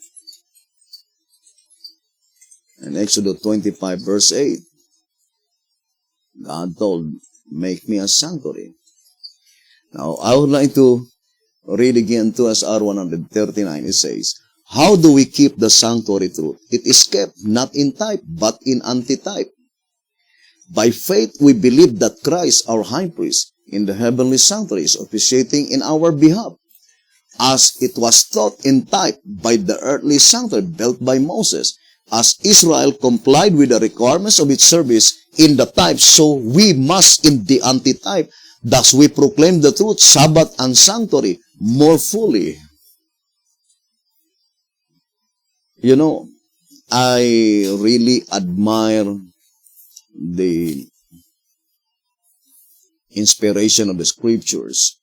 In Exodus 25, verse 8, God told, make me a sanctuary. Now, I would like to read again 2SR 139. It says, how do we keep the sanctuary truth? It is kept not in type, but in antitype. By faith, we believe that Christ, our high priest, in the heavenly sanctuary is officiating in our behalf, as it was taught in type by the earthly sanctuary built by Moses. As Israel complied with the requirements of its service in the type, so we must in the antitype. Thus we proclaim the truth, Sabbath and sanctuary, more fully. You know, I really admire the inspiration of the scriptures,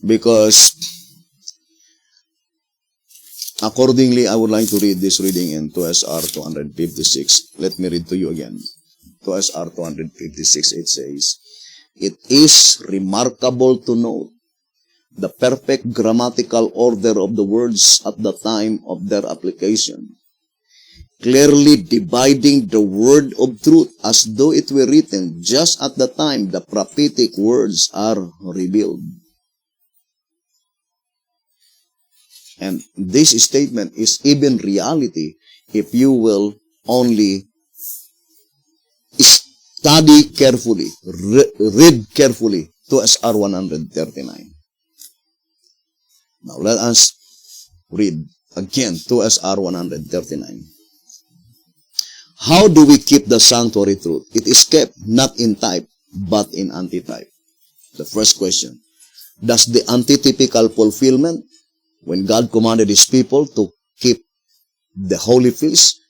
because accordingly, I would like to read this reading in 2SR 256. Let me read to you again. 2SR 256, it says, it is remarkable to note the perfect grammatical order of the words at the time of their application, clearly dividing the word of truth as though it were written just at the time the prophetic words are revealed. And this statement is even reality if you will only study carefully, read carefully 2SR 139. Now let us read again 2SR 139. How do we keep the sanctuary truth? It is kept not in type, but in antitype. The first question, does the antitypical fulfillment, when God commanded His people to keep the holy feast,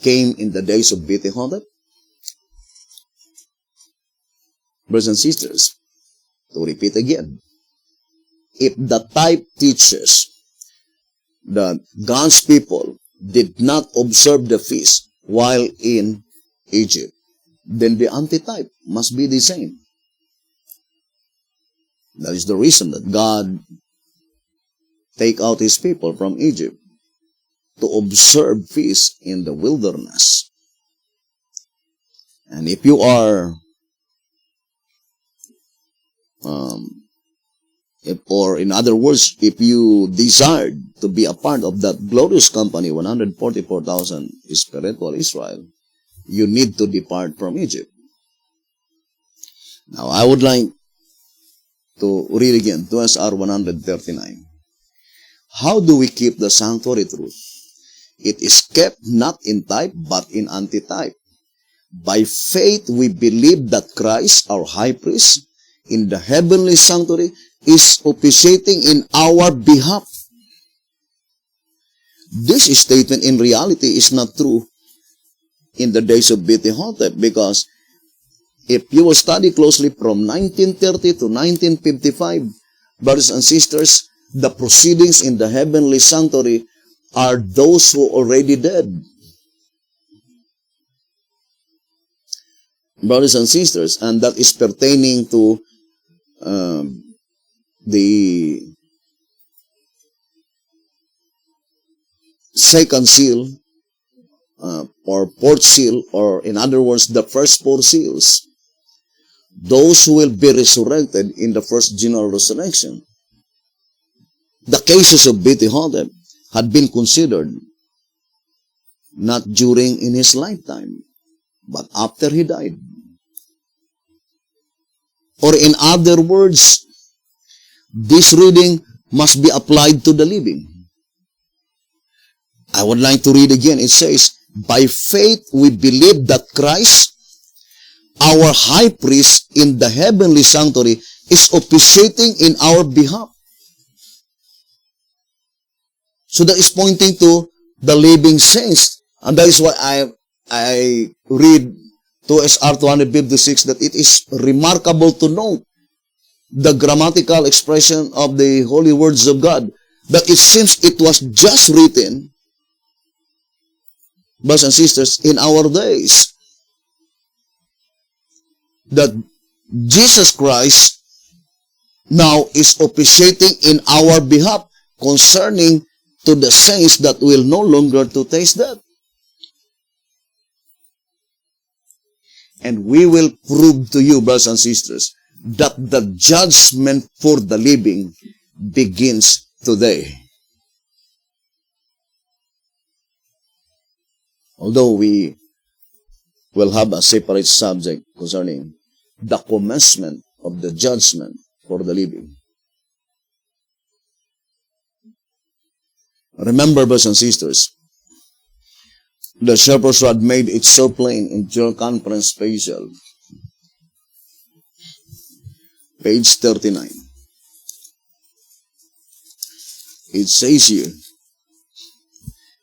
came in the days of Bethlehem? Brothers and sisters, to repeat again, if the type teaches that God's people did not observe the feast while in Egypt, then the antitype must be the same. That is the reason that God take out His people from Egypt to observe feast in the wilderness. And if you are or in other words, if you desired to be a part of that glorious company, 144,000 spiritual Israel, you need to depart from Egypt. Now, I would like to read again, 2SR 139. How do we keep the sanctuary truth? It is kept not in type, but in antitype. By faith, we believe that Christ, our high priest, in the heavenly sanctuary, is officiating in our behalf. This statement in reality is not true in the days of Bethlehem, because if you will study closely from 1930 to 1955, brothers and sisters, the proceedings in the heavenly sanctuary are those who are already dead. Brothers and sisters, and that is pertaining to the second seal, or fourth seal, or in other words, the first four seals. Those who will be resurrected in the first general resurrection. The cases of Bethlehem had been considered not during in his lifetime, but after he died. Or in other words, this reading must be applied to the living. I would like to read again. It says, by faith we believe that Christ, our high priest in the heavenly sanctuary, is officiating in our behalf. So that is pointing to the living saints. And that is why I read 2SR 256 that it is remarkable to note the grammatical expression of the holy words of God, that it seems it was just written, brothers and sisters, in our days, that Jesus Christ now is officiating in our behalf concerning to the saints that will no longer to taste death. And we will prove to you, brothers and sisters, that the judgment for the living begins today. Although we will have a separate subject concerning the commencement of the judgment for the living. Remember, brothers and sisters, the shepherd's rod made it so plain in General Conference Special, page 39. It says here,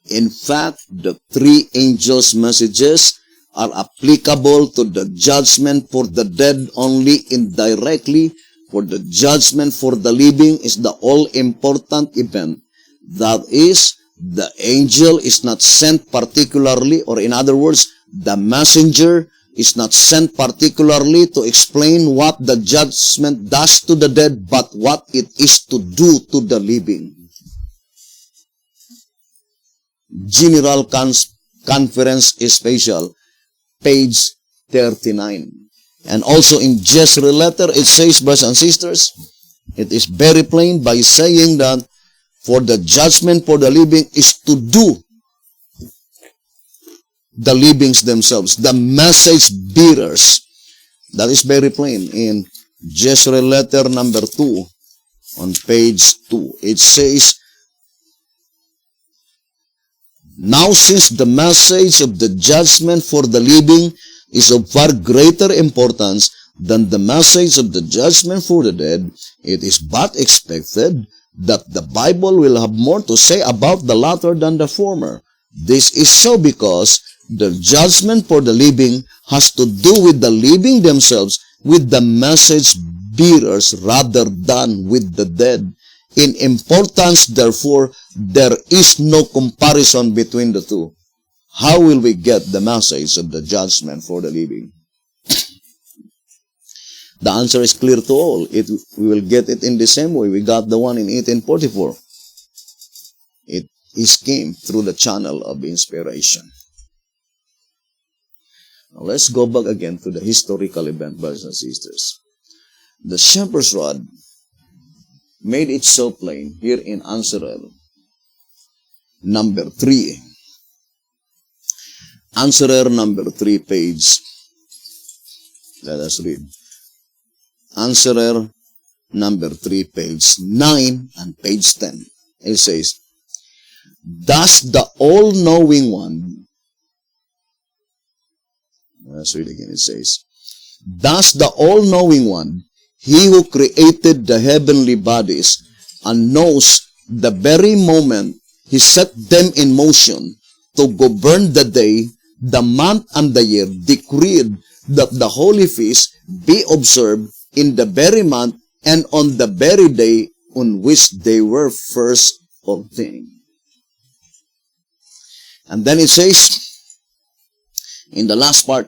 in fact, the three angels' messages are applicable to the judgment for the dead only indirectly, for the judgment for the living is the all-important event. That is, the angel is not sent particularly, or in other words, the messenger is not sent particularly to explain what the judgment does to the dead, but what it is to do to the living. General Conference Special, page 39. And also in Jezreel letter, it says, brothers and sisters, it is very plain by saying that for the judgment for the living is to do the livings themselves, the message bearers, That is very plain in Jezreel letter number 2 on page 2. It says, now since the message of the judgment for the living is of far greater importance than the message of the judgment for the dead, it is but expected that the Bible will have more to say about the latter than the former. This is so because the judgment for the living has to do with the living themselves, with the message bearers, rather than with the dead. In importance, therefore, there is no comparison between the two. How will we get the message of the judgment for the living? The answer is clear to all. We will get it in the same way we got the one in 1844. It came through the channel of inspiration. Now let's go back again to the historical event, brothers and sisters. The shepherd's rod made it so plain here in Answerel number 3. Answerer number 3, page. Let us read. Answerer number 3, page 9 and page 10. It says, thus the all-knowing one, let's read again, it says, thus the all-knowing one, he who created the heavenly bodies and knows the very moment he set them in motion to govern the day, the month, and the year, decreed that the holy feast be observed in the very month and on the very day on which they were first obtained. And then it says, in the last part,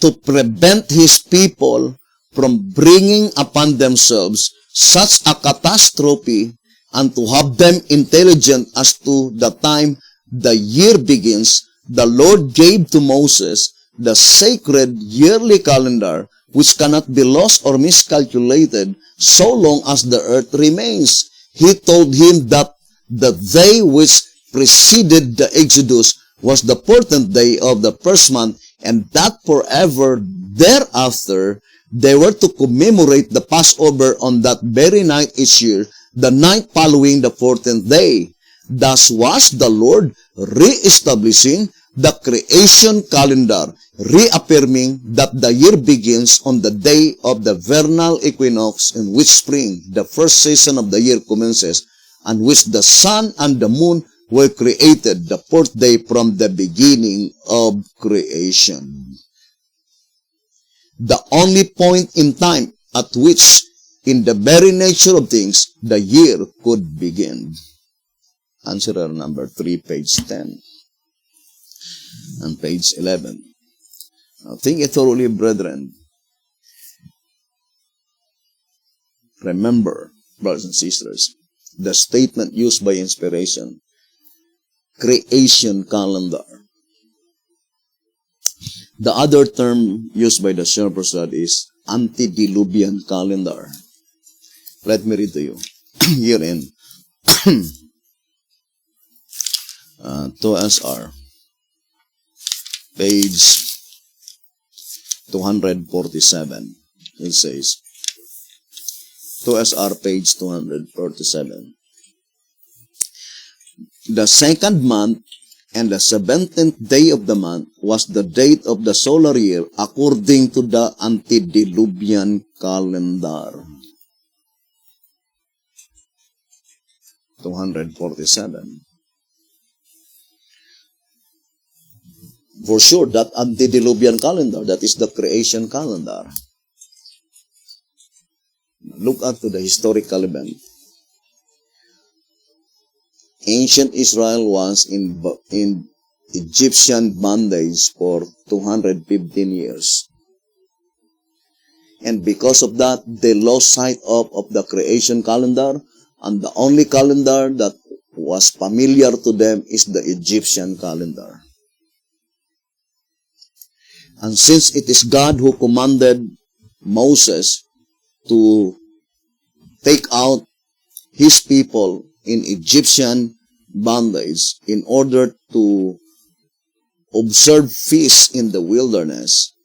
to prevent his people from bringing upon themselves such a catastrophe and to have them intelligent as to the time the year begins, the Lord gave to Moses the sacred yearly calendar, which cannot be lost or miscalculated so long as the earth remains. He told him that the day which preceded the Exodus was the 14th day of the first month, and that forever thereafter they were to commemorate the Passover on that very night each year, the night following the 14th day. Thus was the Lord re-establishing the creation calendar, reaffirming that the year begins on the day of the vernal equinox, in which spring, the first season of the year, commences, and which the sun and the moon were created the fourth day from the beginning of creation. The only point in time at which, in the very nature of things, the year could begin. Answerer number 3, page 10 and page 11. Now think it thoroughly, brethren. Remember, brothers and sisters, the statement used by inspiration, creation calendar. The other term used by the shepherd's rod is antediluvian calendar. Let me read to you. Here in 2SR, page 247. It says, 2SR, page 247. The second month and the 17th day of the month was the date of the solar year according to the antediluvian calendar. 247. For sure, that antediluvian calendar, that is the creation calendar. Look at to the historical event. Ancient Israel was in Egyptian bondage for 215 years. And because of that, they lost sight of the creation calendar, and the only calendar that was familiar to them is the Egyptian calendar. And since it is God who commanded Moses to take out his people in Egyptian bondage in order to observe feasts in the wilderness,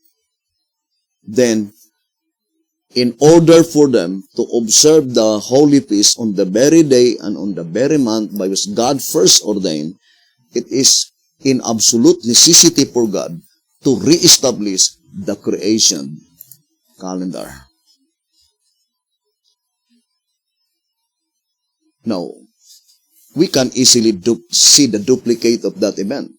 then in order for them to observe the holy feast on the very day and on the very month by which God first ordained, it is in absolute necessity for God to reestablish the creation calendar. Now, we can easily see the duplicate of that event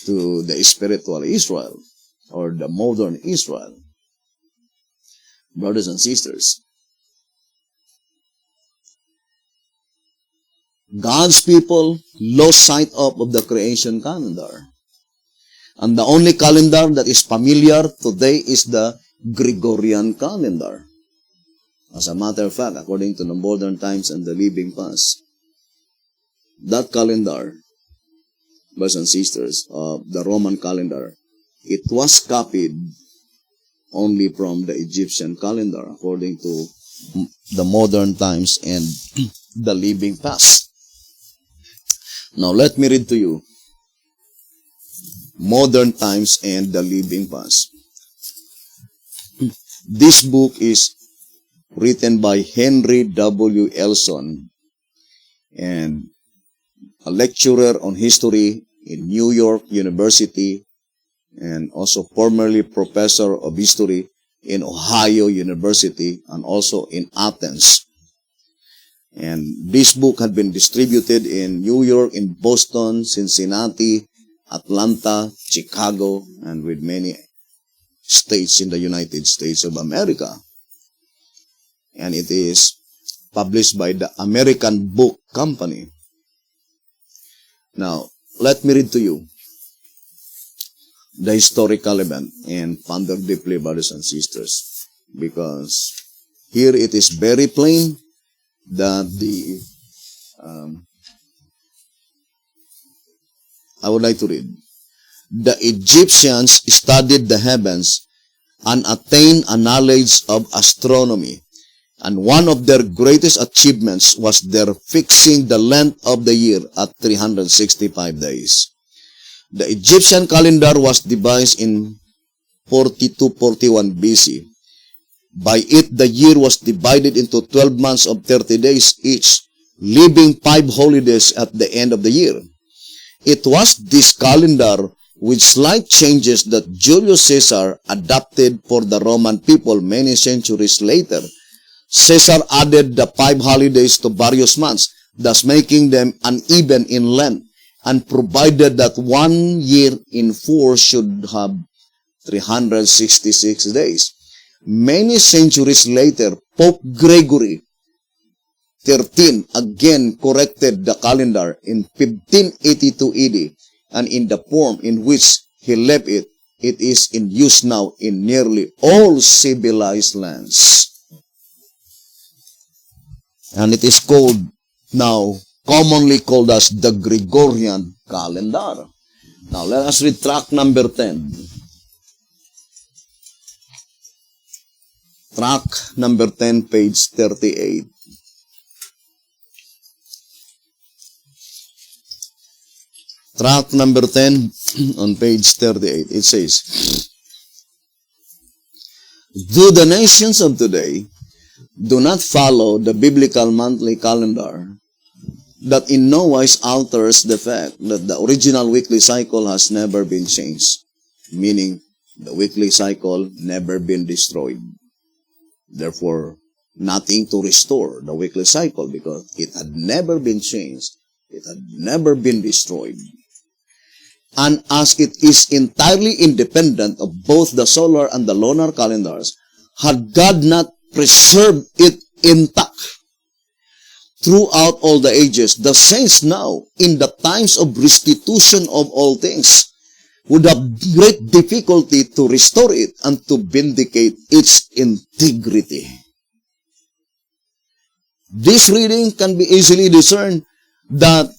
to the spiritual Israel or the modern Israel. Brothers and sisters, God's people lost sight of the creation calendar. And the only calendar that is familiar today is the Gregorian calendar. As a matter of fact, according to the modern times and the living past, that calendar, brothers and sisters, of the Roman calendar, it was copied only from the Egyptian calendar, according to the modern times and the living past. Now, let me read to you Modern Times and the Living Past. This book is written by Henry W. Elson, and a lecturer on history in New York University, and also formerly professor of history in Ohio University and also in Athens. And this book had been distributed in New York, in Boston, Cincinnati, Atlanta, Chicago, and with many states in the United States of America. And it is published by the American Book Company. Now, let me read to you the historical event and ponder deeply, brothers and sisters, because here it is very plain that I would like to read. The Egyptians studied the heavens and attained a knowledge of astronomy, and one of their greatest achievements was their fixing the length of the year at 365 days. The Egyptian calendar was devised in 4241 BC. By it, the year was divided into 12 months of 30 days each, leaving 5 holidays at the end of the year. It was this calendar, with slight changes, that Julius Caesar adopted for the Roman people many centuries later. Caesar added the 5 holidays to various months, thus making them uneven in length, and provided that 1 year in 4 should have 366 days. Many centuries later, Pope Gregory XIII again corrected the calendar in 1582 AD, and in the form in which he left it, it is in use now in nearly all civilized lands. And it is called now, commonly called as the Gregorian calendar. Now, let us read tract number 10. Tract number 10, page 38. Tract number 10 on page 38. It says, do the nations of today do not follow the biblical monthly calendar that in no wise alters the fact that the original weekly cycle has never been changed, meaning the weekly cycle never been destroyed. Therefore, nothing to restore the weekly cycle because it had never been changed. It had never been destroyed. And as it is entirely independent of both the solar and the lunar calendars, had God not preserved it intact throughout all the ages, the saints now, in the times of restitution of all things, would have great difficulty to restore it and to vindicate its integrity. This reading can be easily discerned that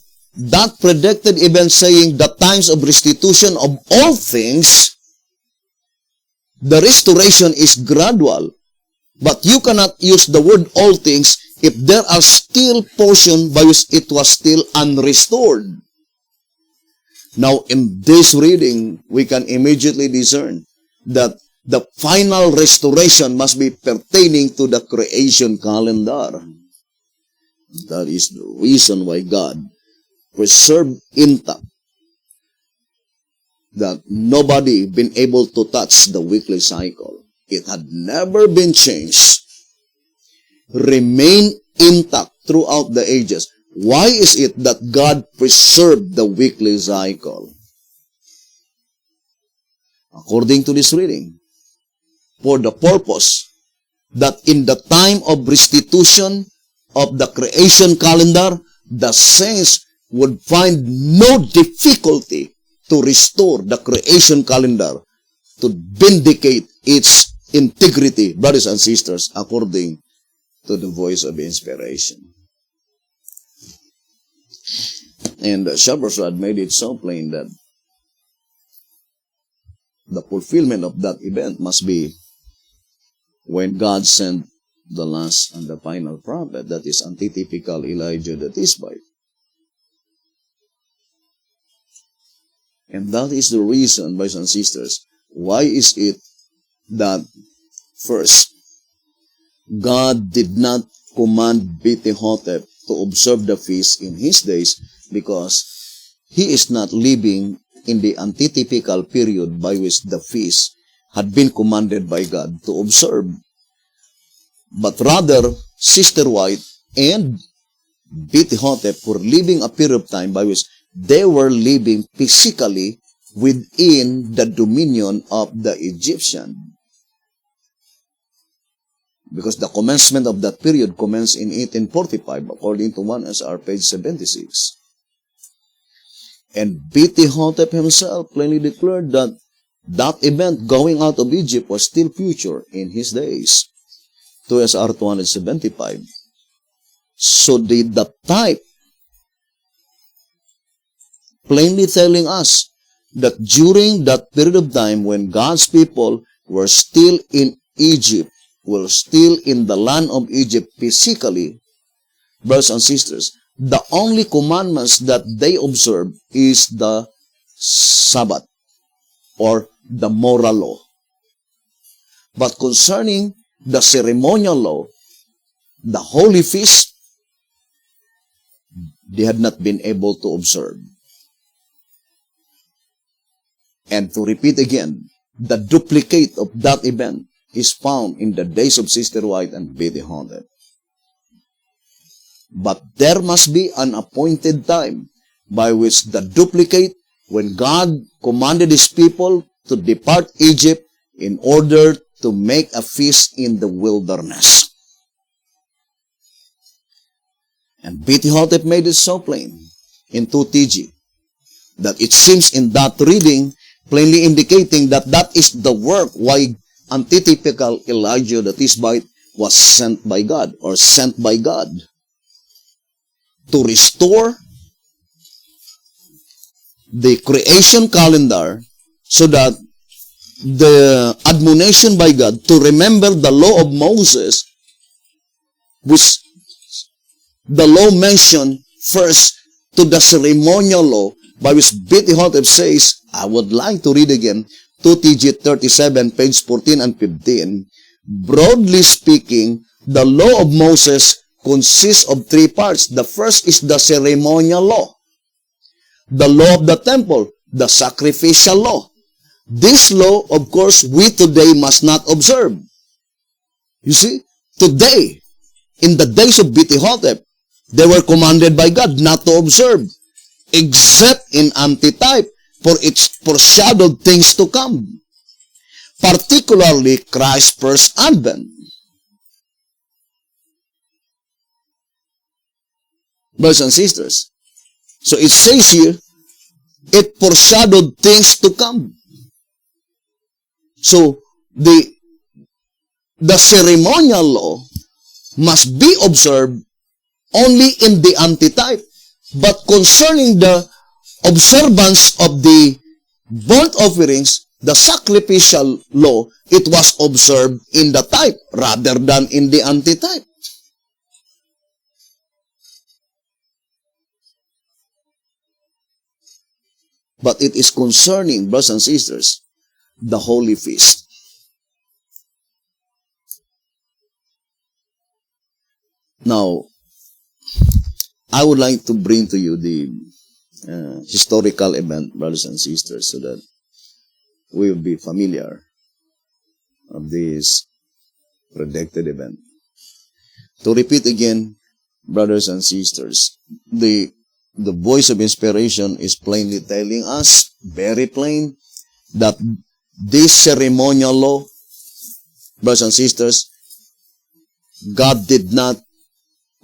predicted event saying the times of restitution of all things, the restoration is gradual, but you cannot use the word all things if there are still portions by which it was still unrestored. Now, in this reading, we can immediately discern that the final restoration must be pertaining to the creation calendar. That is the reason why God preserved intact that nobody been able to touch the weekly cycle. It had never been changed. Remain intact throughout the ages. Why is it that God preserved the weekly cycle? According to this reading, for the purpose that in the time of restitution of the creation calendar, the saints would find no difficulty to restore the creation calendar, to vindicate its integrity, brothers and sisters, according to the voice of inspiration. And Shabbarsrad made it so plain that the fulfillment of that event must be when God sent the last and the final prophet, that is antitypical Elijah the Tishbite. And that is the reason, brothers and sisters, why is it that first, God did not command Bethhotep to observe the feast in his days because he is not living in the antitypical period by which the feast had been commanded by God to observe. But rather, Sister White and Bethhotep were living a period of time by which they were living physically within the dominion of the Egyptian. Because the commencement of that period commenced in 1845, according to 1 SR, page 76. And Bethhotep himself plainly declared that that event going out of Egypt was still future in his days. 2 SR 275. So the type plainly telling us that during that period of time when God's people were still in Egypt, were still in the land of Egypt physically, brothers and sisters, the only commandments that they observe is the Sabbath or the moral law. But concerning the ceremonial law, the holy feast, they had not been able to observe. And to repeat again, the duplicate of that event is found in the days of Sister White and Bethhotep. But there must be an appointed time by which the duplicate, when God commanded his people to depart Egypt in order to make a feast in the wilderness. And Bethhotep made it so plain in 2TG that it seems in that reading plainly indicating that that is the work why antitypical Elijah the Tishbite was sent by God or sent by God to restore the creation calendar so that the admonition by God to remember the law of Moses, which the law mentioned first to the ceremonial law, by which Bethhotep says, I would like to read again, 2TG 37, page 14 and 15. Broadly speaking, the law of Moses consists of three parts. The first is the ceremonial law, the law of the temple, the sacrificial law. This law, of course, we today must not observe. You see, today, in the days of Bethhotep, they were commanded by God not to observe, except in antitype, for its foreshadowed things to come, particularly Christ's first advent. Brothers and sisters, so it says here, it foreshadowed things to come. So, the ceremonial law must be observed only in the antitype. But concerning the observance of the burnt offerings, the sacrificial law, it was observed in the type rather than in the antitype. But it is concerning, brothers and sisters, the holy feast. Now, I would like to bring to you the historical event, brothers and sisters, so that we will be familiar of this predicted event. To repeat again, brothers and sisters, the voice of inspiration is plainly telling us, very plain, that this ceremonial law, brothers and sisters, God did not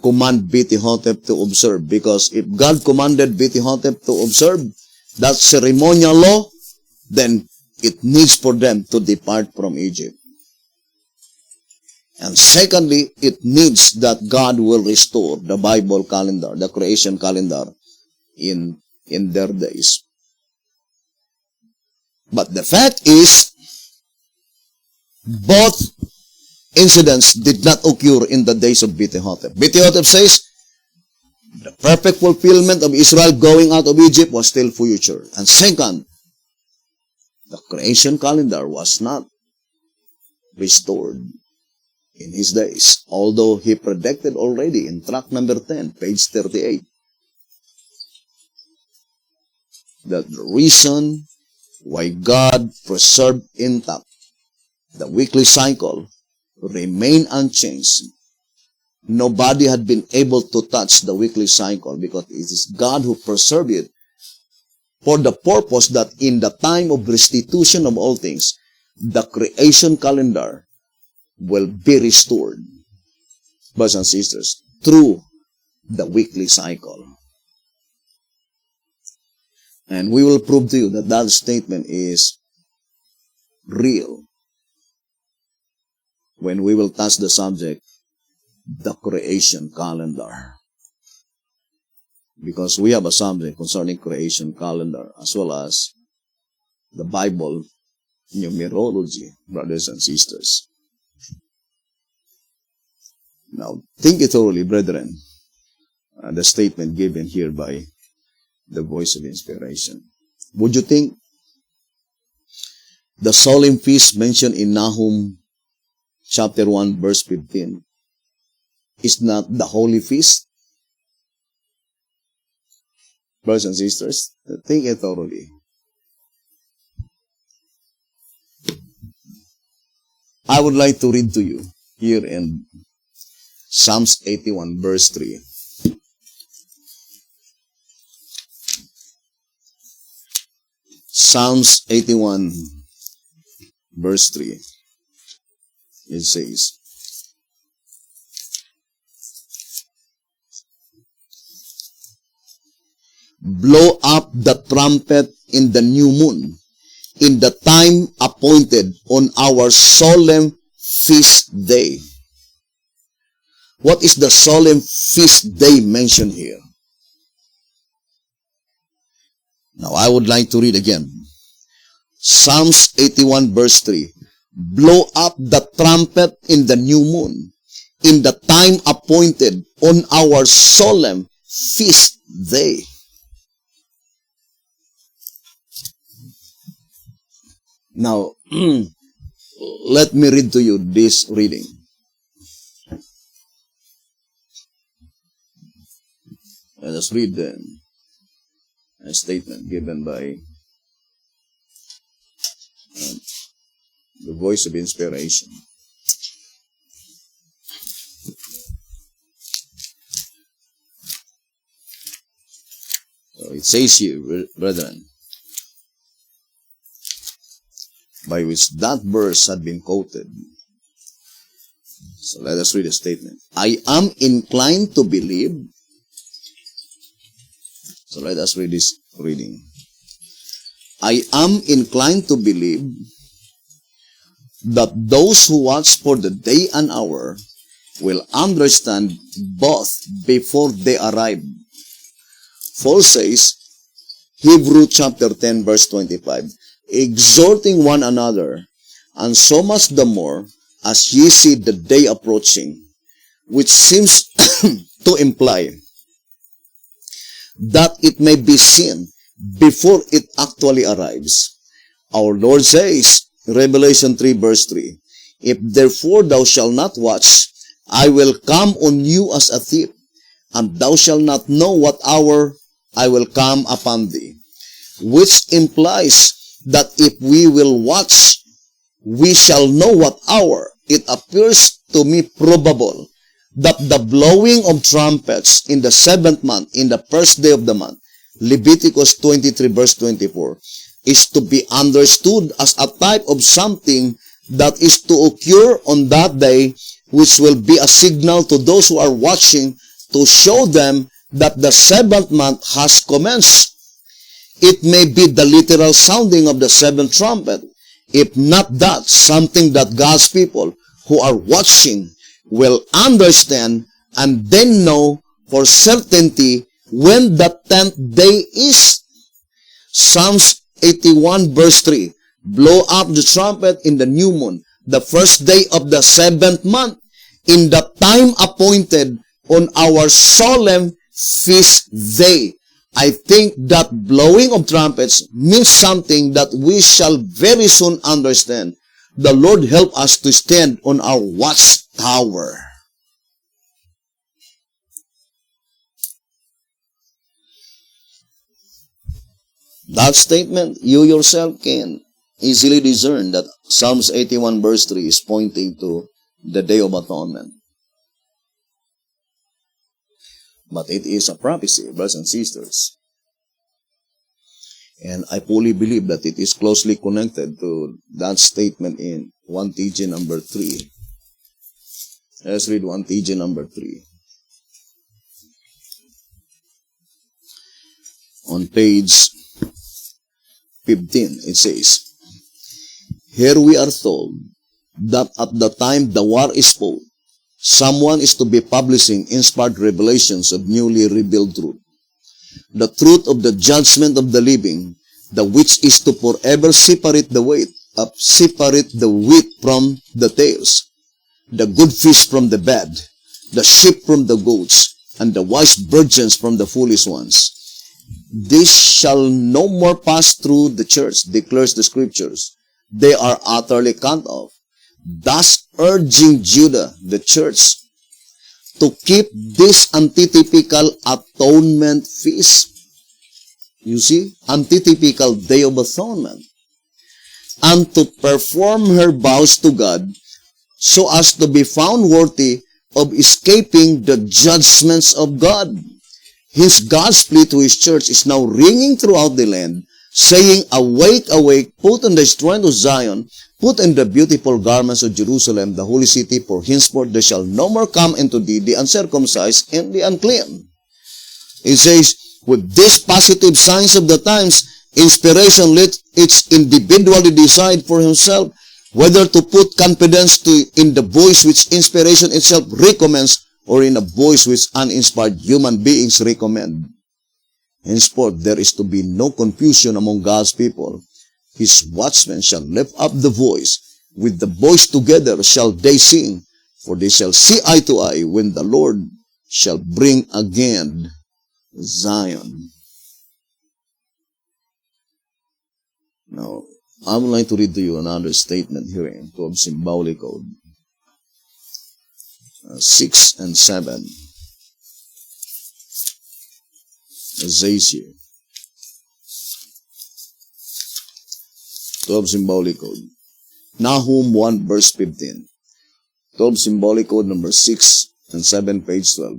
command Beti-Hotep to observe, because if God commanded Beti-Hotep to observe that ceremonial law, then it needs for them to depart from Egypt. And secondly, it needs that God will restore the Bible calendar, the creation calendar in their days. But the fact is, both incidents did not occur in the days of Beti-Hotep. Beti-Hotep says, the perfect fulfillment of Israel going out of Egypt was still future. And second, the creation calendar was not restored in his days, although he predicted already in tract number 10, page 38, that the reason why God preserved intact the weekly cycle remained unchanged. Nobody had been able to touch the weekly cycle because it is God who preserved it for the purpose that in the time of restitution of all things, the creation calendar will be restored, brothers and sisters, through the weekly cycle. And we will prove to you that that statement is real when we will touch the subject, the creation calendar. Because we have a subject concerning creation calendar as well as the Bible numerology, brothers and sisters. Now, think it thoroughly, brethren, the statement given here by the voice of inspiration. Would you think the solemn feast mentioned in Nahum chapter 1, verse 15 is not the holy feast? Brothers and sisters, think it thoroughly. I would like to read to you here in Psalms 81, verse 3. Psalms 81, verse 3. It says, blow up the trumpet in the new moon, in the time appointed on our solemn feast day. What is the solemn feast day mentioned here? Now, I would like to read again. Psalms 81 verse 3. Blow up the trumpet in the new moon, in the time appointed on our solemn feast day. Now, let me read to you this reading. Let us read a statement given by the voice of inspiration. So it says here, brethren, by which that verse had been quoted. So let us read the statement. I am inclined to believe. So let us read this reading. I am inclined to believe that those who watch for the day and hour will understand both before they arrive. Paul says, Hebrew chapter 10 verse 25, exhorting one another, and so much the more as ye see the day approaching, which seems to imply that it may be seen before it actually arrives. Our Lord says, Revelation 3 verse 3, if therefore thou shalt not watch, I will come on you as a thief, and thou shalt not know what hour I will come upon thee. Which implies that if we will watch, we shall know what hour. It appears to me probable that the blowing of trumpets in the 7th month, in the first day of the month, Leviticus 23 verse 24, is to be understood as a type of something that is to occur on that day, which will be a signal to those who are watching to show them that the 7th month has commenced. It may be the literal sounding of the 7th trumpet. If not that, something that God's people who are watching will understand and then know for certainty when the 10th day is. Psalms 81 verse 3, blow up the trumpet in the new moon, the first day of the 7th month, in the time appointed on our solemn feast day. I think that blowing of trumpets means something that we shall very soon understand. The Lord help us to stand on our watchtower. That statement, you yourself can easily discern that Psalms 81 verse 3 is pointing to the Day of Atonement. But it is a prophecy, brothers and sisters. And I fully believe that it is closely connected to that statement in 1 TG number 3. Let's read 1 TG number 3. On page 15, it says, here we are told that at the time the war is fought, someone is to be publishing inspired revelations of newly revealed truth. The truth of the judgment of the living, the which is to forever separate the wheat from the tails, the good fish from the bad, the sheep from the goats, and the wise virgins from the foolish ones. This shall no more pass through the church, declares the scriptures. They are utterly cut off, thus urging Judah, the church, to keep this antitypical atonement feast. You see, antitypical Day of Atonement. And to perform her vows to God so as to be found worthy of escaping the judgments of God. Hence, God's plea to His church is now ringing throughout the land, saying, awake, awake, put on the strength of Zion, put on the beautiful garments of Jerusalem, the holy city, for henceforth there shall no more come into thee the uncircumcised and the unclean. It says, with these positive signs of the times, inspiration let each individually decide for himself whether to put confidence in the voice which inspiration itself recommends or in a voice which uninspired human beings recommend. Henceforth, there is to be no confusion among God's people. His watchmen shall lift up the voice. With the voice together shall they sing, for they shall see eye to eye when the Lord shall bring again Zion. Now, I would like to read to you another statement here in 12 Symbolic Code 6 and 7. It says here, 12 Symbolic Code, Nahum 1 verse 15, 12 Symbolic Code number 6 and 7, page 12.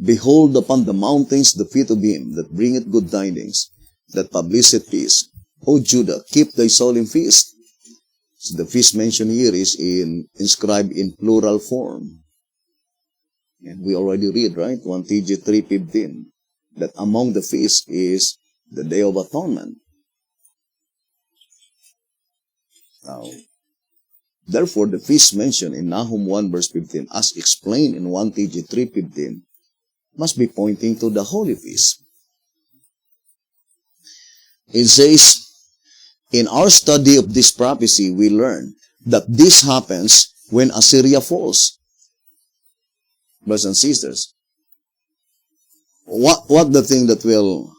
Behold upon the mountains the feet of him that bringeth good tidings, that publisheth peace. O Judah, keep thy solemn feast. So the feast mentioned here is inscribed in plural form. And we already read, right? 1 TG 3:15, that among the feasts is the Day of Atonement. Now, therefore, the feast mentioned in Nahum 1 verse 15, as explained in 1 TG 3:15, must be pointing to the Holy Feast. It says, in our study of this prophecy, we learn that this happens when Assyria falls. Brothers and sisters, what the thing that will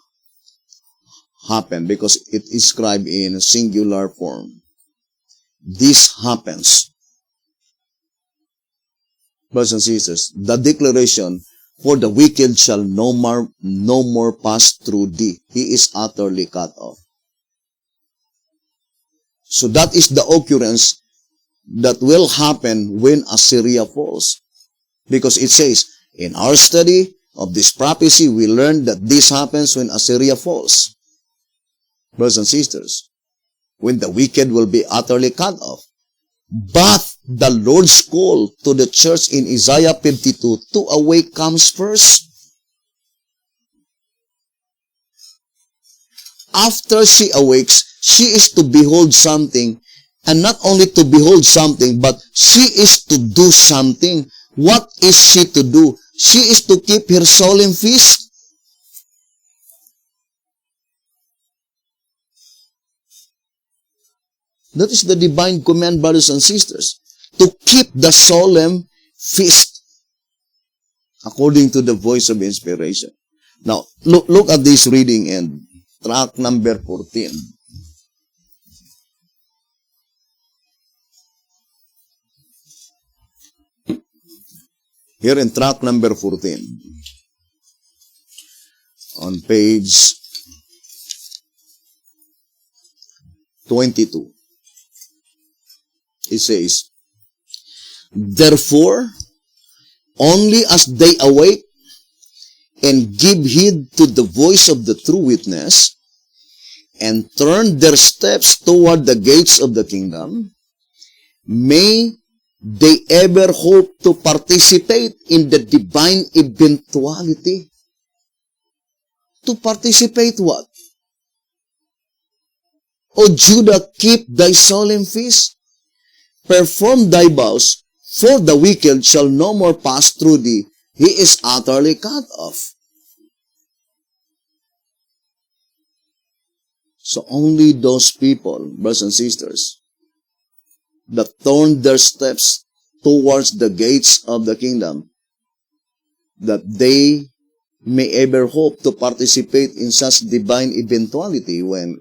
happen, because it is described in singular form. This happens. brothers and sisters, the declaration, for the wicked shall no more pass through thee. He is utterly cut off. So that is the occurrence that will happen when Assyria falls. Because it says, in our study of this prophecy, we learned that this happens when Assyria falls. Brothers and sisters, when the wicked will be utterly cut off. But the Lord's call to the church in Isaiah 52 to awake comes first. After she awakes, she is to behold something, and not only to behold something, but she is to do something. What is she to do? She is to keep her solemn feast. That is the divine command, brothers and sisters, to keep the solemn feast according to the voice of inspiration. Now, look at this reading in track number 14. Here in track number 14, on page 22, it says, therefore, only as they awake and give heed to the voice of the true witness, and turn their steps toward the gates of the kingdom, may they ever hope to participate in the divine eventuality. To participate what? O Judah, keep thy solemn feast. Perform thy vows, for the wicked shall no more pass through thee. He is utterly cut off. So only those people, brothers and sisters, that turn their steps towards the gates of the kingdom, that they may ever hope to participate in such divine eventuality when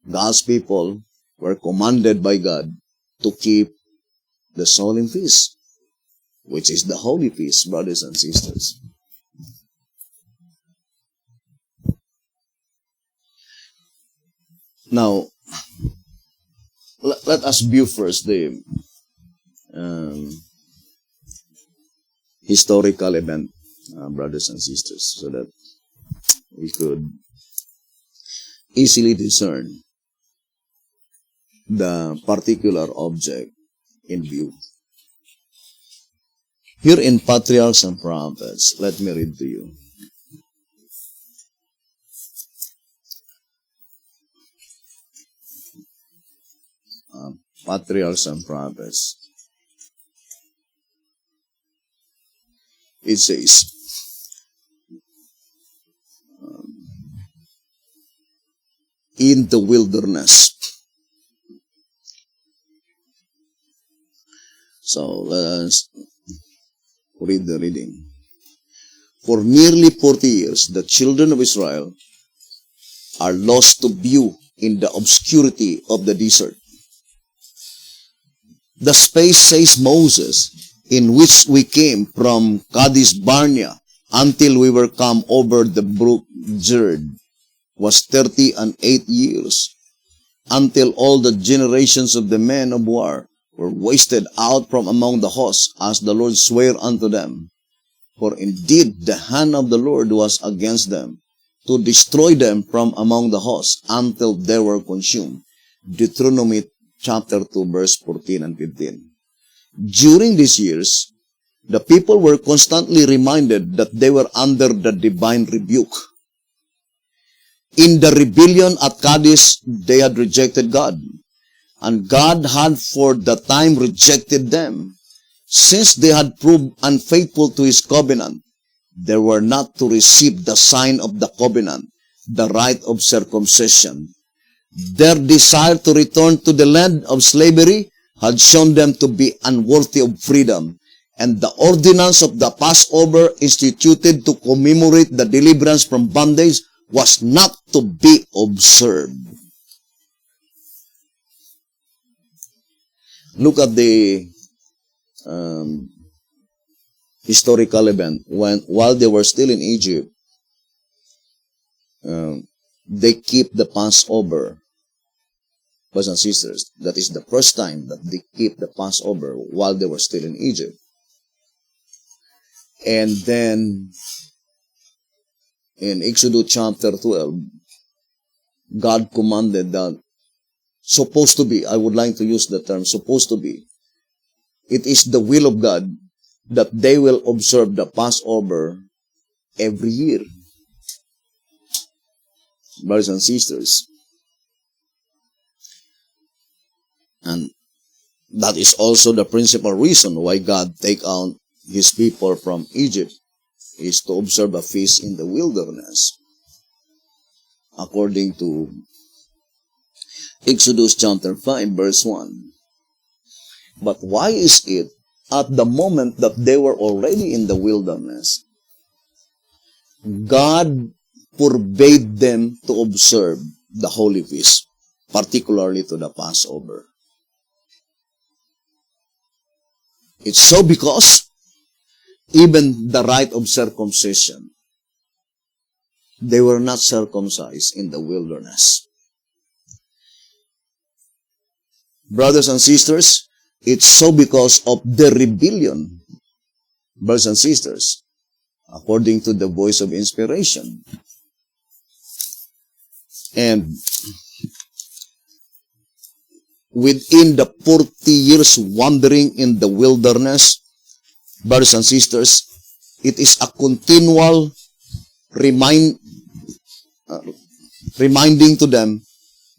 God's people were commanded by God to keep the solemn feast, which is the holy feast, brothers and sisters. Now, let us view first the historical event, brothers and sisters, so that we could easily discern the particular object in view. Here in Patriarchs and Prophets, let me read to you. Patriarchs and Prophets. It says, in the wilderness. So let us read the reading. For nearly 40 years, the children of Israel are lost to view in the obscurity of the desert. The space, says Moses, in which we came from Kadesh Barnea until we were come over the brook Jerd, was 38 years, until all the generations of the men of war were wasted out from among the hosts, as the Lord sware unto them. For indeed the hand of the Lord was against them, to destroy them from among the hosts, until they were consumed. Deuteronomy chapter 2, verse 14 and 15. During these years, the people were constantly reminded that they were under the divine rebuke. In the rebellion at Kadesh, they had rejected God, and God had for the time rejected them. Since they had proved unfaithful to His covenant, they were not to receive the sign of the covenant, the rite of circumcision. Their desire to return to the land of slavery had shown them to be unworthy of freedom, and the ordinance of the Passover instituted to commemorate the deliverance from bondage was not to be observed. Look at the historical event. While they were still in Egypt, they keep the Passover. Brothers and sisters, that is the first time that they keep the Passover while they were still in Egypt. And then, in Exodus chapter 12, God commanded that, supposed to be, I would like to use the term supposed to be, it is the will of God that they will observe the Passover every year. Brothers and sisters, and that is also the principal reason why God take out His people from Egypt, is to observe a feast in the wilderness, according to Exodus chapter 5 verse 1. But why is it at the moment that they were already in the wilderness, God forbade them to observe the holy feast, particularly to the Passover? It's so because even the rite of circumcision, they were not circumcised in the wilderness. Brothers and sisters, it's so because of the rebellion, brothers and sisters, according to the voice of inspiration. And within the 40 years wandering in the wilderness, brothers and sisters, it is a continual reminding to them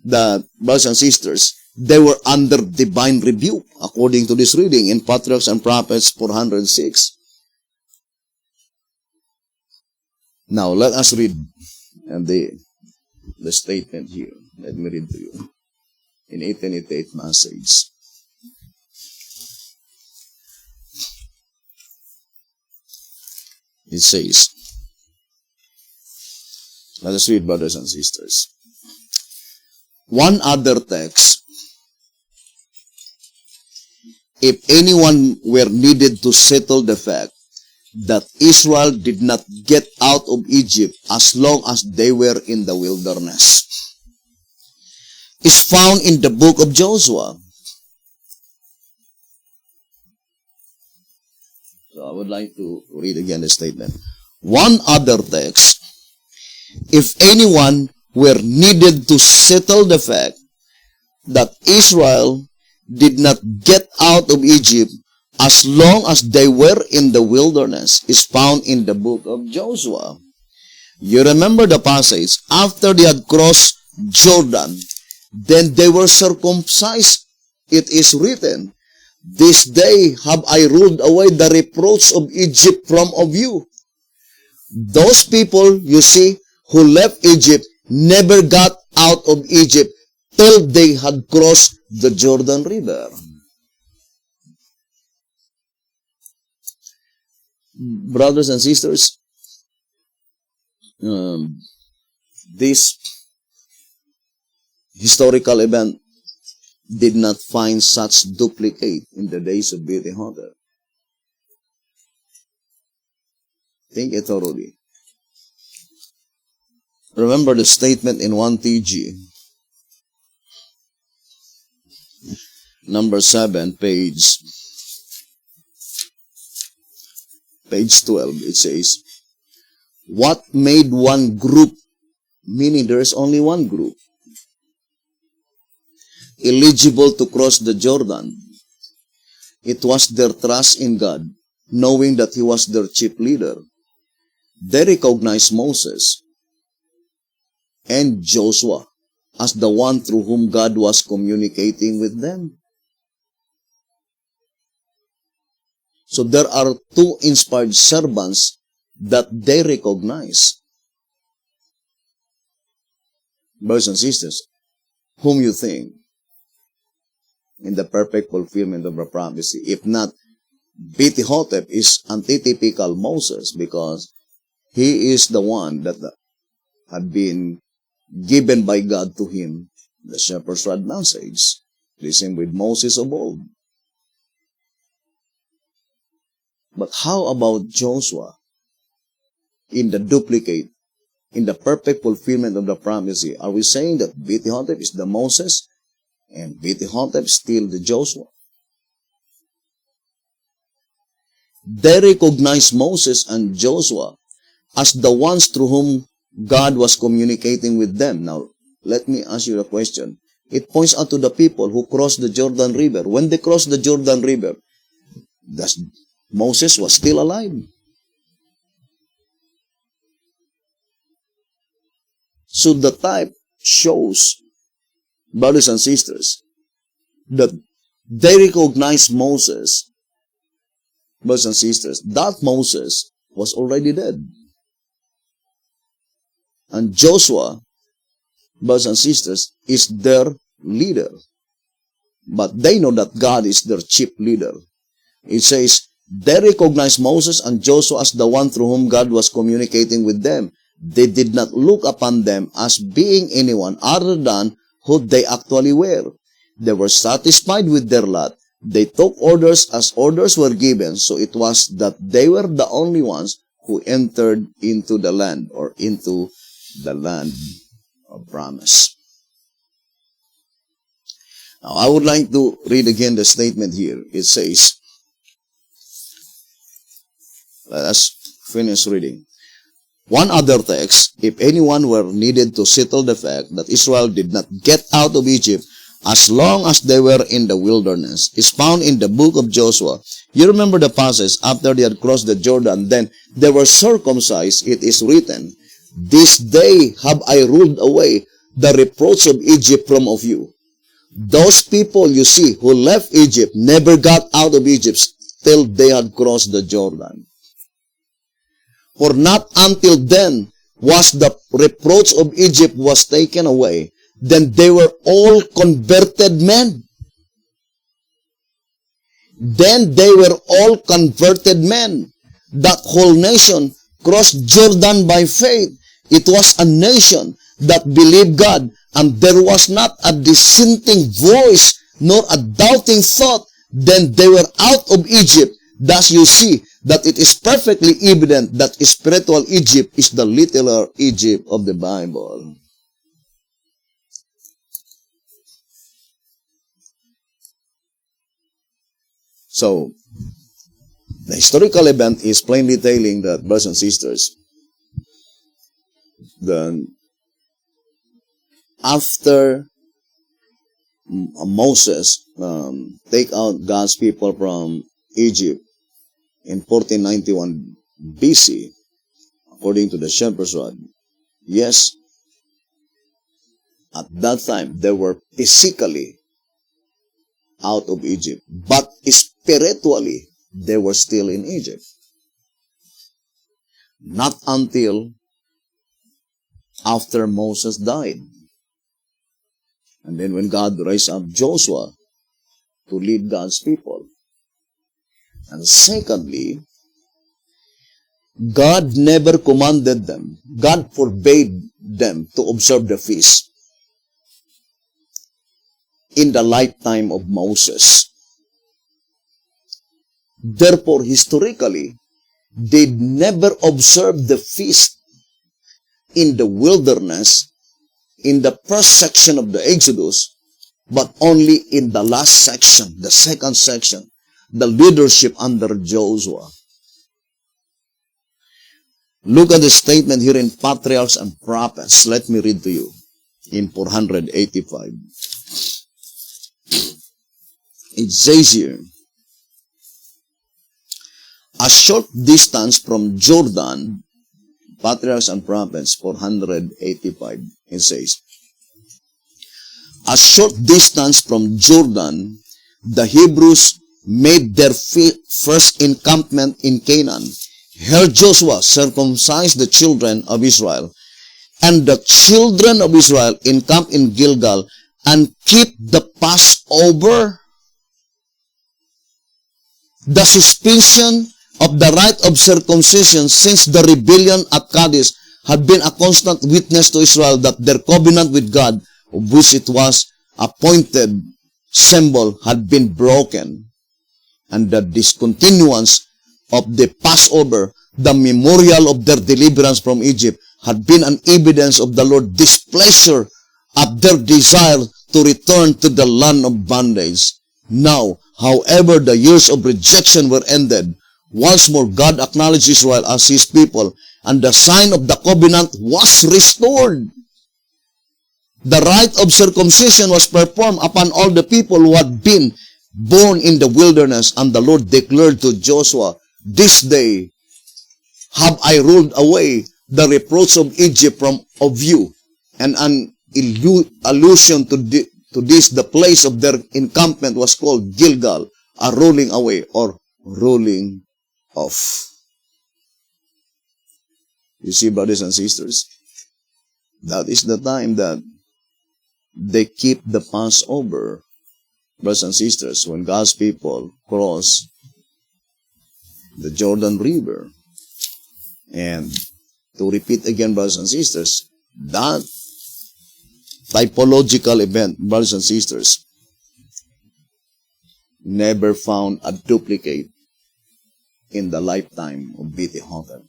that, brothers and sisters, they were under divine rebuke, according to this reading in Patriarchs and Prophets 406. Now, let us read the statement here. Let me read to you. In 1888 message. It says, let us read, brothers and sisters. One other text, if anyone were needed to settle the fact that Israel did not get out of Egypt as long as they were in the wilderness, is found in the book of Joshua. So I would like to read again the statement. One other text, if anyone were needed to settle the fact that Israel did not get out of Egypt as long as they were in the wilderness, is found in the book of Joshua. You remember the passage, after they had crossed Jordan, then they were circumcised. It is written, this day have I ruled away the reproach of Egypt from of you. Those people, you see, who left Egypt, never got out of Egypt till they had crossed the Jordan River. Brothers and sisters, this historical event did not find such duplicate in the days of Beauty Hunter. Think it thoroughly. Remember the statement in 1 TG, number 7, page 12. It says, what made one group, meaning there is only one group, eligible to cross the Jordan? It was their trust in God, knowing that He was their chief leader. They recognized Moses and Joshua as the one through whom God was communicating with them. So there are two inspired servants that they recognize. Brothers and sisters, whom you think in the perfect fulfillment of the prophecy? If not, Beti-Hotep is antitypical Moses, because he is the one that had been given by God to him the shepherd's rod message. Listen with Moses of old. But how about Joshua? In the duplicate, in the perfect fulfillment of the promise here, are we saying that Beti-Hotep is the Moses and Beti-Hotep is still the Joshua? They recognized Moses and Joshua as the ones through whom God was communicating with them. Now, let me ask you a question. It points out to the people who crossed the Jordan River. When they crossed the Jordan River, Moses was still alive. So the type shows, brothers and sisters, that they recognize Moses, brothers and sisters, that Moses was already dead. And Joshua, brothers and sisters, is their leader. But they know that God is their chief leader. It says, they recognize Moses and Joshua as the one through whom God was communicating with them. They did not look upon them as being anyone other than who they actually were. They were satisfied with their lot. They took orders as orders were given, so it was that they were the only ones who entered into the land, or into the land of promise. Now, I would like to read again the statement here. It says, let us finish reading. One other text, if anyone were needed to settle the fact that Israel did not get out of Egypt as long as they were in the wilderness, is found in the book of Joshua. You remember the passage, after they had crossed the Jordan, then they were circumcised. It is written, this day have I ruled away the reproach of Egypt from off you. Those people, you see, who left Egypt, never got out of Egypt till they had crossed the Jordan. For not until then was the reproach of Egypt was taken away. Then they were all converted men. Then they were all converted men. That whole nation crossed Jordan by faith. It was a nation that believed God, and there was not a dissenting voice nor a doubting thought. Then they were out of Egypt. Thus you see that it is perfectly evident that spiritual Egypt is the literal Egypt of the Bible. So, the historical event is plainly telling that, brothers and sisters, then after Moses take out God's people from Egypt in 1491 BC, according to the Shepherd's Rod, yes, at that time they were physically out of Egypt, but spiritually they were still in Egypt. Not until after Moses died. And then when God raised up Joshua to lead God's people. And secondly, God never commanded them. God forbade them to observe the feast in the lifetime of Moses. Therefore, historically, they never observed the feast in the wilderness in the first section of the Exodus, but only in the last section, the second section, the leadership under Joshua. Look at the statement here in Patriarchs and Prophets. Let me read to you in 485. It says here, a short distance from Jordan, Patriarchs and Prophets, 485, it says, a short distance from Jordan, the Hebrews made their first encampment in Canaan. Here Joshua circumcised the children of Israel, and the children of Israel encamped in Gilgal and keep the Passover. The suspension of the rite of circumcision since the rebellion at Kadesh had been a constant witness to Israel that their covenant with God, of which it was appointed symbol, had been broken, and the discontinuance of the Passover, the memorial of their deliverance from Egypt, had been an evidence of the Lord's displeasure at their desire to return to the land of bondage. Now, however, the years of rejection were ended. Once more, God acknowledged Israel as His people, and the sign of the covenant was restored. The rite of circumcision was performed upon all the people who had been born in the wilderness, and the Lord declared to Joshua, "This day have I ruled away the reproach of Egypt from of you," and an allusion to this, the place of their encampment was called Gilgal, a rolling away or rolling off. You see, brothers and sisters, that is the time that they keep the Passover. Brothers and sisters, when God's people cross the Jordan River. And to repeat again, brothers and sisters, that typological event, brothers and sisters, never found a duplicate in the lifetime of B.T. Hotep.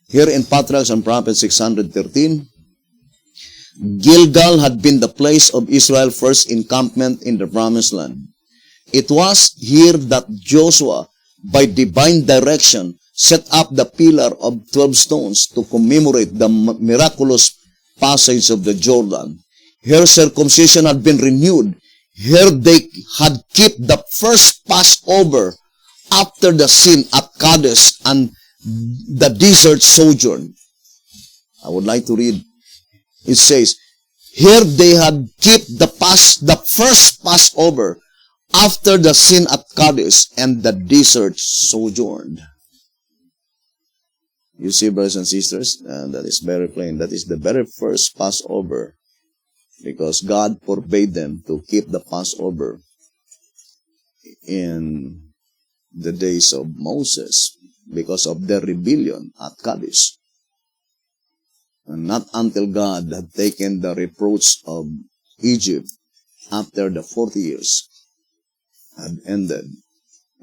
Here in Patriarchs and Prophets 613, Gilgal had been the place of Israel's first encampment in the Promised Land. It was here that Joshua, by divine direction, set up the pillar of 12 stones to commemorate the miraculous passage of the Jordan. Here circumcision had been renewed. Here they had kept the first Passover after the sin at Kadesh and the desert sojourn. I would like to read. It says, here they had kept the first Passover after the sin at Kadesh and the desert sojourned. You see, brothers and sisters, that is very plain. That is the very first Passover, because God forbade them to keep the Passover in the days of Moses because of their rebellion at Kadesh. And not until God had taken the reproach of Egypt after the 40 years had ended.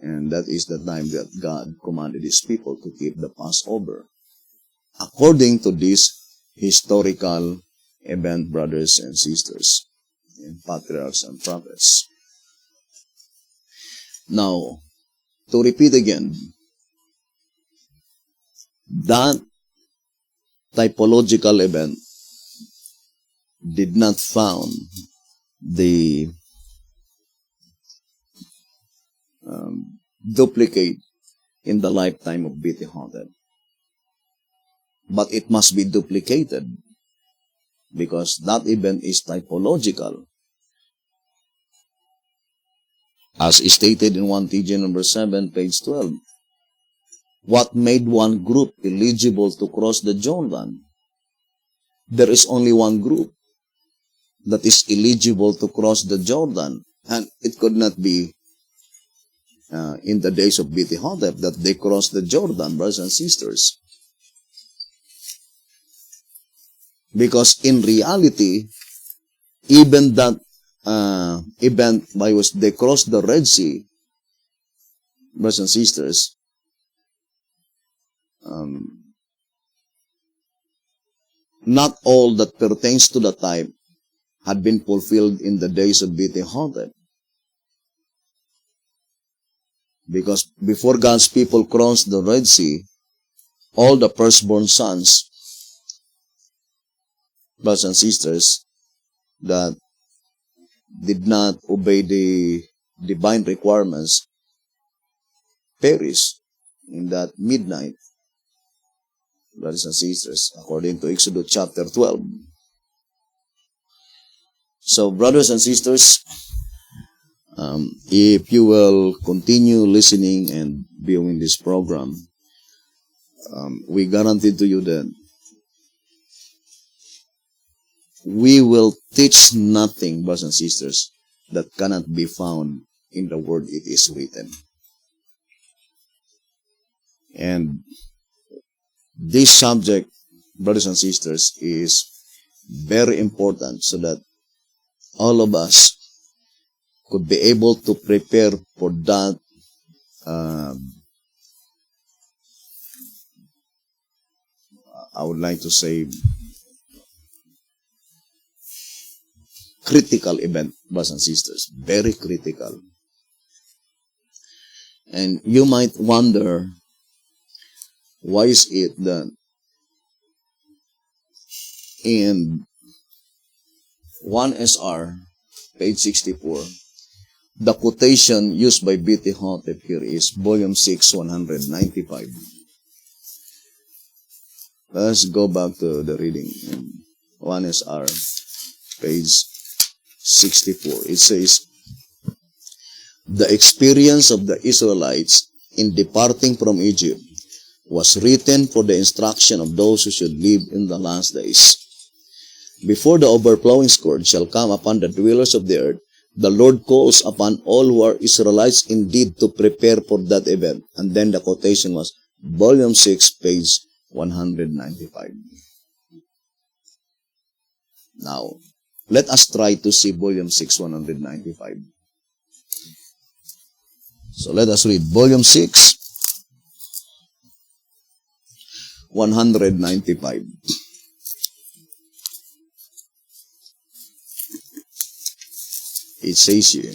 And that is the time that God commanded His people to keep the Passover, according to this historical event, brothers and sisters, in Patriarchs and Prophets. Now, to repeat again, that typological event did not found the duplicate in the lifetime of B.T. Hotep. But it must be duplicated because that event is typological. As stated in 1 TJ number 7, page 12. What made one group eligible to cross the Jordan? There is only one group that is eligible to cross the Jordan, and it could not be in the days of B.T. Hotep that they crossed the Jordan, brothers and sisters. Because in reality, even that event by which they crossed the Red Sea, brothers and sisters, not all that pertains to the type had been fulfilled in the days of B.T. Hotep. Because before God's people crossed the Red Sea, all the firstborn sons, brothers and sisters, that did not obey the divine requirements perished in that midnight, brothers and sisters, according to Exodus chapter 12. So, brothers and sisters, if you will continue listening and viewing this program, we guarantee to you that we will teach nothing, brothers and sisters, that cannot be found in the word it is written. And this subject, brothers and sisters, is very important so that all of us could be able to prepare for that I would like to say, critical event, brothers and sisters. Very critical. And you might wonder, why is it that in 1SR, page 64, the quotation used by B.T. Hotep here is volume 6, 195. Let's go back to the reading in 1SR, page 64. It says, the experience of the Israelites in departing from Egypt was written for the instruction of those who should live in the last days. Before the overflowing scourge shall come upon the dwellers of the earth, the Lord calls upon all who are Israelites indeed to prepare for that event. And then the quotation was volume 6, page 195. Now, let us try to see volume 6, 195. So let us read volume 6, 195. It says here,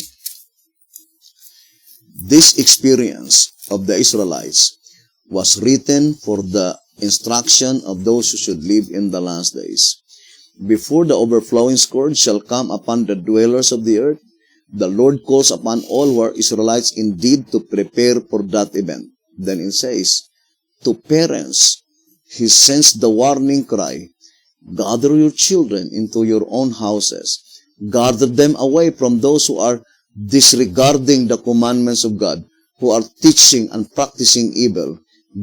this experience of the Israelites was written for the instruction of those who should live in the last days. Before the overflowing scourge shall come upon the dwellers of the earth, the Lord calls upon all who are Israelites indeed to prepare for that event. Then it says, to parents, He sends the warning cry, gather your children into your own houses. Gather them away from those who are disregarding the commandments of God, who are teaching and practicing evil.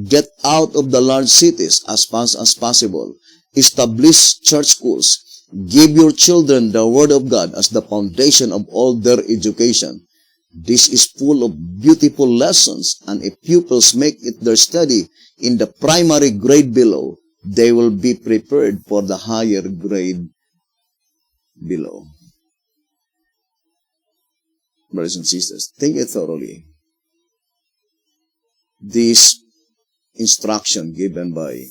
Get out of the large cities as fast as possible. Establish church schools. Give your children the Word of God as the foundation of all their education. This is full of beautiful lessons, and if pupils make it their study in the primary grade below, they will be prepared for the higher grade below. Brothers and sisters, think it thoroughly. This instruction given by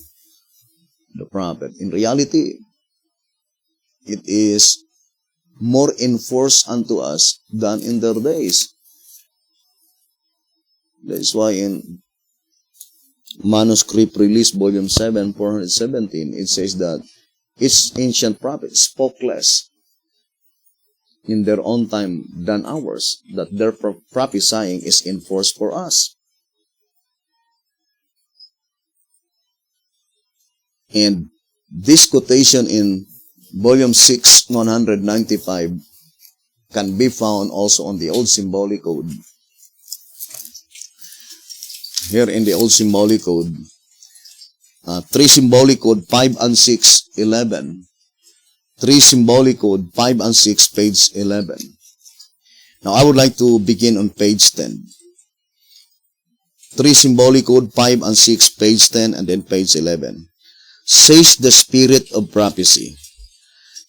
the prophet, in reality, it is more enforced unto us than in their days. That is why in Manuscript Release, Volume 7, 417, it says that its ancient prophets spoke less in their own time than ours, that their prophesying is enforced for us. And this quotation in Volume 6, 195 can be found also on the Old Symbolic Code. Here in the Old Symbolic Code, 3 Symbolic Code 5 and 6, 11. 3 Symbolic Code 5 and 6, page 11. Now I would like to begin on page 10. 3 Symbolic Code 5 and 6, page 10, and then page 11. Says the Spirit of Prophecy.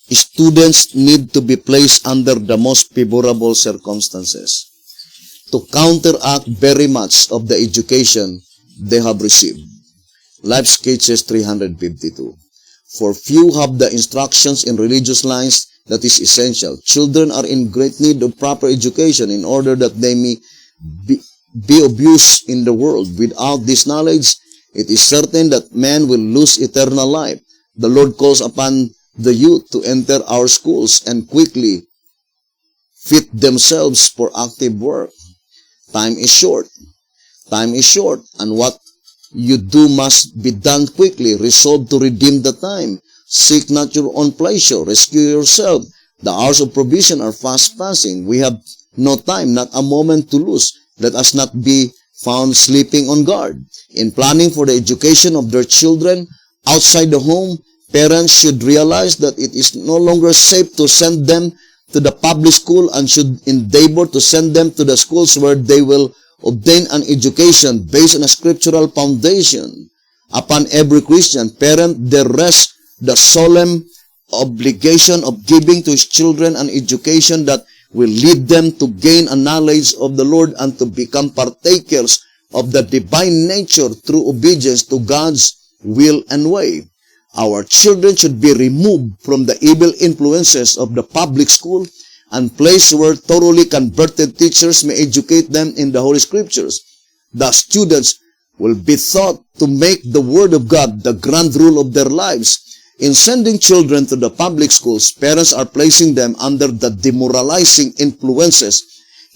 Students need to be placed under the most favorable circumstances to counteract very much of the education they have received. Life Sketches 352. For few have the instructions in religious lines that is essential. Children are in great need of proper education in order that they may be of use in the world. Without this knowledge, it is certain that man will lose eternal life. The Lord calls upon the youth to enter our schools and quickly fit themselves for active work. Time is short. Time is short, and what you do must be done quickly. Resolve to redeem the time. Seek not your own pleasure. Rescue yourself. The hours of provision are fast passing. We have no time, not a moment to lose. Let us not be found sleeping on guard. In planning for the education of their children outside the home, parents should realize that it is no longer safe to send them to the public school and should endeavor to send them to the schools where they will obtain an education based on a scriptural foundation. Upon every Christian parent, there rests the solemn obligation of giving to his children an education that will lead them to gain a knowledge of the Lord and to become partakers of the divine nature through obedience to God's will and way. Our children should be removed from the evil influences of the public school and place where thoroughly converted teachers may educate them in the Holy Scriptures. The students will be taught to make the Word of God the grand rule of their lives. In sending children to the public schools, parents are placing them under the demoralizing influences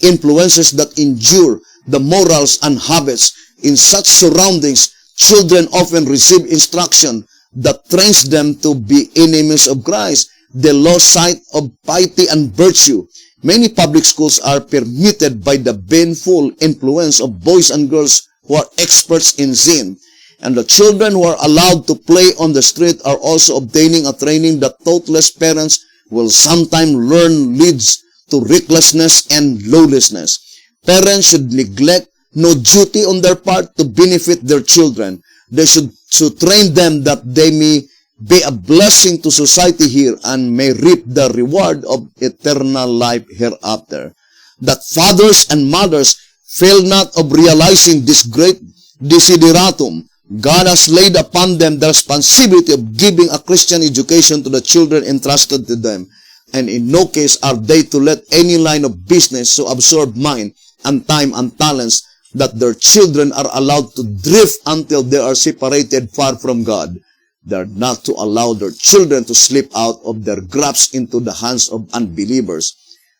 that injure the morals and habits. In such surroundings, children often receive instruction that trains them to be enemies of Christ. They lose sight of piety and virtue. Many public schools are permeated by the baneful influence of boys and girls who are experts in sin. And the children who are allowed to play on the street are also obtaining a training that thoughtless parents will sometimes learn leads to recklessness and lawlessness. Parents should neglect no duty on their part to benefit their children. They should train them that they may be a blessing to society here and may reap the reward of eternal life hereafter. That fathers and mothers fail not of realizing this great desideratum. God has laid upon them the responsibility of giving a Christian education to the children entrusted to them, and in no case are they to let any line of business so absorb mind and time and talents that their children are allowed to drift until they are separated far from God. They are not to allow their children to slip out of their grasp into the hands of unbelievers.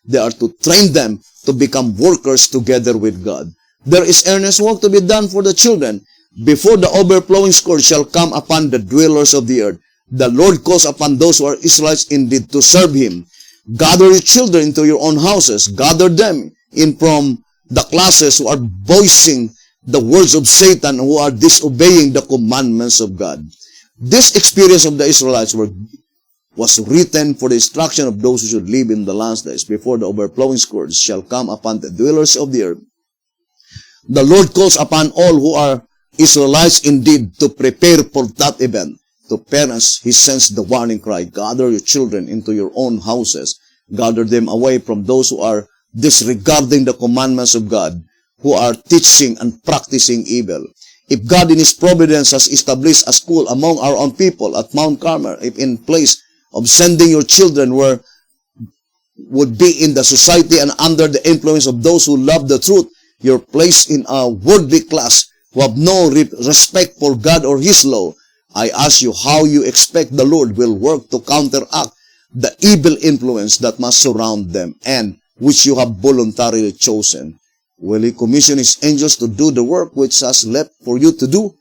They are to train them to become workers together with God. There is earnest work to be done for the children before the overflowing scourge shall come upon the dwellers of the earth. The Lord calls upon those who are Israelites indeed to serve Him. Gather your children into your own houses. Gather them in from the classes who are voicing the words of Satan, who are disobeying the commandments of God. This experience of the Israelites was written for the instruction of those who should live in the last days before the overflowing scourge shall come upon the dwellers of the earth. The Lord calls upon all who are Israelites indeed to prepare for that event. To parents, He sends the warning cry, gather your children into your own houses. Gather them away from those who are disregarding the commandments of God, who are teaching and practicing evil. If God in His providence has established a school among our own people at Mount Carmel, if in place of sending your children would be in the society and under the influence of those who love the truth, you're placed in a worldly class who have no respect for God or His law, I ask you how you expect the Lord will work to counteract the evil influence that must surround them and which you have voluntarily chosen. Will He commission His angels to do the work which has left for you to do?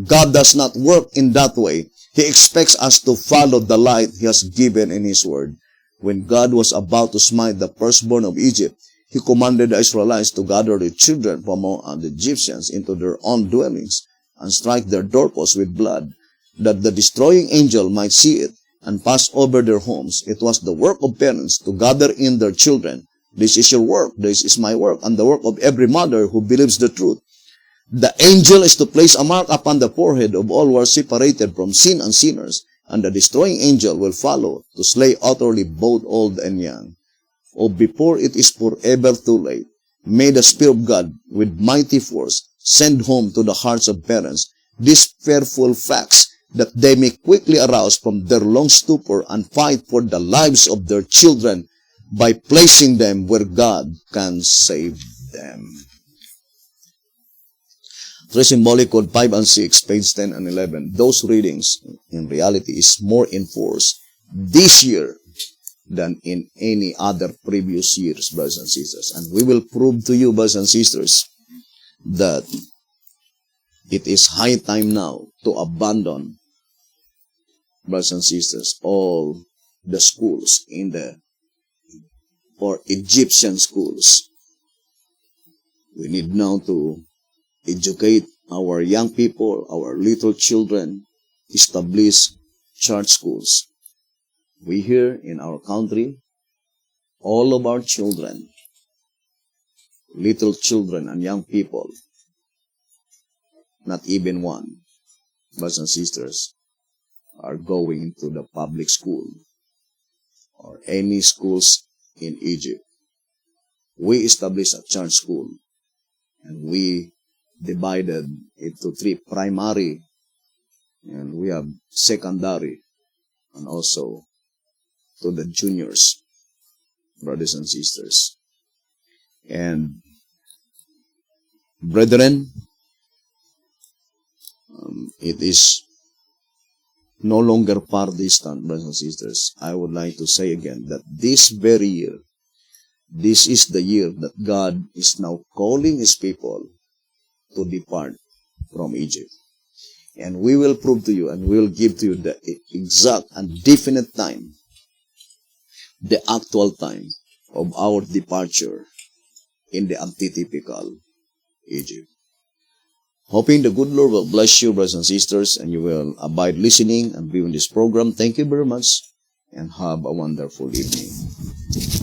God does not work in that way. He expects us to follow the light He has given in His word. When God was about to smite the firstborn of Egypt, He commanded the Israelites to gather their children from among the Egyptians into their own dwellings and strike their doorposts with blood, that the destroying angel might see it and pass over their homes. It was the work of parents to gather in their children. This is your work, this is my work, and the work of every mother who believes the truth. The angel is to place a mark upon the forehead of all who are separated from sin and sinners, and the destroying angel will follow to slay utterly both old and young. Oh, before it is forever too late, may the Spirit of God, with mighty force, send home to the hearts of parents these fearful facts, that they may quickly arouse from their long stupor and fight for the lives of their children by placing them where God can save them. Three symbolic code 5 and 6, page 10 and 11. Those readings, in reality, is more in force this year than in any other previous years, brothers and sisters. And we will prove to you, brothers and sisters, that it is high time now to abandon, brothers and sisters, all the schools or Egyptian schools. We need now to educate our young people, our little children, establish church schools. We here in our country, all of our children, little children and young people, not even one, brothers and sisters, are going to the public school or any schools in Egypt. We established a church school and we divided into 3 primary And we have secondary and also to the juniors, brothers and sisters. And brethren, it is no longer far distant, brothers and sisters. I would like to say again that this very year, this is the year that God is now calling His people to depart from Egypt. And we will prove to you and we will give to you the exact and definite time, the actual time of our departure in the antitypical Egypt. Hoping the good Lord will bless you, brothers and sisters, and you will abide listening and viewing this program. Thank you very much, and have a wonderful evening.